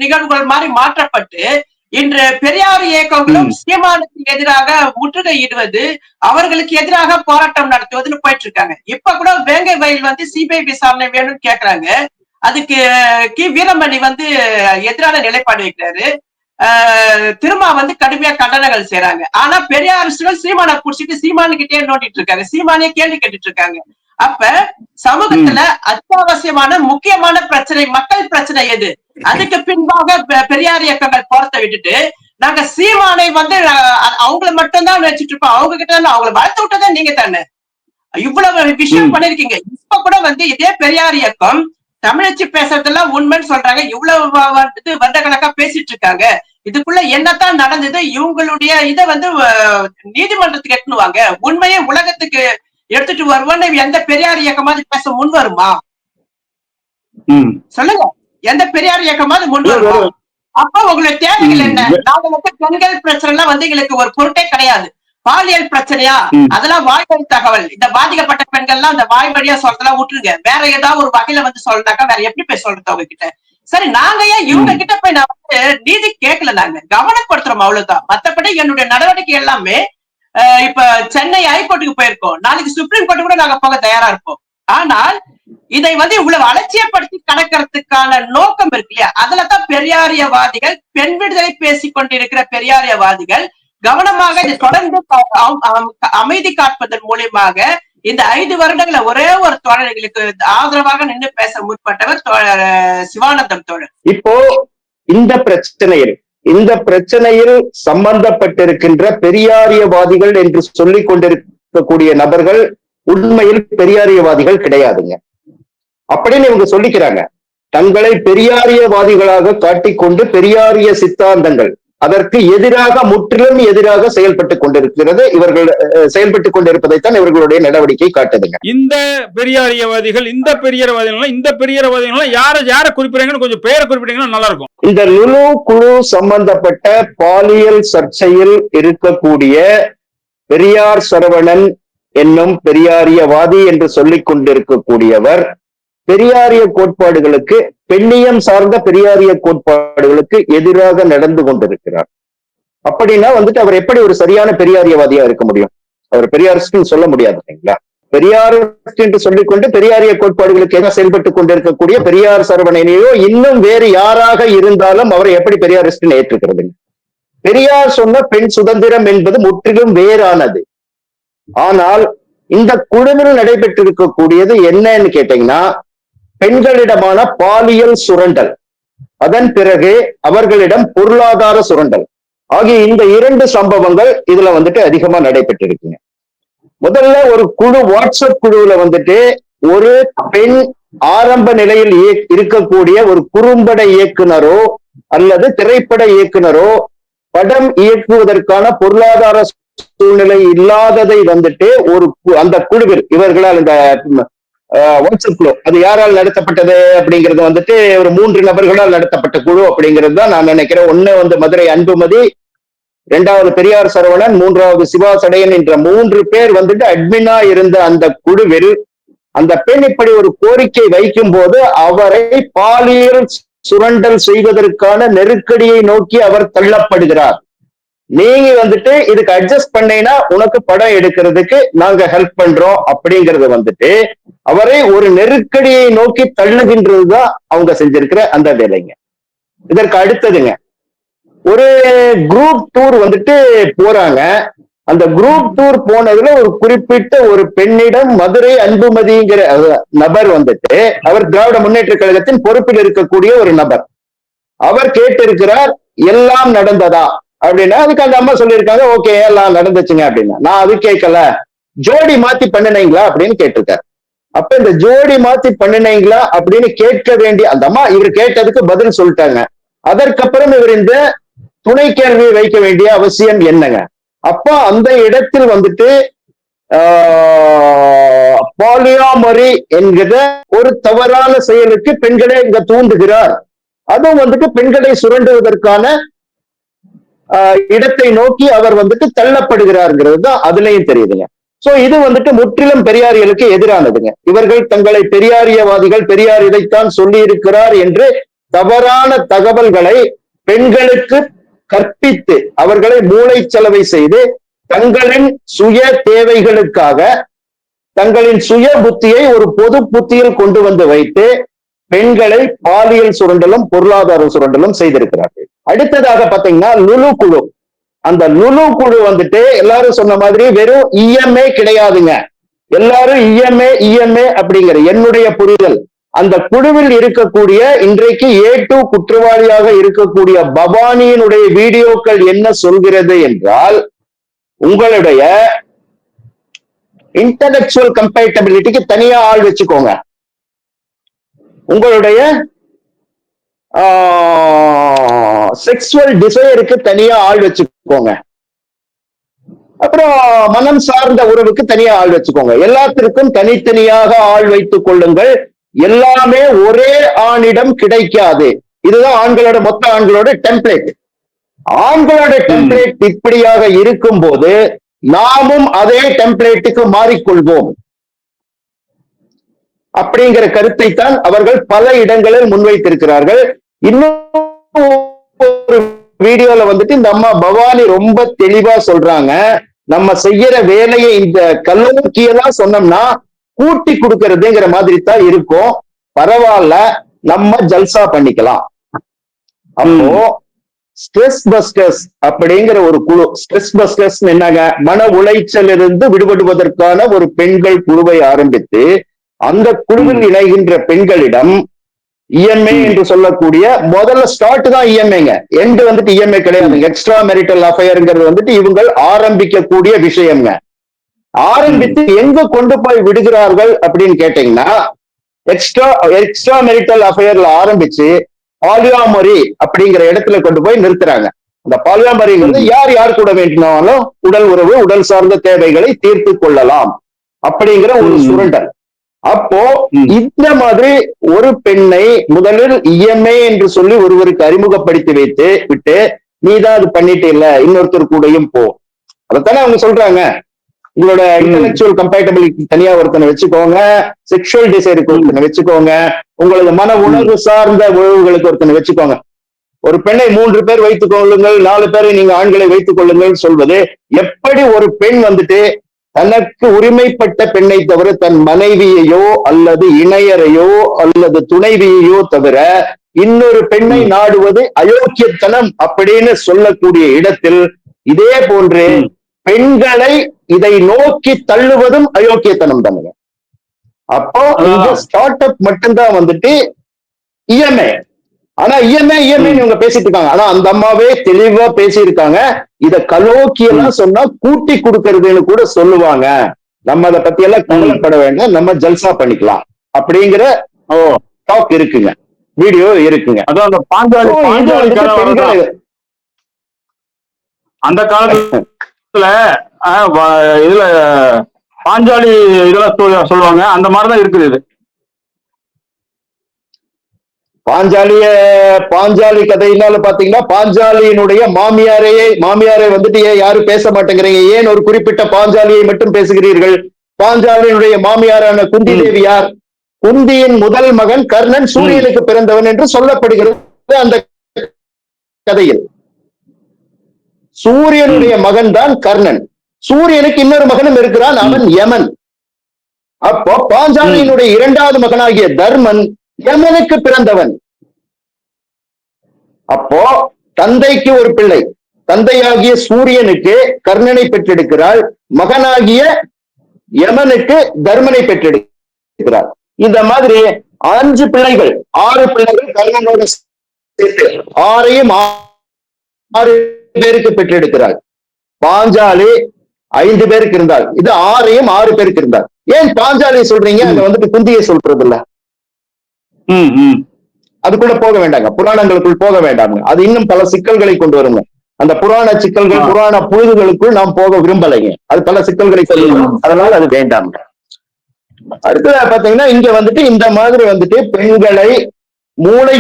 நிகழ்வுகள் மாதிரி மாற்றப்பட்டு இன்று பெரியார் இயக்கங்களும் சீமானுக்கு எதிராக முற்றுகையிடுவது, அவர்களுக்கு எதிராக போராட்டம் நடத்துவதுன்னு போயிட்டு இருக்காங்க. இப்ப கூட வேங்கை வயல் வந்து CBI விசாரணை வேணும்னு கேக்குறாங்க. அதுக்கு வீரமணி வந்து எதிரான நிலைப்பாடு வைக்கிறாரு. திரும்ப வந்து கடுமையா கண்டனங்கள் செய்யறாங்க. ஆனா பெரியாரிஸ்டுகள் சீமானை புடிச்சிட்டு சீமானுக்கிட்டே நோண்டிட்டு இருக்காங்க, சீமானே கேள்வி கேட்டுட்டு இருக்காங்க. அப்ப சமூகத்துல அத்தியாவசியமான முக்கியமான பிரச்சனை மக்கள் பிரச்சனை எது? அதுக்கு பின்பாக பெரியார் இயக்கங்கள் போறத்தை விட்டுட்டு நாங்க சீமானை வந்து அவங்களை மட்டும்தான் நினைச்சிட்டு இருப்போம். அவங்க கிட்ட அவங்களை வளர்த்து விட்டதே நீங்க தானே. இவ்வளவு விஷயம் பண்ணிருக்கீங்க. இப்ப கூட வந்து இதே பெரியார் இயக்கம் தமிழச்சி பேசுறதெல்லாம் உண்மைன்னு சொல்றாங்க. இவ்வளவு வருட கணக்கா பேசிட்டு இருக்காங்க. இதுக்குள்ள என்னத்தான் நடந்தது? இவங்களுடைய இதை வந்து நீதிமன்றத்துக்கு எட்டுனுவாங்க. உண்மையை உலகத்துக்கு எடுத்துட்டு வருவோன்னு எந்த பெரியார் இயக்கமாவது பேச முன் வருமா? சொல்லுங்க, எந்த பெரியார் இயக்கமாவது முன் வருமா? அப்ப உங்களுடைய தேவைகள் என்ன? நாங்க வந்து பெண்கள் பிரச்சனை எல்லாம் வந்து எங்களுக்கு ஒரு பொருட்டே கிடையாது. பாலியல் பிரச்சனையா, அதெல்லாம் வாய்வழி தகவல். இந்த பாதிக்கப்பட்ட பெண்கள் எல்லாம் அந்த வாய் வழியா சொல்றதெல்லாம் விட்டுருங்க. வேற ஏதாவது ஒரு வகையில வந்து சொல்றாக்கா வேற எப்படி போய் சொல்றது அவங்க கிட்ட? சரி, நாங்க ஏன் இவங்க கிட்ட போய் நான் வந்து நீதி கேட்கல, நாங்க கவனப்படுத்துறோம், அவ்வளவுதான். மத்தபடி என்னுடைய நடவடிக்கை எல்லாமே இப்ப சென்னை ஹைகோர்ட்டுக்கு போயிருக்கோம், நாளைக்கு சுப்ரீம் கோர்ட்டு கூட நாங்க போக தயாரா இருப்போம். ஆனால் இதை வந்து இவ்வளவு அலட்சியப்படுத்தி கடக்கிறதுக்கான நோக்கம் இருக்கு இல்லையா? அதுலதான் பெரியாரியவாதிகள், பெண் விடுதலை பேசிக் கொண்டிருக்கிற பெரியாரியவாதிகள் கவனமாக இதை தொடர்ந்து அமைதி காப்பதன் மூலியமாக இந்த 5 வருடங்கள ஒரே ஒரு தோழர்களுக்கு ஆதரவாக நின்று பேச முற்பட்டவர் சிவானந்தம் தோழர். இப்போ இந்த பிரச்சனையில் சம்பந்தப்பட்டிருக்கின்ற பெரியாரியவாதிகள் என்று சொல்லிக் கொண்டிருக்கக்கூடிய நபர்கள் உண்மையில் பெரியாரியவாதிகள் கிடையாதுங்க அப்படின்னு இவங்க சொல்லிக்கிறாங்க. தங்களை பெரியாரியவாதிகளாக காட்டிக்கொண்டு பெரியாரிய சித்தாந்தங்கள் அதற்கு எதிராக, முற்றிலும் எதிராக செயல்பட்டுக் கொண்டிருக்கிறது. இவர்கள் செயல்பட்டுக் கொண்டிருப்பதைத்தான் இவர்களுடைய நடவடிக்கை காட்டுதுங்க. இந்த பெரியாரவாதிகள் யார குறிப்பிடுறாங்கன்னு கொஞ்சம் பேரை குறிப்பிட்டீங்கன்னா நல்லா இருக்கும். இந்த லுலு குழு சம்பந்தப்பட்ட பாலியல் சர்ச்சையில் இருக்கக்கூடிய பெரியார் சரவணன் என்னும் பெரியாரியவாதி என்று சொல்லிக் கொண்டிருக்கக்கூடியவர் பெரியாரிய கோட்பாடுகளுக்கு, பெண்ணியம் சார்ந்த பெரியாரிய கோட்பாடுகளுக்கு எதிராக நடந்து கொண்டிருக்கிறார். அப்படின்னா வந்துட்டு அவர் எப்படி ஒரு சரியான பெரியாரியவாதியா இருக்க முடியும்? அவர் பெரியாரிஸ்ட்னு சொல்ல முடியாது இல்லைங்களா? பெரியாரிஸ்ட் என்று சொல்லிக்கொண்டு பெரியாரிய கோட்பாடுகளுக்கு எதிராக செயல்பட்டுக் கொண்டிருக்கக்கூடிய பெரியார் சரவணனையோ இன்னும் வேறு யாராக இருந்தாலும் அவரை எப்படி பெரியாரிஸ்ட் ஏற்றுக்கிறது? பெரியார் சொன்ன பெண் சுதந்திரம் என்பது முற்றிலும் வேறானது. ஆனால் இந்த குழுவில் நடைபெற்றிருக்கக்கூடியது என்னன்னு கேட்டீங்கன்னா, பெண்களிடமான பாலியல் சுரண்டல், அதன் பிறகு அவர்களிடம் பொருளாதார சுரண்டல் ஆகிய இந்த 2 சம்பவங்கள் இதுல வந்துட்டு அதிகமா நடைபெற்றிருக்குங்க. முதல்ல ஒரு குழு, வாட்ஸ்அப் குழுவுல வந்துட்டு ஒரு பெண் ஆரம்ப நிலையில் இருக்கக்கூடிய ஒரு குறும்பட இயக்குனரோ அல்லது திரைப்பட இயக்குனரோ படம் இயக்குவதற்கான பொருளாதார சூழ்நிலை இல்லாததை வந்துட்டு அந்த குழுவில் இவர்களால் இந்த வாட்ஸ்அப் குழு அது யாரால் நடத்தப்பட்டது அப்படிங்கிறது வந்துட்டு ஒரு 3 நபர்களால் நடத்தப்பட்ட குழு அப்படிங்கிறது தான் நான் நினைக்கிறேன். ஒண்ணு வந்து மதுரை அன்புமதி, 2வது பெரியார் சரவணன், 3வது சிவா சடையன் என்ற 3 பேர் வந்துட்டு அட்மினா இருந்த அந்த குழுவில் அந்த பெண் இப்படி ஒரு கோரிக்கை வைக்கும் போது அவரை பாலியல் சுரண்டல் செய்வதற்கான நெருக்கடியை நோக்கி அவர் தள்ளப்படுகிறார். நீங்க வந்துட்டு இதுக்கு அட்ஜஸ்ட் பண்ணீங்கன்னா உனக்கு படம் எடுக்கிறதுக்கு நாங்க ஹெல்ப் பண்றோம் அப்படிங்கறது வந்துட்டு அவரை ஒரு நெருக்கடியை நோக்கி தள்ளுகின்றதுதான் அவங்க செஞ்சிருக்கிற அந்த வேலைங்க. இதற்கு அடுத்ததுங்க, ஒரு குரூப் டூர் வந்துட்டு போறாங்க. அந்த குரூப் டூர் போனதுல ஒரு குறிப்பிட்ட ஒரு பெண்ணிடம் மதுரை அன்புமதிங்கிற நபர் வந்துட்டு, அவர் திராவிட முன்னேற்ற கழகத்தின் பொறுப்பில் இருக்கக்கூடிய ஒரு நபர், அவர் கேட்டிருக்கிறார் எல்லாம் நடந்ததா அப்படின்னா. அதுக்கு அந்த அம்மா சொல்லியிருக்காங்க ஓகே எல்லாம் நடந்துச்சுங்க அப்படின்னா. நான் அது கேட்கல, ஜோடி மாத்தி பண்ணினீங்களா அப்படின்னு கேட்டிருக்காரு. அப்ப இந்த ஜோடி மாத்தி பண்ணினீங்களா அப்படின்னு கேட்க வேண்டிய அந்த அம்மா இவர் கேட்டதுக்கு பதில் சொல்லிட்டாங்க. அதற்கப்புறம் இவர் இந்த துணை கேள்வியை வைக்க வேண்டிய அவசியம் என்னங்க? அப்ப அந்த இடத்தில் வந்துட்டு பாலியாமரி என்கிற ஒரு தவறான செயலுக்கு பெண்களை இங்க தூண்டுகிறார். அதுவும் வந்துட்டு பெண்களை சுரண்டுவதற்கான இடத்தை நோக்கி அவர் வந்துட்டு தள்ளப்படுகிறார்ங்கிறது தான் அதுலயும் தெரியுதுங்க. சோ இது வந்துட்டு முற்றிலும் பெரியாரியலுக்கு எதிரானதுங்க. இவர்கள் தங்களை பெரியாரியவாதிகள், பெரியார் இதைத்தான் சொல்லி இருக்கிறார் என்று தவறான தகவல்களை பெண்களுக்கு கற்பித்து அவர்களை மூளைச்சலவை செய்து தங்களின் சுய தேவைகளுக்காக தங்களின் சுய புத்தியை ஒரு பொது புத்தியில் கொண்டு வந்து வைத்து பெண்களை பாலியல் சுரண்டலும் பொருளாதார சுரண்டலும் செய்திருக்கிறார்கள். அடுத்ததாக பாத்தீங்கன்னா லுலு குழு. அந்த லுலு குழு வந்துட்டு எல்லாரும் சொன்ன மாதிரி வெறும் இஎம்ஏ கிடையாதுங்க. எல்லாரும் இஎம்ஏ அப்படிங்கிற என்னுடைய புரிதல். அந்த குழுவில் இருக்கக்கூடிய இன்றைக்கு A2 குற்றவாளியாக இருக்கக்கூடிய பவானியினுடைய வீடியோக்கள் என்ன சொல்கிறது என்றால், உங்களுடைய இன்டலெக்சுவல் கம்பேட்டபிலிட்டிக்கு தனியா ஆள் வச்சுக்கோங்க, உங்களுடைய செக்சுவல் டிசைருக்கு தனியா ஆள் வச்சுக்கோங்க, அப்புறம் மனம் சார்ந்த உறவுக்கு தனியா ஆள் வச்சுக்கோங்க, எல்லாத்திற்கும் தனித்தனியாக ஆள் வைத்துக் கொள்ளுங்கள். எல்லாமே ஒரே ஆணிடம் கிடைக்காது. இதுதான் ஆண்களோட மொத்த ஆண்களோட டெம்ப்ளேட். ஆண்களோட டெம்ப்ளேட் இப்படியாக இருக்கும் போது நாமும் அதே டெம்ப்ளேட்டுக்கு மாறிக்கொள்வோம் அப்படிங்கிற கருத்தை தான் அவர்கள் பல இடங்களில் முன்வைத்திருக்கிறார்கள். இன்னும் ஒரு வீடியோல வந்துட்டு இந்த அம்மா பவானி ரொம்ப தெளிவா சொல்றாங்க, நம்ம செய்யற வேலையை இந்த கல்லூக்கியெல்லாம் சொன்னோம்னா கூட்டி கொடுக்கறதுங்கிற மாதிரி தான் இருக்கும், பரவாயில்ல நம்ம ஜல்சா பண்ணிக்கலாம். அப்போ ஸ்ட்ரெஸ் பஸ்டர்ஸ் அப்படிங்கிற ஒரு குழு, ஸ்ட்ரெஸ் பஸ்டர்ஸ் என்னங்க, மன உளைச்சல் இருந்து விடுபடுவதற்கான ஒரு பெண்கள் குழுவை ஆரம்பித்து அந்த குழுவில் இணைகின்ற பெண்களிடம் இஎம்ஏ என்று சொல்லக்கூடிய முதல்ல ஸ்டார்ட் தான் இஎம்ஏங்க, எண்டு வந்துட்டு இஎம்ஏ கிடையாது. எக்ஸ்ட்ரா மேரிட்டல் அஃபேர்ங்கிறது வந்துட்டு இவங்கள் ஆரம்பிக்கக்கூடிய விஷயம்ங்க. ஆரம்பித்து எங்க கொண்டு போய் விடுகிறார்கள் அப்படின்னு கேட்டீங்கன்னா, எக்ஸ்ட்ரா மேரிட்டல் அஃபேர்ல ஆரம்பிச்சு பாலியாமரி அப்படிங்கிற இடத்துல கொண்டு போய் நிறுத்துறாங்க. அந்த பாலியாமரி வந்து யார் கூட வேண்டினாலும் உடல் உறவு, உடல் சார்ந்த தேவைகளை தீர்த்து கொள்ளலாம் அப்படிங்கிற ஒரு சுரண்டல். அப்போ இந்த மாதிரி ஒரு பெண்ணை முதலில் இஎம்ஏ என்று சொல்லி ஒருவருக்கு அறிமுகப்படுத்தி வைத்து விட்டு, நீதான் அது பண்ணிட்டு இல்ல இன்னொருத்தர் கூடயும் போ, அதைத்தானே அவங்க சொல்றாங்க. உங்களோட இன்டெலெக்சுவல் கம்பேட்டபிலிட்டி தனியா ஒருத்தனை வச்சுக்கோங்க, செக்ஷுவல் டிசைருக்கு ஒருத்தனை வச்சுக்கோங்க, உங்களது மன உணர்வு சார்ந்த உறவுகளுக்கு ஒருத்தனை வச்சுக்கோங்க. ஒரு பெண்ணை 3 பேர் வைத்துக் கொள்ளுங்கள், 4 பேரை நீங்க ஆண்களை வைத்துக் கொள்ளுங்கள் சொல்வது எப்படி ஒரு பெண் வந்துட்டு தனக்கு உரிமைப்பட்ட பெண்ணை தவிர தன் மனைவியையோ அல்லது இணையரையோ அல்லது துணைவியையோ தவிர இன்னொரு பெண்ணை நாடுவது அயோக்கியத்தனம் அப்படின்னு சொல்லக்கூடிய இடத்தில் இதே போன்று பெண்களை இதை நோக்கி தள்ளுவதும் அயோக்கியத்தனம் தானுங்க. அப்போ இந்த ஸ்டார்ட் அப் மட்டும்தான் வந்துட்டு இஎம்ஐ. ஆனா இஎம்ஐ இவங்க பேசிட்டு இருக்காங்க. ஆனா அந்த அம்மாவே தெளிவா பேசியிருக்காங்க. இத கலோக்கியெல்லாம் சொன்னா கூட்டி கொடுக்கறதுன்னு கூட சொல்லுவாங்க. நம்ம அதை பத்தி எல்லாம் கவலைப்பட வேண்டாம், நம்ம ஜல்சா பண்ணிக்கலாம் அப்படிங்கிற டாக் இருக்குங்க, வீடியோ இருக்குங்க. அதான் அந்த பாஞ்சாலி அந்த காலத்துல இதுல பாஞ்சாலி இதெல்லாம் சொல்லுவாங்க, அந்த மாதிரிதான் இருக்குது இது. பாஞ்சாலி கதையினால பாத்தீங்கன்னா பாஞ்சாலியினுடைய மாமியாரை வந்துட்டு யாரும் பேச மாட்டேங்கிறீங்க, ஏன் ஒரு குறிப்பிட்ட பாஞ்சாலியை மட்டும் பேசுகிறீர்கள்? பாஞ்சாலியினுடைய மாமியாரான குந்தி தேவி யார்? குந்தியின் முதல் மகன் கர்ணன், சூரியனுக்கு பிறந்தவன் என்று சொல்லப்படுகிறது அந்த கதையில். சூரியனுடைய மகன் தான் கர்ணன். சூரியனுக்கு இன்னொரு மகனும் இருக்கிறான், அவன் யமன். அப்போ பாஞ்சாலியினுடைய இரண்டாவது மகனாகிய தர்மன் யமனுக்கு பிறந்தவன். அப்போ தந்தைக்கு ஒரு பிள்ளை, தந்தையாகிய சூரியனுக்கு கர்ணனை பெற்றெடுக்கிறாள், மகனாகிய யமனுக்கு தர்மனை பெற்றெடுக்கிறார். இந்த மாதிரி 5 பிள்ளைகள், 6 பிள்ளைகள் கர்ணனோட சேர்த்து 6 பேருக்கு பெற்றெடுக்கிறாள். பாஞ்சாலி 5 பேருக்கு இருந்தாள், இது 6 பேருக்கு இருந்தாள். ஏன் பாஞ்சாலி சொல்றீங்க, அங்க வந்துட்டு குந்தியை சொல்றது இல்ல? அதுக்குள்ள போக வேண்டாங்க, புராணங்களுக்குள் போக வேண்டாங்க, அது இன்னும் பல சிக்கல்களை கொண்டு வருங்க. அந்த புராண சிக்கல்கள், புராண புழுதுகளுக்குள் நாம் போக விரும்பலைங்க, அது பல சிக்கல்களை சொல்லுவோம், அதனால அது வேண்டாம். அடுத்தது பாத்தீங்கன்னா இங்க வந்துட்டு இந்த மாதிரி வந்துட்டு பெண்களை மூளை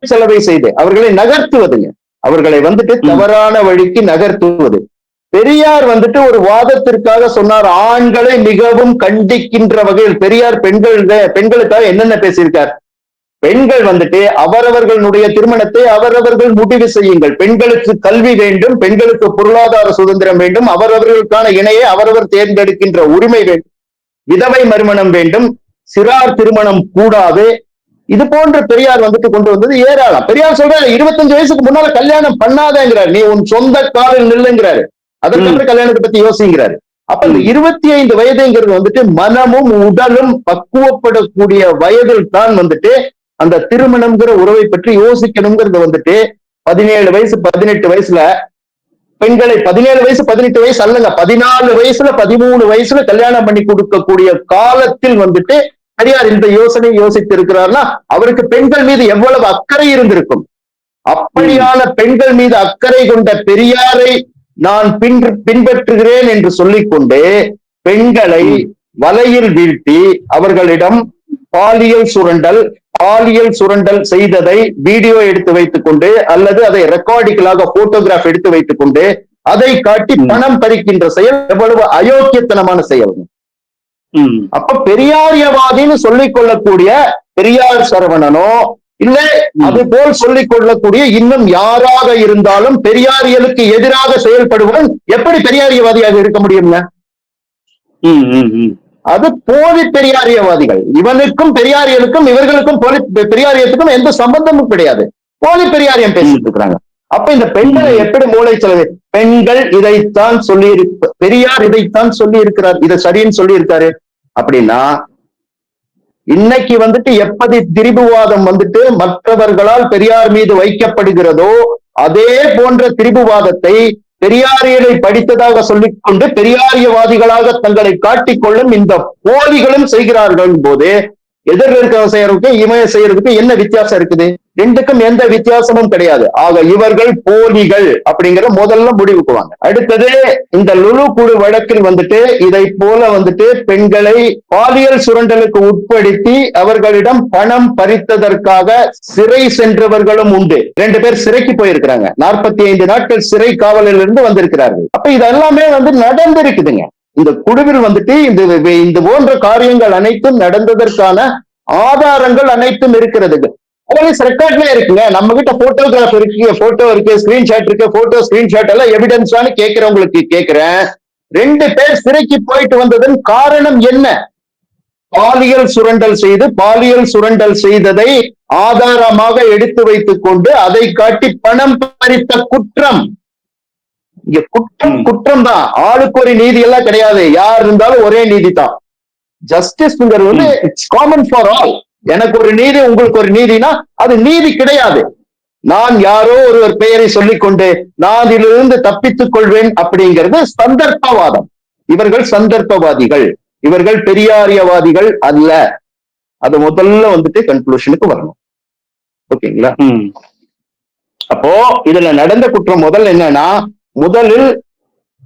செலவை செய்து அவர்களை நகர்த்துவதுங்க, அவர்களை வந்துட்டு தவறான வழிக்கு நகர்த்துவது. பெரியார் வந்துட்டு ஒரு வாதத்திற்காக சொன்னார், ஆண்களை மிகவும் கண்டிக்கின்ற வகையில் பெரியார் பெண்களுக்காக என்னென்ன பேசியிருக்கார்? பெண்கள் வந்துட்டு அவரவர்களுடைய திருமணத்தை அவரவர்கள் முடிவு செய்யுங்கள், பெண்களுக்கு கல்வி வேண்டும், பெண்களுக்கு பொருளாதார சுதந்திரம் வேண்டும், அவரவர்களுக்கான இணையை அவரவர் தேர்ந்தெடுக்கின்ற உரிமை வேண்டும், விதவை மறுமணம் வேண்டும், சிறார் திருமணம் கூடாது. இது போன்ற பெரியார் வந்துட்டு கொண்டு வந்தது ஏராளம். பெரியார் சொல்ற 25 வயசுக்கு முன்னால கல்யாணம் பண்ணாதேங்கிறார், நீ உன் சொந்த காலில் நில்லுங்கிறாரு, அதற்கு கல்யாணத்தை பத்தி யோசிங்கிறாரு. அப்ப இந்த 25 வயதுங்கிறது வந்துட்டு மனமும் உடலும் பக்குவப்படக்கூடிய வயதில் தான் வந்துட்டு அந்த திருமணம்ங்கிற உறவை பற்றி யோசிக்கணுங்கிறது வந்துட்டு 17 வயசு 18 வயசுல பெண்களை 17 வயசு 18 வயசு அல்லங்க, 14 வயசுல 13 வயசுல கல்யாணம் பண்ணி கொடுக்கக்கூடிய காலத்தில் வந்துட்டு பெரியார் இந்த யோசனை யோசித்து இருக்கிறார்னா அவருக்கு பெண்கள் மீது எவ்வளவு அக்கறை இருந்திருக்கும். அப்படியான பெண்கள் மீது அக்கறை கொண்ட பெரியாரை நான் பின்பற்றுகிறேன் என்று சொல்லிக்கொண்டு பெண்களை வலையில் வீழ்த்தி அவர்களிடம் பாலியல் சுரண்டல் செய்ததை வீடியோ எடுத்து வைத்துக் கொண்டு அல்லது அதை ரெக்கார்டிக்கலாக போட்டோகிராஃப் எடுத்து வைத்துக் கொண்டு அதை காட்டி பணம் பறிக்கின்ற செயல் எவ்வளவு அயோக்கியத்தனமான செயல். அப்ப பெரியாரியவாதின்னு சொல்லிக் கொள்ளக்கூடிய பெரியார் சரவணனோ இல்ல அது போல் சொல்லிக் கொள்ளக்கூடிய இன்னும் யாராக இருந்தாலும் பெரியாரியலுக்கு எதிராக செயல்படுவன் எப்படி பெரியாரியவாதியாக இருக்க முடியுங்க? அது போலி பெரியாரியவாதிகள். இவனுக்கும் பெரியாரியலுக்கும் இவர்களுக்கும் பெரியாரியத்துக்கும் எந்த சம்பந்தமும் கிடையாது, போலி பெரியாரியம் பேசிட்டு இருக்கிறாங்க. அப்ப இந்த பெண்களை எப்படி மூளை செலவு? பெண்கள் இதைத்தான் பெரியார் இதைத்தான் சொல்லி இருக்கிறார், இதை சரின்னு சொல்லி இருக்காரு. அப்படின்னா இன்னைக்கு வந்துட்டு எப்படி திரிபுவாதம் வந்துட்டு மற்றவர்களால் பெரியார் மீது வைக்கப்படுகிறதோ அதே போன்ற திரிபுவாதத்தை பெரியாரியலை படித்ததாக சொல்லிக்கொண்டு பெரியாரியவாதிகளாக தங்களை காட்டிக்கொள்ளும் இந்த போலிகளும் செய்கிறார்கள் போது எதிர்க்க இருக்க செய்யறதுக்கும் இமய செய்யறதுக்கும் என்ன வித்தியாசம் இருக்குது? ரெண்டுக்கும் எந்த வித்தியாசமும் கிடையாது. ஆக இவர்கள் போலிகள் அப்படிங்கிற முதல்ல முடிவுக்குவாங்க. அடுத்தது இந்த லுலு குழு வழக்கில் வந்துட்டு இதை போல வந்துட்டு பெண்களை பாலியல் சுரண்டலுக்கு உட்படுத்தி அவர்களிடம் பணம் பறித்ததற்காக சிறை சென்றவர்களும் உண்டு. 2 பேர் சிறைக்கு போயிருக்கிறாங்க, 45 நாட்கள் சிறை காவலில் இருந்து வந்திருக்கிறார்கள். அப்ப இதெல்லாமே வந்து நடந்திருக்குதுங்க. இந்த குழுவில் வந்துட்டு இந்த போன்ற காரியங்கள் அனைத்தும் நடந்ததற்கான ஆதாரங்கள் அனைத்தும் இருக்கிறது. ரெக்கார்ட்ல இருக்குங்க, நம்ம கிட்ட போட்டோகிராஃப் இருக்கு, போட்டோ இருக்கு, ஸ்கிரீன்ஷாட் இருக்கு, போட்டோ ஸ்கிரீன்ஷாட் எல்லாம் எவிடன்ஸான்னு கேட்கிறவங்களுக்கு கேட்கிறேன். 2 பேர் சிறைக்கு போயிட்டு வந்ததன் காரணம் என்ன? பாலியல் சுரண்டல் செய்ததை ஆதாரமாக எடுத்து வைத்துக் கொண்டு அதை காட்டி பணம் பறித்த குற்றம். இங்க குற்றம் தான். ஆளுக்கு ஒரு நீதி எல்லாம் கிடையாது. யார் இருந்தாலும் ஒரே நீதி தான். ஜஸ்டிஸ்ங்கிறது வந்து இட்ஸ் காமன் ஃபார் ஆல். எனக்கு ஒரு நீதி, உங்களுக்கு ஒரு நீதினா அது நீதி கிடையாது. நான் யாரோ ஒருவர் பெயரை சொல்லிக்கொண்டு நான் இதிலிருந்து தப்பித்துக் கொள்வேன் அப்படிங்கிறது சந்தர்ப்பவாதம். இவர்கள் சந்தர்ப்பவாதிகள், இவர்கள் பெரியாரியவாதிகள் அல்ல. அது முதல்ல வந்துட்டு கன்க்ளூஷனுக்கு வரணும். ஓகேங்களா? அப்போ இதுல நடந்த குற்றம் முதல்ல என்னன்னா, முதலில்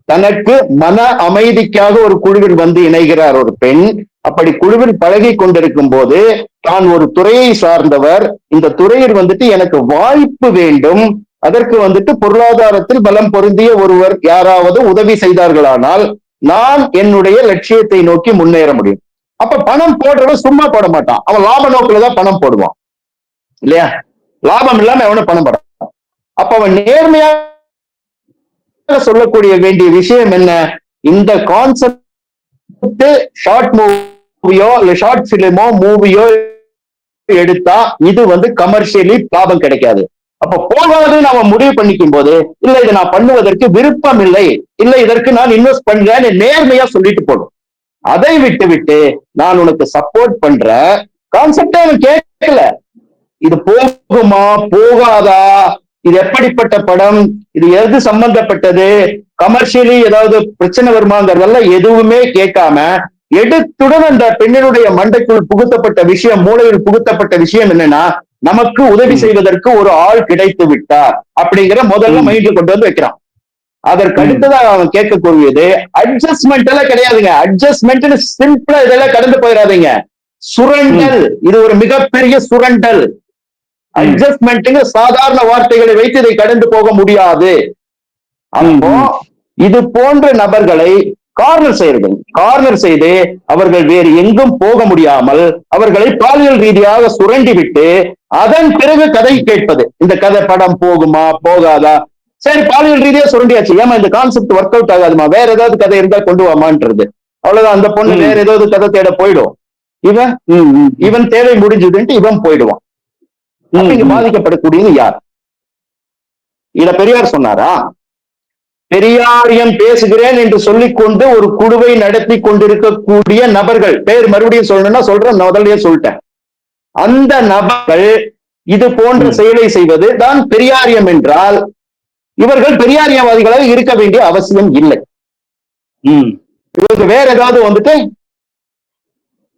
தனக்கு மன அமைதிக்காக ஒரு குழுவில் வந்து இணைகிறார் ஒரு பெண். அப்படி குழுவில் பழகி கொண்டிருக்கும் போது தான் ஒரு துறையை சார்ந்தவர், இந்த துறையில் வந்துட்டு எனக்கு வாய்ப்பு வேண்டும், அதற்கு வந்துட்டு பொருளாதாரத்தில் பலம் பொருந்திய ஒருவர் யாராவது உதவி செய்தார்களானால் நான் என்னுடைய லட்சியத்தை நோக்கி முன்னேற முடியும். அப்ப பணம் போடுறவன் சும்மா போட மாட்டான், அவன் லாப நோக்கில தான் பணம் போடுவான் இல்லையா? லாபம் இல்லாம எவனும் பணம் போட. அப்ப அவன் நேர்மையா சொல்லக்கூடிய வேண்டிய விஷயம் என்ன? இந்த கான்செப்ட் ஷார்ட் மூவியோ இல்ல ஷார்ட் பிலிமோ மூவியோ எடுத்தா இது வந்து கமர்ஷியலி லாபம் கிடைக்காது. அப்ப போகாதுன்னு அவன் முடிவு பண்ணிக்கும் போது, இல்ல இதை நான் பண்ணுவதற்கு விருப்பம் இல்லை, இல்ல இதற்கு நான் இன்வெஸ்ட் பண்றேன்னு நேர்மையா சொல்லிட்டு போடும். அதை விட்டு நான் உனக்கு சப்போர்ட் பண்ற கான்செப்டே அவன் கேட்கல. இது போகுமா போகாதா, இது எப்படிப்பட்ட படம், இது எது சம்பந்தப்பட்டது, கமர்ஷியலி ஏதாவது பிரச்சனை வருமாங்கிறதெல்லாம் எதுவுமே கேட்காம எடுத்துடன் அந்த பெண்ணினுடைய மண்டைக்குள் புகுத்தப்பட்ட விஷயம், மூளையில் புகுத்தப்பட்ட விஷயம் என்னன்னா, நமக்கு உதவி செய்வதற்கு ஒரு ஆள் கிடைத்து விட்டார் அப்படிங்கிற முதல்ல மைண்ட்ல கொண்டு வந்து வைக்கிறான். அதற்கு அடுத்ததாக அவன் கேட்கக்கூடியது அட்ஜஸ்ட்மெண்ட் எல்லாம் கிடையாதுங்க. அட்ஜஸ்ட்மெண்ட் சிம்பிளா இதெல்லாம் கடந்து போயிடாதீங்க. சுரண்டல், இது ஒரு மிகப்பெரிய சுரண்டல். அட்ஜஸ்ட்மெண்ட் சாதாரண வார்த்தைகளை வைத்து இதை கடந்து போக முடியாது. அப்போ இது போன்ற நபர்களை கார்னர் செய்து அவர்கள் வேறு எங்கும் போக முடியாமல் அவர்களை பாலியல் ரீதியாக சுரண்டி விட்டு அதன் பிறகு கதை கேட்பது. இந்த கதை படம் போகுமா போகாதா, சரி பாலியல் ரீதியா சுரண்டியாச்சு, ஏமா இந்த கான்செப்ட் ஒர்க் அவுட் ஆகாதுமா, வேற ஏதாவது கதை இருந்தா கொண்டு வாமான்றது. அவ்வளவுதான். அந்த பொண்ணு வேற ஏதாவது கதை தேட போயிடும். இவன் தேவை முடிஞ்சதுன்ட்டு இவன் போயிடுவான். இங்க பாதிக்கப்படக்கூடியது யார்? இத பெரியார் சொன்னாரா? பெரியாரியம் பேசுகிறேன் என்று சொல்லிக்கொண்டு ஒரு குழுவை நடத்தி கொண்டிருக்கக்கூடிய நபர்கள் பேர் மறுபடியும் சொல்லணும்னா சொல்றேன், முதல்லயே சொல்லிட்டேன். அந்த நபர்கள் இது போன்ற செயலை செய்வது தான் பெரியாரியம் என்றால் இவர்கள் பெரியாரியவாதிகளாக இருக்க வேண்டிய அவசியம் இல்லை. இவருக்கு வேற ஏதாவது வந்துட்டு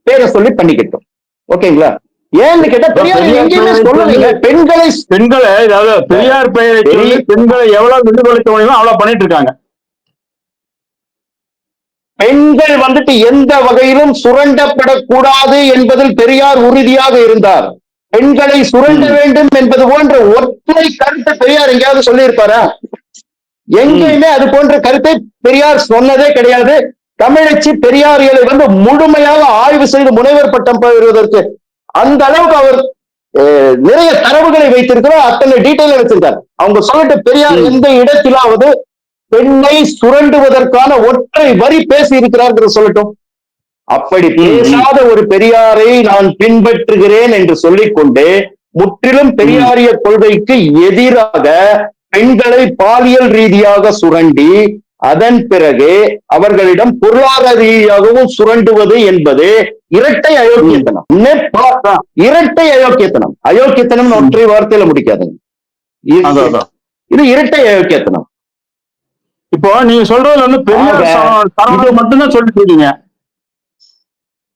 பேரை சொல்லி பண்ணிக்கிட்டோம். ஓகேங்களா? ஏன்னு கேட்டா பெரியார் எங்கேயுமே சொல்லலைங்க. பெண்களை அதாவது பெரியார் பெயரை சொல்லி பெண்களை எவ்வளவு விடுதலைக்க முடியுமோ அவ்வளவு பண்ணிட்டு இருக்காங்க. பெண்கள் வந்துட்டு எந்த வகையிலும் சுரண்டப்படக்கூடாது என்பதில் பெரியார் உறுதியாக இருந்தார். பெண்களை சுரண்ட வேண்டும் என்பது போன்ற ஒற்றை கருத்தை பெரியார் எங்கேயாவது சொல்லி இருப்பாரா? எங்கேயுமே அது போன்ற கருத்தை பெரியார் சொன்னதே கிடையாது. தமிழச்சி பெரியாரிகளை வந்து முழுமையாக ஆய்வு செய்து முனைவர் பட்டம் பெறுவதற்கு அந்த அளவுக்கு அவர் நிறைய தரவுகளை வைத்திருக்கிறார், அத்தனை டீட்டெயில வச்சிருக்கார். அவங்க சொல்லிட்டு பெரியார் எந்த இடத்திலாவது பெண்ணை சுரண்டுவதற்கான ஒற்றை வரி பேசி இருக்கிறார் சொல்லட்டும். அப்படி பேசாத ஒரு பெரியாரை நான் பின்பற்றுகிறேன் என்று சொல்லிக்கொண்டு முற்றிலும் பெரியாரிய கொள்கைக்கு எதிராக பெண்களை பாலியல் ரீதியாக சுரண்டி அதன் பிறகு அவர்களிடம் பொருளாதார ரீதியாகவும் சுரண்டுவது என்பது இரட்டை அயோக்கியத்தனம். இரட்டை அயோக்கியத்தனம். அயோக்கியத்தனம் ஒற்றை வார்த்தையில முடிக்காதுங்க. இது இரட்டை அயோக்கியத்தனம். இப்போ நீங்க சொல்றதுல வந்து பெரியார் மட்டும்தான் சொல்லிட்டு இருக்கீங்க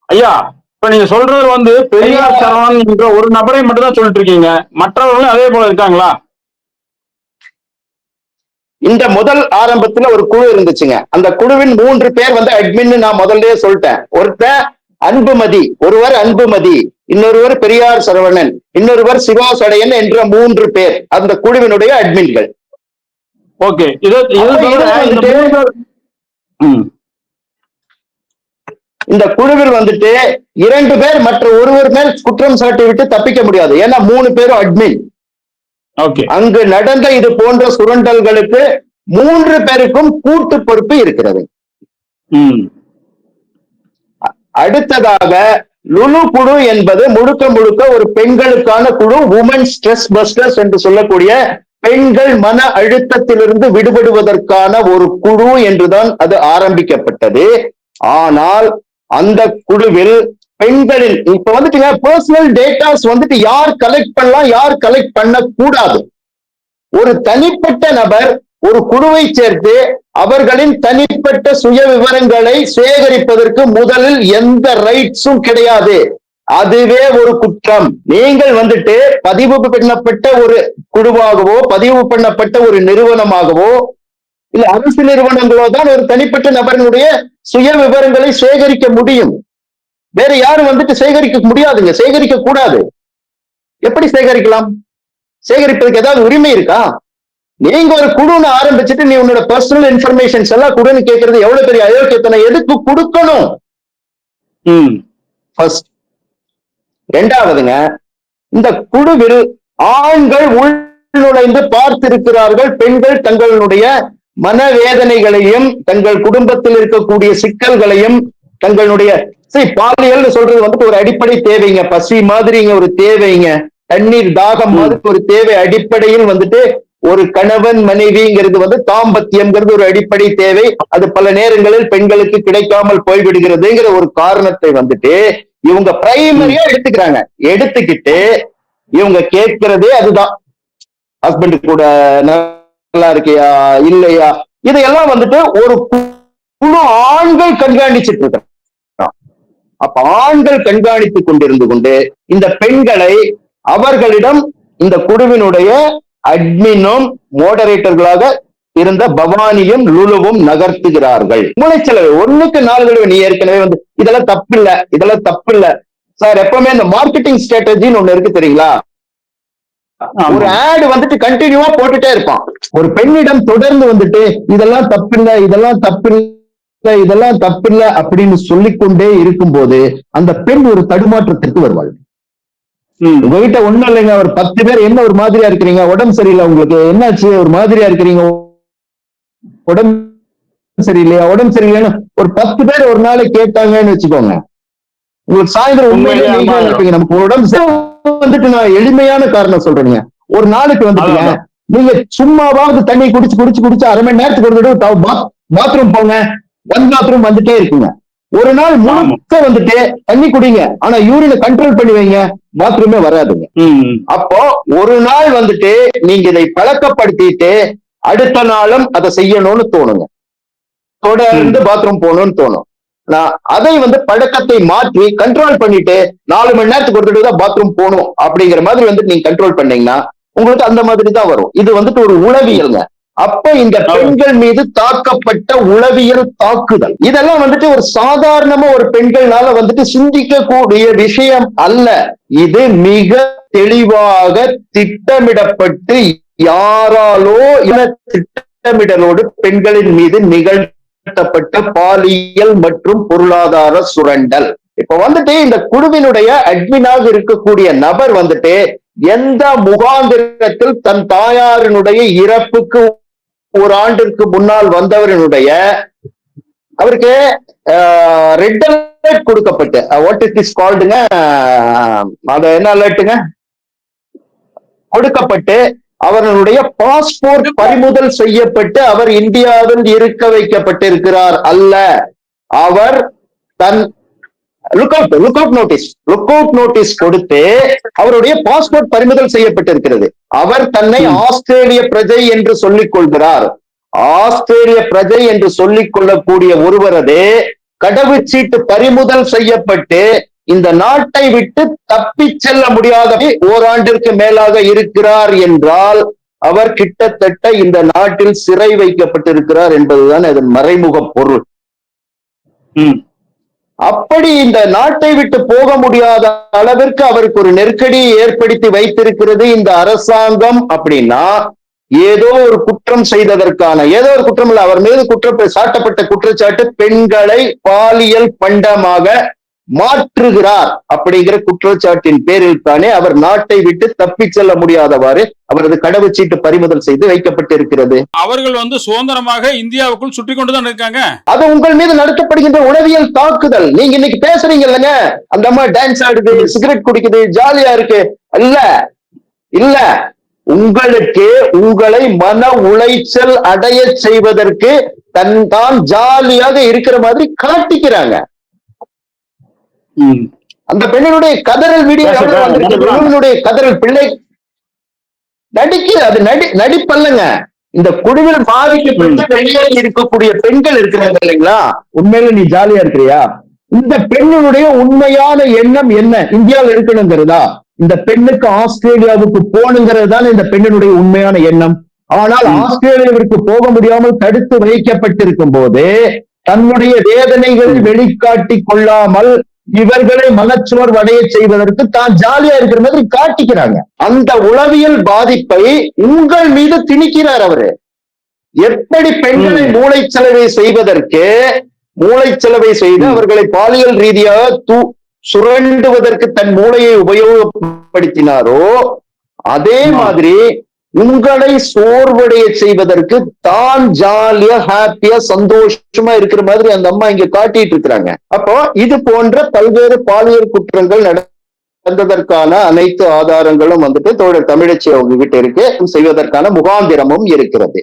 ஐயா. இப்ப நீங்க சொல்றது வந்து பெரியார் சரவணன் என்ற ஒரு நபரை மட்டும் தான் சொல்லிட்டு இருக்கீங்க, மற்றவர்களும் அதே போல இருக்காங்களா? இந்த முதல் ஆரம்பத்துல ஒரு குழு இருந்துச்சுங்க. அந்த குழுவின் 3 பேர் வந்து அட்மின் நான் முதல்லயே சொல்லிட்டேன். ஒருத்தர் அன்புமதி, ஒருவர் அன்புமதி, இன்னொருவர் பெரியார் சரவணன், இன்னொருவர் சிவா சடையன் என்ற 3 பேர் அந்த குழுவினுடைய அட்மின்கள். ஓகே. இந்த குழுவில் வந்துட்டு 2 பேர் மற்ற ஒருவர் மேல் குற்றம் சாட்டி விட்டு தப்பிக்க முடியாது. ஏன்னா 3 பேரும் அட்மின். அங்கு நடந்த இது போன்ற சுரண்டல்களுக்கு 3 பேருக்கும் கூட்டு பொறுப்பு இருக்கிறது. அடுத்ததாக லுலு குழு என்பது முழுக்க முழுக்க ஒரு பெண்களுக்கான குழு, உமன் ஸ்ட்ரெஸ் பஸ்டர்ஸ் என்று சொல்லக்கூடிய பெண்கள் மன அழுத்தத்திலிருந்து விடுபடுவதற்கான ஒரு குழு என்றுதான் அது ஆரம்பிக்கப்பட்டது. ஆனால் அந்த குழுவில் பெண்களின் இப்ப வந்துட்டுங்க பர்சனல் டேட்டாஸ் வந்துட்டு யார் கலெக்ட் பண்ணலாம், யார் கலெக்ட் பண்ண கூடாது. ஒரு தனிப்பட்ட நபர் ஒரு குழுவை சேர்த்து அவர்களின் தனிப்பட்ட சுய விவரங்களை சேகரிப்பதற்கு முதலில் எந்த ரைட்ஸும் கிடையாது. அதுவே ஒரு குற்றம். நீங்கள் வந்துட்டு பதிவு பண்ணப்பட்ட ஒரு குழுவாகவோ பதிவு பண்ணப்பட்ட ஒரு நிறுவனமாகவோ இல்ல அரசு நிறுவனங்களோ தான் ஒரு தனிப்பட்ட நபரினுடைய சுய விவரங்களை சேகரிக்க முடியும். வேற யாரும் வந்துட்டு சேகரிக்க முடியாதுங்க, சேகரிக்க கூடாது. எப்படி சேகரிக்கலாம்? சேகரிப்பதற்கு ஏதாவது உரிமை இருக்கா? நீங்க ஒரு குழுன்னு ஆரம்பிச்சுட்டு நீ உன்னோட பர்சனல் இன்ஃபர்மேஷன்ஸ் எல்லாம் குடுன்னு கேட்கறது எவ்வளவு பெரிய அயோக்கியத்தனை. எதுக்கு கொடுக்கணும்? ஃபர்ஸ்ட். இரண்டாவதுங்க, இந்த குழுவில் ஆண்கள் உள்நுழைந்து பார்த்திருக்கிறார்கள். பெண்கள் தங்களுடைய மனவேதனைகளையும் தங்கள் குடும்பத்தில் இருக்கக்கூடிய சிக்கல்களையும் தங்களுடைய பாலியல் சொல்றது வந்துட்டு ஒரு அடிப்படை தேவைங்க. பசி மாதிரிங்க ஒரு தேவைங்க. தண்ணீர் தாகம் மாதிரி ஒரு தேவை. அடிப்படையில் வந்துட்டு ஒரு கணவன் மனைவிங்கிறது வந்து தாம்பத்தியம்ங்கிறது ஒரு அடிப்படை தேவை. அது பல நேரங்களில் பெண்களுக்கு கிடைக்காமல் போய்விடுகிறதுங்கிற ஒரு காரணத்தை வந்துட்டு இவங்க பிரைமரியா எடுத்துக்கிறாங்க. எடுத்துக்கிட்டு இவங்க கேட்கிறதே அதுதான், ஹஸ்பண்ட் கூட நல்லா இருக்கியா இல்லையா, இதையெல்லாம் வந்துட்டு ஒரு குழு ஆண்கள் கண்காணிச்சுட்டு இருக்க. அப்ப ஆண்கள் கண்காணித்துக் கொண்டிருந்து கொண்டு இந்த பெண்களை அவர்களிடம் இந்த குழுவினுடைய அட்மினும் மோடரேட்டர்களாக இருந்த பவானியும் லுலுவும் நகர்த்துகிறார்கள். மூளைச்செலவு 1க்கு 4 தடவை. நீ ஏற்கனவே வந்து இதெல்லாம் தப்பு இல்ல, இதெல்லாம் தப்பு இல்ல சார். எப்பவுமே இந்த மார்க்கெட்டிங் ஸ்ட்ராட்டஜின்னு ஒண்ணு இருக்கு தெரியுங்களா? ஒரு ஆட் வந்துட்டு கண்டினியூவா போட்டுட்டே இருப்பான். ஒரு பெண்ணிடம் தொடர்ந்து வந்துட்டு இதெல்லாம் தப்பு இல்ல, இதெல்லாம் தப்பு இல்ல, இதெல்லாம் தப்பு இல்ல அப்படின்னு சொல்லிக்கொண்டே இருக்கும்போது அந்த பெண் ஒரு தடுமாற்றத்திற்கு வருவாள். உங்ககிட்ட ஒண்ணும் இல்லைங்க, ஒரு 10 பேர் என்ன ஒரு மாதிரியா இருக்கிறீங்க, உடம்பு சரியில்லை, உங்களுக்கு என்னாச்சு, ஒரு மாதிரியா இருக்கிறீங்க, உடம்பு சரியில்லையா, உடம்பு சரியில்லைன்னு ஒரு 10 பேர் ஒரு நாளை கேட்டாங்கன்னு வச்சுக்கோங்க. உங்களுக்கு சாயந்தரம் உண்மையிலே இருப்பீங்க. நமக்கு உடம்பு வந்துட்டு நான் எளிமையான காரணம் சொல்றேங்க. ஒரு நாளைக்கு வந்துட்டு நீங்க சும்மாவாவது தண்ணி குடிச்சு அரை மணி நேரத்துக்கு ஒரு தடவை பாத்ரூம் போங்க. பாத்ரூம் வந்துட்டே இருக்குங்க. ஒரு நாள் முழுக்க வந்துட்டு தண்ணி குடிங்க, ஆனா யூரினை கண்ட்ரோல் பண்ணி வைங்க, பாத்ரூமே வராதுங்க. அப்போ ஒரு நாள் வந்துட்டு நீங்க இதை பழக்கப்படுத்திட்டு அடுத்த நாளும் அதை செய்யணும்னு தோணுங்க. தொடர்ந்து பாத்ரூம் போகணும்னு தோணும். நான் அதை வந்து பழக்கத்தை மாற்றி கண்ட்ரோல் பண்ணிட்டு 4 மணி நேரத்துக்கு ஒரு தடவை தான் பாத்ரூம் போகணும் அப்படிங்கிற மாதிரி வந்துட்டு நீங்க கண்ட்ரோல் பண்ணீங்கன்னா உங்களுக்கு அந்த மாதிரி தான் வரும். இது வந்துட்டு ஒரு உளவியல்ங்க. அப்ப இந்த பெண்கள் மீது தாக்கப்பட்ட உளவியல் தாக்குதல், இதெல்லாம் வந்துட்டு ஒரு சாதாரணமா ஒரு பெண்கள்னால வந்துட்டு சிந்திக்கக்கூடிய விஷயம் அல்ல. இது மிக தெளிவாக திட்டமிடப்பட்டு யாராலோ திட்டமிடலோடு பெண்களின் மீது நிகழ்த்தப்பட்ட பாலியல் மற்றும் பொருளாதார சுரண்டல். இப்ப வந்துட்டு இந்த குழுவினுடைய அட்மினாக இருக்கக்கூடிய நபர் வந்துட்டு எந்த முகாந்திரத்தில் தன் தாயாரினுடைய இறப்புக்கு ஒரு ஆண்டிற்கு முன்னால் வந்தவரினுடைய அவருக்கு ரெட் அலர்ட் கொடுக்கப்பட்டு, வாட் இஸ் திஸ் கால்டுங்க, அது என்ன அலர்ட்டுங்க, கொடுக்கப்பட்டு அவர்களுடைய பாஸ்போர்ட் பறிமுதல் செய்யப்பட்டு அவர் இந்தியாவில் இருக்க வைக்கப்பட்டிருக்கிறார் அல்ல. அவர் தன் லுக் அவுட் நோட்டீஸ் கொடுத்து அவருடைய பாஸ்போர்ட் பறிமுதல் செய்யப்பட்டிருக்கிறது. அவர் தன்னை ஆஸ்திரேலிய பிரஜை என்று சொல்லிக் கொள்கிறார். ஆஸ்திரேலிய பிரஜை என்று சொல்லிக் கொள்ளக்கூடிய ஒருவரது கடவுச்சீட்டு பறிமுதல் செய்யப்பட்டு இந்த நாட்டை விட்டு தப்பிச் செல்ல முடியாத ஓராண்டிற்கு மேலாக இருக்கிறார் என்றால் அவர் கிட்டத்தட்ட இந்த நாட்டில் சிறை வைக்கப்பட்டிருக்கிறார் என்பதுதான் அதன் மறைமுக பொருள். அப்படி இந்த நாட்டை விட்டு போக முடியாத அளவிற்கு அவருக்கு ஒரு நெருக்கடியை ஏற்படுத்தி வைத்திருக்கிறது இந்த அரசாங்கம். அப்படின்னா ஏதோ ஒரு குற்றம் செய்ததற்கான, ஏதோ ஒரு குற்றம் இல்லை, அவர் மீது சாட்டப்பட்ட குற்றச்சாட்டு பெண்களை பாலியல் பண்டமாக மாற்றுகிறார் அப்படிங்கிற குற்றச்சாட்டின் பேரில் தானே அவர் நாட்டை விட்டு தப்பி செல்ல முடியாதவாறு அவரது கடவுச்சீட்டு பறிமுதல் செய்து வைக்கப்பட்டிருக்கிறது. அவர்கள் வந்து சுதந்திரமாக இந்தியாவுக்குள் சுற்றி கொண்டுதான் இருக்காங்க. அது உங்கள் மீது நடத்தப்படுகின்ற உளவியல் தாக்குதல். நீங்க இன்னைக்கு பேசுறீங்க இல்லைங்க, அந்த அம்மா டான்ஸ் ஆடுது, சிகரெட் குடிக்குது, ஜாலியா இருக்கு. இல்ல உங்களுக்கு உங்களை மன உளைச்சல் அடைய செய்வதற்கு தான் ஜாலியாக இருக்கிற மாதிரி காட்டிக்கிறாங்க. அந்த பெண்ணினுடைய கதறல் வீடியோ கதறல் பிள்ளை நடிக்கிறது, அது நடிப்பல்லங்க. இந்த குழுவில் பாதிக்கப்பட்ட வெளியே இருக்கக்கூடிய பெண்கள் இருக்கிறாங்க இல்லைங்களா, உண்மையில நீ ஜாலியா இருக்கிறியா? இந்த பெண்ணுடைய உண்மையான எண்ணம் என்ன? இந்தியாவில் இருக்கணுங்கிறதா? இந்த பெண்ணுக்கு ஆஸ்திரேலியாவுக்கு போகணுங்கிறது தான் இந்த பெண்ணினுடைய உண்மையான எண்ணம். ஆனால் ஆஸ்திரேலியாவிற்கு போக முடியாமல் தடுத்து வைக்கப்பட்டிருக்கும் போது தன்னுடைய வேதனைகளை வெளிக்காட்டி கொள்ளாமல் இவர்களை மனச்சோர்வு அடைய செய்வதற்கு தான் ஜாலியா இருக்கிற மாதிரி காட்டிக்கிறாங்க. அந்த உளவியல் பாதிப்பை உங்கள் மீது திணிக்கிறார் அவரு. எப்படி பெண்களை மூளைச்சலவை செய்து அவர்களை பாலியல் ரீதியாக சுரண்டுவதற்கு தன் மூளையை உபயோகப்படுத்தினாரோ அதே மாதிரி உங்களை சோர்வடைய செய்வதற்கு தான் ஜாலியா ஹாப்பியா சந்தோஷமா இருக்கிற மாதிரி அந்த அம்மா இங்க காட்டிட்டு இருக்கிறாங்க. அப்போ இது போன்ற பல்வேறு பாலியல் குற்றங்கள் நடந்ததற்கான அனைத்து ஆதாரங்களும் வந்துட்டு தோழர் தமிழச்சி அவங்க கிட்ட இருக்கு, செய்வதற்கான முகாந்திரமும் இருக்கிறது.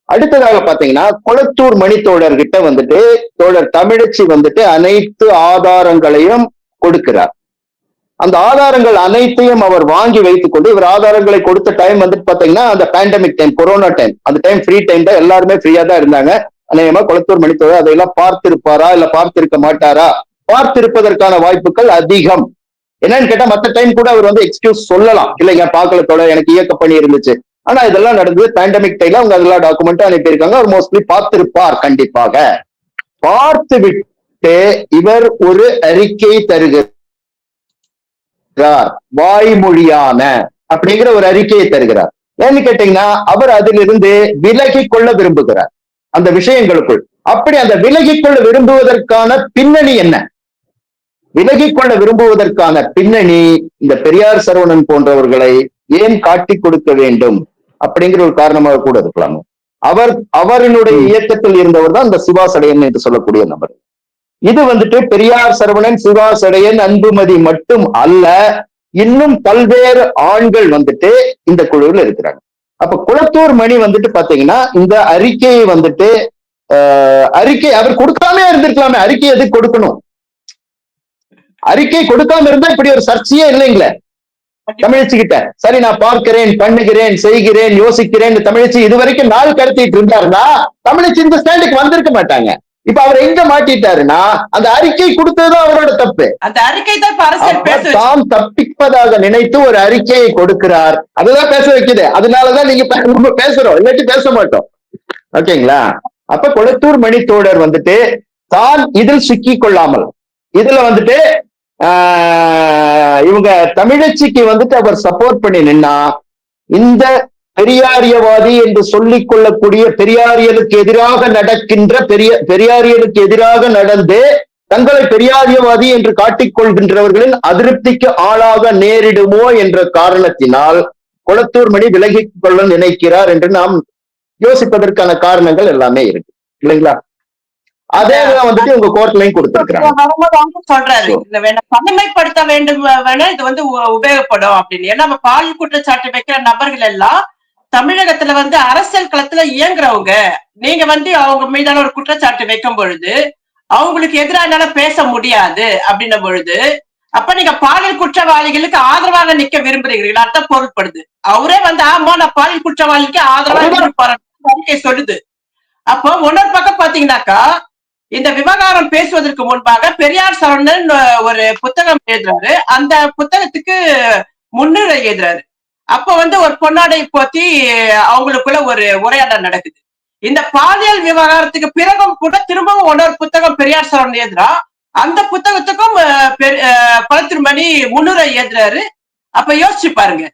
அடுத்ததாக பாத்தீங்கன்னா கொளத்தூர் மணி தோழர்கிட்ட வந்துட்டு தோழர் தமிழச்சி வந்துட்டு அனைத்து ஆதாரங்களையும் கொடுக்கிறார். அந்த ஆதாரங்கள் அனைத்தையும் அவர் வாங்கி வைத்துக் கொண்டு, இவர் ஆதாரங்களை கொடுத்த டைம் வந்துட்டு பாத்தீங்கன்னா அந்த பேண்டமிக் டைம், கொரோனா டைம், அந்த டைம் ஃப்ரீ டைம் தான், எல்லாருமே ஃப்ரீயா தான் இருந்தாங்க. அநேகமா கொளத்தூர் மணி தோழர் அதையெல்லாம் பார்த்திருப்பாரா இல்ல பார்த்திருக்க மாட்டாரா? பார்த்திருப்பதற்கான வாய்ப்புகள் அதிகம். என்னன்னு கேட்டா மத்த டைம் கூட அவர் வந்து எக்ஸ்கியூஸ் சொல்லலாம், இல்லைங்க பார்க்கல தோழர், எனக்கு இயக்க பணி இருந்துச்சு. ஆனா இதெல்லாம் நடந்தது பேண்டமிக் டைம்ல, அவங்க அதெல்லாம் டாக்குமெண்ட் அனுப்பியிருக்காங்க. அவர் மோஸ்ட்லி பார்த்திருப்பார். கண்டிப்பாக பார்த்து விட்டு இவர் ஒரு அறிக்கை தருகிறார், வாய்மொழியான அப்படிங்கிற ஒரு அறிக்கையை தருகிறார். ஏன்னு கேட்டீங்கன்னா அவர் அதிலிருந்து விலகி கொள்ள விரும்புகிறார் அந்த விஷயங்களுக்குள். அப்படி அந்த விலகி கொள்ள விரும்புவதற்கான பின்னணி என்ன? விலகி கொள்ள விரும்புவதற்கான பின்னணி இந்த பெரியார் சரவணன் போன்றவர்களை ஏன் காட்டி கொடுக்க வேண்டும் அப்படிங்கிற ஒரு காரணமாக கூட இருக்கலாம். அவரினுடைய இயக்கத்தில் இருந்தவர் தான் இந்த சிவா சடையன் என்று சொல்லக்கூடிய நபர். இது வந்துட்டு பெரியார் சரவணன், சிவா சடையன், அன்புமதி மட்டும் அல்ல, இன்னும் பல்வேறு ஆண்கள் வந்துட்டு இந்த குழுவில் இருக்கிறாங்க. அப்ப குளத்தூர் மணி வந்துட்டு பாத்தீங்கன்னா இந்த அறிக்கையை வந்துட்டு அறிக்கை அவர் கொடுக்காம இருந்திருக்கலாமே. அறிக்கை எதுக்கு கொடுக்கணும்? அறிக்கை கொடுக்காம இருந்தா இப்படி ஒரு சர்ச்சையே இல்லைங்களே. தமிழச்சி கிட்ட சரி நான் பார்க்கிறேன், பண்ணுகிறேன், செய்கிறேன், யோசிக்கிறேன் தமிழச்சி இதுவரைக்கும் நாள் கடத்திட்டு இருந்தாருன்னா தமிழச்சி இந்த ஸ்டாண்டுக்கு வந்திருக்க மாட்டாங்க. இப்ப அவர் எங்க மாட்டிட்டாருன்னா அந்த அறிக்கை கொடுத்ததுதான் அவரோட தப்பு. அந்த அறிக்கை தான் தாம் தப்பிப்பதாக நினைத்து ஒரு அறிக்கையை கொடுக்கிறார். அதுதான் பேச வைக்குது. அதனாலதான் நீங்க பேசுறோம், இல்லாட்டி பேச மாட்டோம். ஓகேங்களா? அப்ப கொளத்தூர் மணி தோழர் வந்துட்டு தான் இதில் சிக்கி கொள்ளாமல், இதுல வந்துட்டு இவங்க தமிழச்சிக்கு வந்துட்டு அவர் சப்போர்ட் பண்ணி நின்னா இந்த பெரியாரியவாதி என்று சொல்லிக் கொள்ளக்கூடிய பெரியாரியலுக்கு எதிராக நடக்கின்ற பெரியாரியலுக்கு எதிராக நடந்து தங்களை பெரியாரியவாதி என்று காட்டிக்கொள்கின்றவர்களின் அதிருப்திக்கு ஆளாக நேரிடுமோ என்ற காரணத்தினால் கொளத்தூர் மணி விலகிக் கொள்ள நினைக்கிறார் என்று நாம் யோசிப்பதற்கான காரணங்கள் எல்லாமே இருக்கு இல்லைங்களா? அதே வந்துட்டு உங்க கோர்ட்லயும் கொடுத்திருக்காங்க. சொல்றாரு தனிமைப்படுத்த வேண்டும், வேணா இது வந்து உபயோகப்படும் அப்படின்னு. ஏன்னா நம்ம பாலியல் குற்றச்சாட்டு வைக்கிற நபர்கள் எல்லாம் தமிழகத்துல வந்து அரசியல் களத்துல இயங்குறவங்க. நீங்க வந்து அவங்க மீதான ஒரு குற்றச்சாட்டு வைக்கும் பொழுது அவங்களுக்கு எதிராக பேச முடியாது அப்படின்ன பொழுது அப்ப நீங்க பாலியல் குற்றவாளிகளுக்கு ஆதரவாக நிக்க விரும்புறீங்களா? அர்த்தம் பொருட்படுது. அவரே வந்து ஆமா நான் பாலியல் குற்றவாளிக்கு ஆதரவாக அறிக்கை சொல்லுது. அப்போ இன்னொரு பக்கம் பாத்தீங்கன்னாக்கா இந்த விவகாரம் பேசுவதற்கு முன்பாக பெரியார் சரவணன் ஒரு புத்தகம் எழுதுறாரு. அந்த புத்தகத்துக்கு முன்னுரை எழுதுறாரு. அப்ப வந்து ஒரு பொன்னாடை போத்தி அவங்களுக்குள்ள ஒரு உரையாடல் நடக்குது. இந்த பாலியல் விவகாரத்துக்கு பிறகும் கூட திரும்பவும் இன்னொரு புத்தகம் பெரியார் சரவணன் எழுதுறா. அந்த புத்தகத்துக்கும் கொளத்தூர் மணி முன்னுரை எழுதுறாரு. அப்ப யோசிச்சு பாருங்க,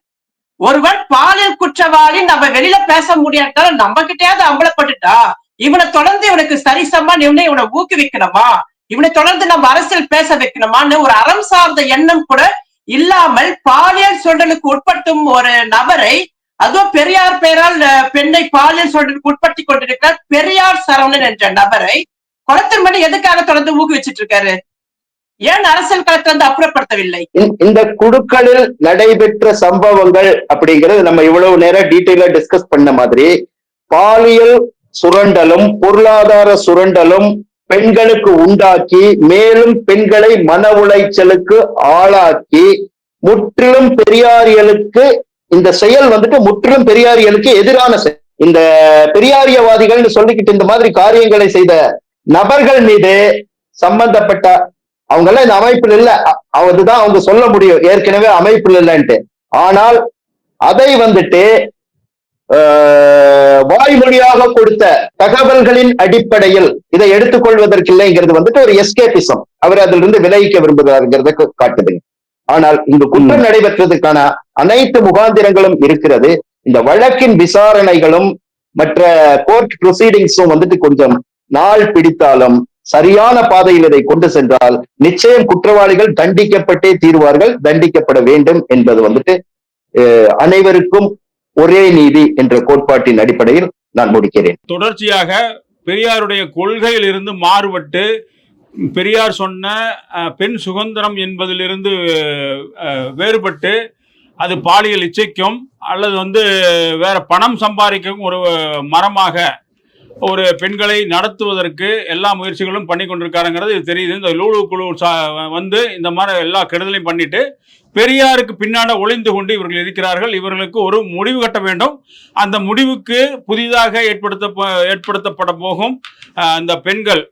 ஒருவன் பாலியல் குற்றவாளி நம்ம வெளியில பேச முடியாட்டாலும் நம்ம கிட்டயாவது அம்பலப்பட்டுட்டா இவனை தொடர்ந்து இவனுக்கு சரிசமா இவனை ஊக்குவிக்கணுமா? இவனை தொடர்ந்து நம்ம அரசியல் பேச வைக்கணுமான்னு ஒரு அறம் சார்ந்த எண்ணம் கூட இல்லாமல் பாலியல் சுரண்டலுக்கு உட்படுத்தும் ஒரு நபரை, அதுவும் பெரியார் பெயரால் பெண்ணை பாலியல் சுரண்டலுக்கு உட்படுத்தி கொண்டிருக்கிறார் பெரியார் சரவணன் என்ற நபரை குளத்தூர்மணி எதுக்காக தொடர்ந்து ஊக்குவிச்சிட்டு இருக்காரு? ஏன் அரசியல் களத்தை வந்து அப்புறப்படுத்தவில்லை? இந்த குழுக்களில் நடைபெற்ற சம்பவங்கள் அப்படிங்கிறது நம்ம இவ்வளவு நேரம் டீட்டெயிலா டிஸ்கஸ் பண்ண மாதிரி பாலியல் சுரண்டலும் பொருளாதார சுரண்டலும் பெண்களுக்கு உண்டாக்கி மேலும் பெண்களை மன உளைச்சலுக்கு ஆளாக்கி முற்றிலும் பெரியாரியலுக்கு இந்த செயல் வந்துட்டு முற்றிலும் பெரியாரியலுக்கு எதிரான செயல். இந்த பெரியாரியவாதிகள்னு சொல்லிக்கிட்டு இந்த மாதிரி காரியங்களை செய்த நபர்கள் மீது சம்பந்தப்பட்ட அவங்க எல்லாம் இந்த அமைப்பில் இல்ல, அதுதான் அவங்க சொல்ல முடியும் ஏற்கனவே அமைப்பில் இல்லைன்ட்டு. ஆனால் அதை வந்துட்டு வாய்மொழியாக கொடுத்த தகவல்களின் அடிப்படையில் இதை எடுத்துக்கொள்வதற்கு இல்லைங்கிறது வந்துட்டு ஒரு எஸ்கேபிசம். அவர் அதிலிருந்து விலகிக்க விரும்புகிறாருங்கிறத காட்டுதுங்க. ஆனால் இங்கு குற்றம் நடைபெற்றதுக்கான அனைத்து முகாந்திரங்களும் இருக்கிறது. இந்த வழக்கின் விசாரணைகளும் மற்ற கோர்ட் ப்ரொசீடிங்ஸும் வந்துட்டு கொஞ்சம் நாள் பிடித்தாலும் சரியான பாதையில் இதை கொண்டு சென்றால் நிச்சயம் குற்றவாளிகள் தண்டிக்கப்பட்டே தீர்வார்கள், தண்டிக்கப்பட வேண்டும் என்பது வந்துட்டு அனைவருக்கும் ஒரே நீதி என்ற கோட்பாட்டின் அடிப்படையில் நான் முடிக்கிறேன். தொடர்ச்சியாக பெரியாருடைய கொள்கையில் இருந்து மாறுபட்டு பெரியார் சொன்ன பெண் சுதந்திரம் என்பதிலிருந்து வேறுபட்டு அது பாலியல் இச்சைக்கும் அல்லது வந்து வேற பணம் சம்பாதிக்கும் ஒரு மரமாக ஒரு பெண்களை நடத்துவதற்கு எல்லா முயற்சிகளும் பண்ணி கொண்டிருக்காருங்கிறது இது தெரியுது. இந்த லூலு குழு வந்து இந்த மாதிரி எல்லா கெடுதலையும் பண்ணிட்டு பெரியாருக்கு பின்னாடி ஒளிந்து கொண்டு இவர்கள் இருக்கிறார்கள். இவர்களுக்கு ஒரு முடிவு கட்ட வேண்டும். அந்த முடிவுக்கு புதிதாக ஏற்படுத்தப்பட போகும் அந்த பெண்கள்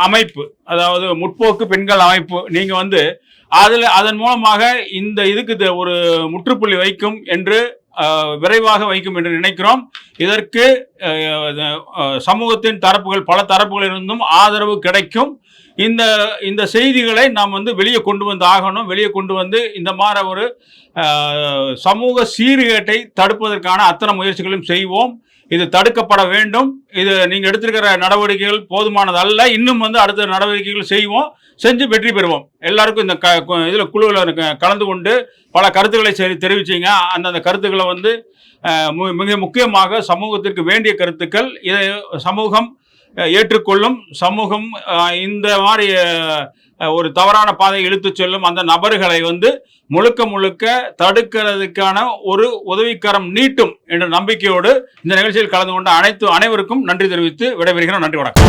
அமைப்பு, அதாவது முற்போக்கு பெண்கள் அமைப்பு, நீங்க வந்து அதன் மூலமாக இந்த இதுக்கு ஒரு முற்றுப்புள்ளி வைக்கும் என்று விரைவாக வைக்கும் என்று நினைக்கிறோம். இதற்கு சமூகத்தின் தரப்புகள் பல தரப்புகளிலிருந்தும் ஆதரவு கிடைக்கும். இந்த செய்திகளை நாம் வந்து வெளியே கொண்டு வந்து ஆகணும். வெளியே கொண்டு வந்து இந்த மாதிரி ஒரு சமூக சீர்கேட்டை தடுப்பதற்கான அத்தனை முயற்சிகளும் செய்வோம். இது தடுக்கப்பட வேண்டும். இது நீங்க எடுத்திருக்கிற நடவடிக்கைகள் போதுமானது அல்ல. இன்னும் வந்து அடுத்த நடவடிக்கைகள் செய்வோம், செஞ்சு வெற்றி பெறுவோம். எல்லாருக்கும் இந்த இதுல குழுவில் கலந்து கொண்டு பல கருத்துக்களை தெரிவிச்சீங்க. அந்தந்த கருத்துக்களை வந்து மிக முக்கியமாக சமூகத்திற்கு வேண்டிய கருத்துக்கள், இதை சமூகம் ஏற்றுக்கொள்ளும். சமூகம் இந்த மாதிரி ஒரு தவறான பாதையை இழுத்து செல்லும் அந்த நபர்களை வந்து முழுக்க தடுக்கிறதுக்கான ஒரு உதவிக்கரம் நீட்டும் என்ற நம்பிக்கையோடு இந்த நிகழ்ச்சியில் கலந்து கொண்ட அனைவருக்கும் நன்றி தெரிவித்து விடைபெறுகிறோம். நன்றி, வணக்கம்.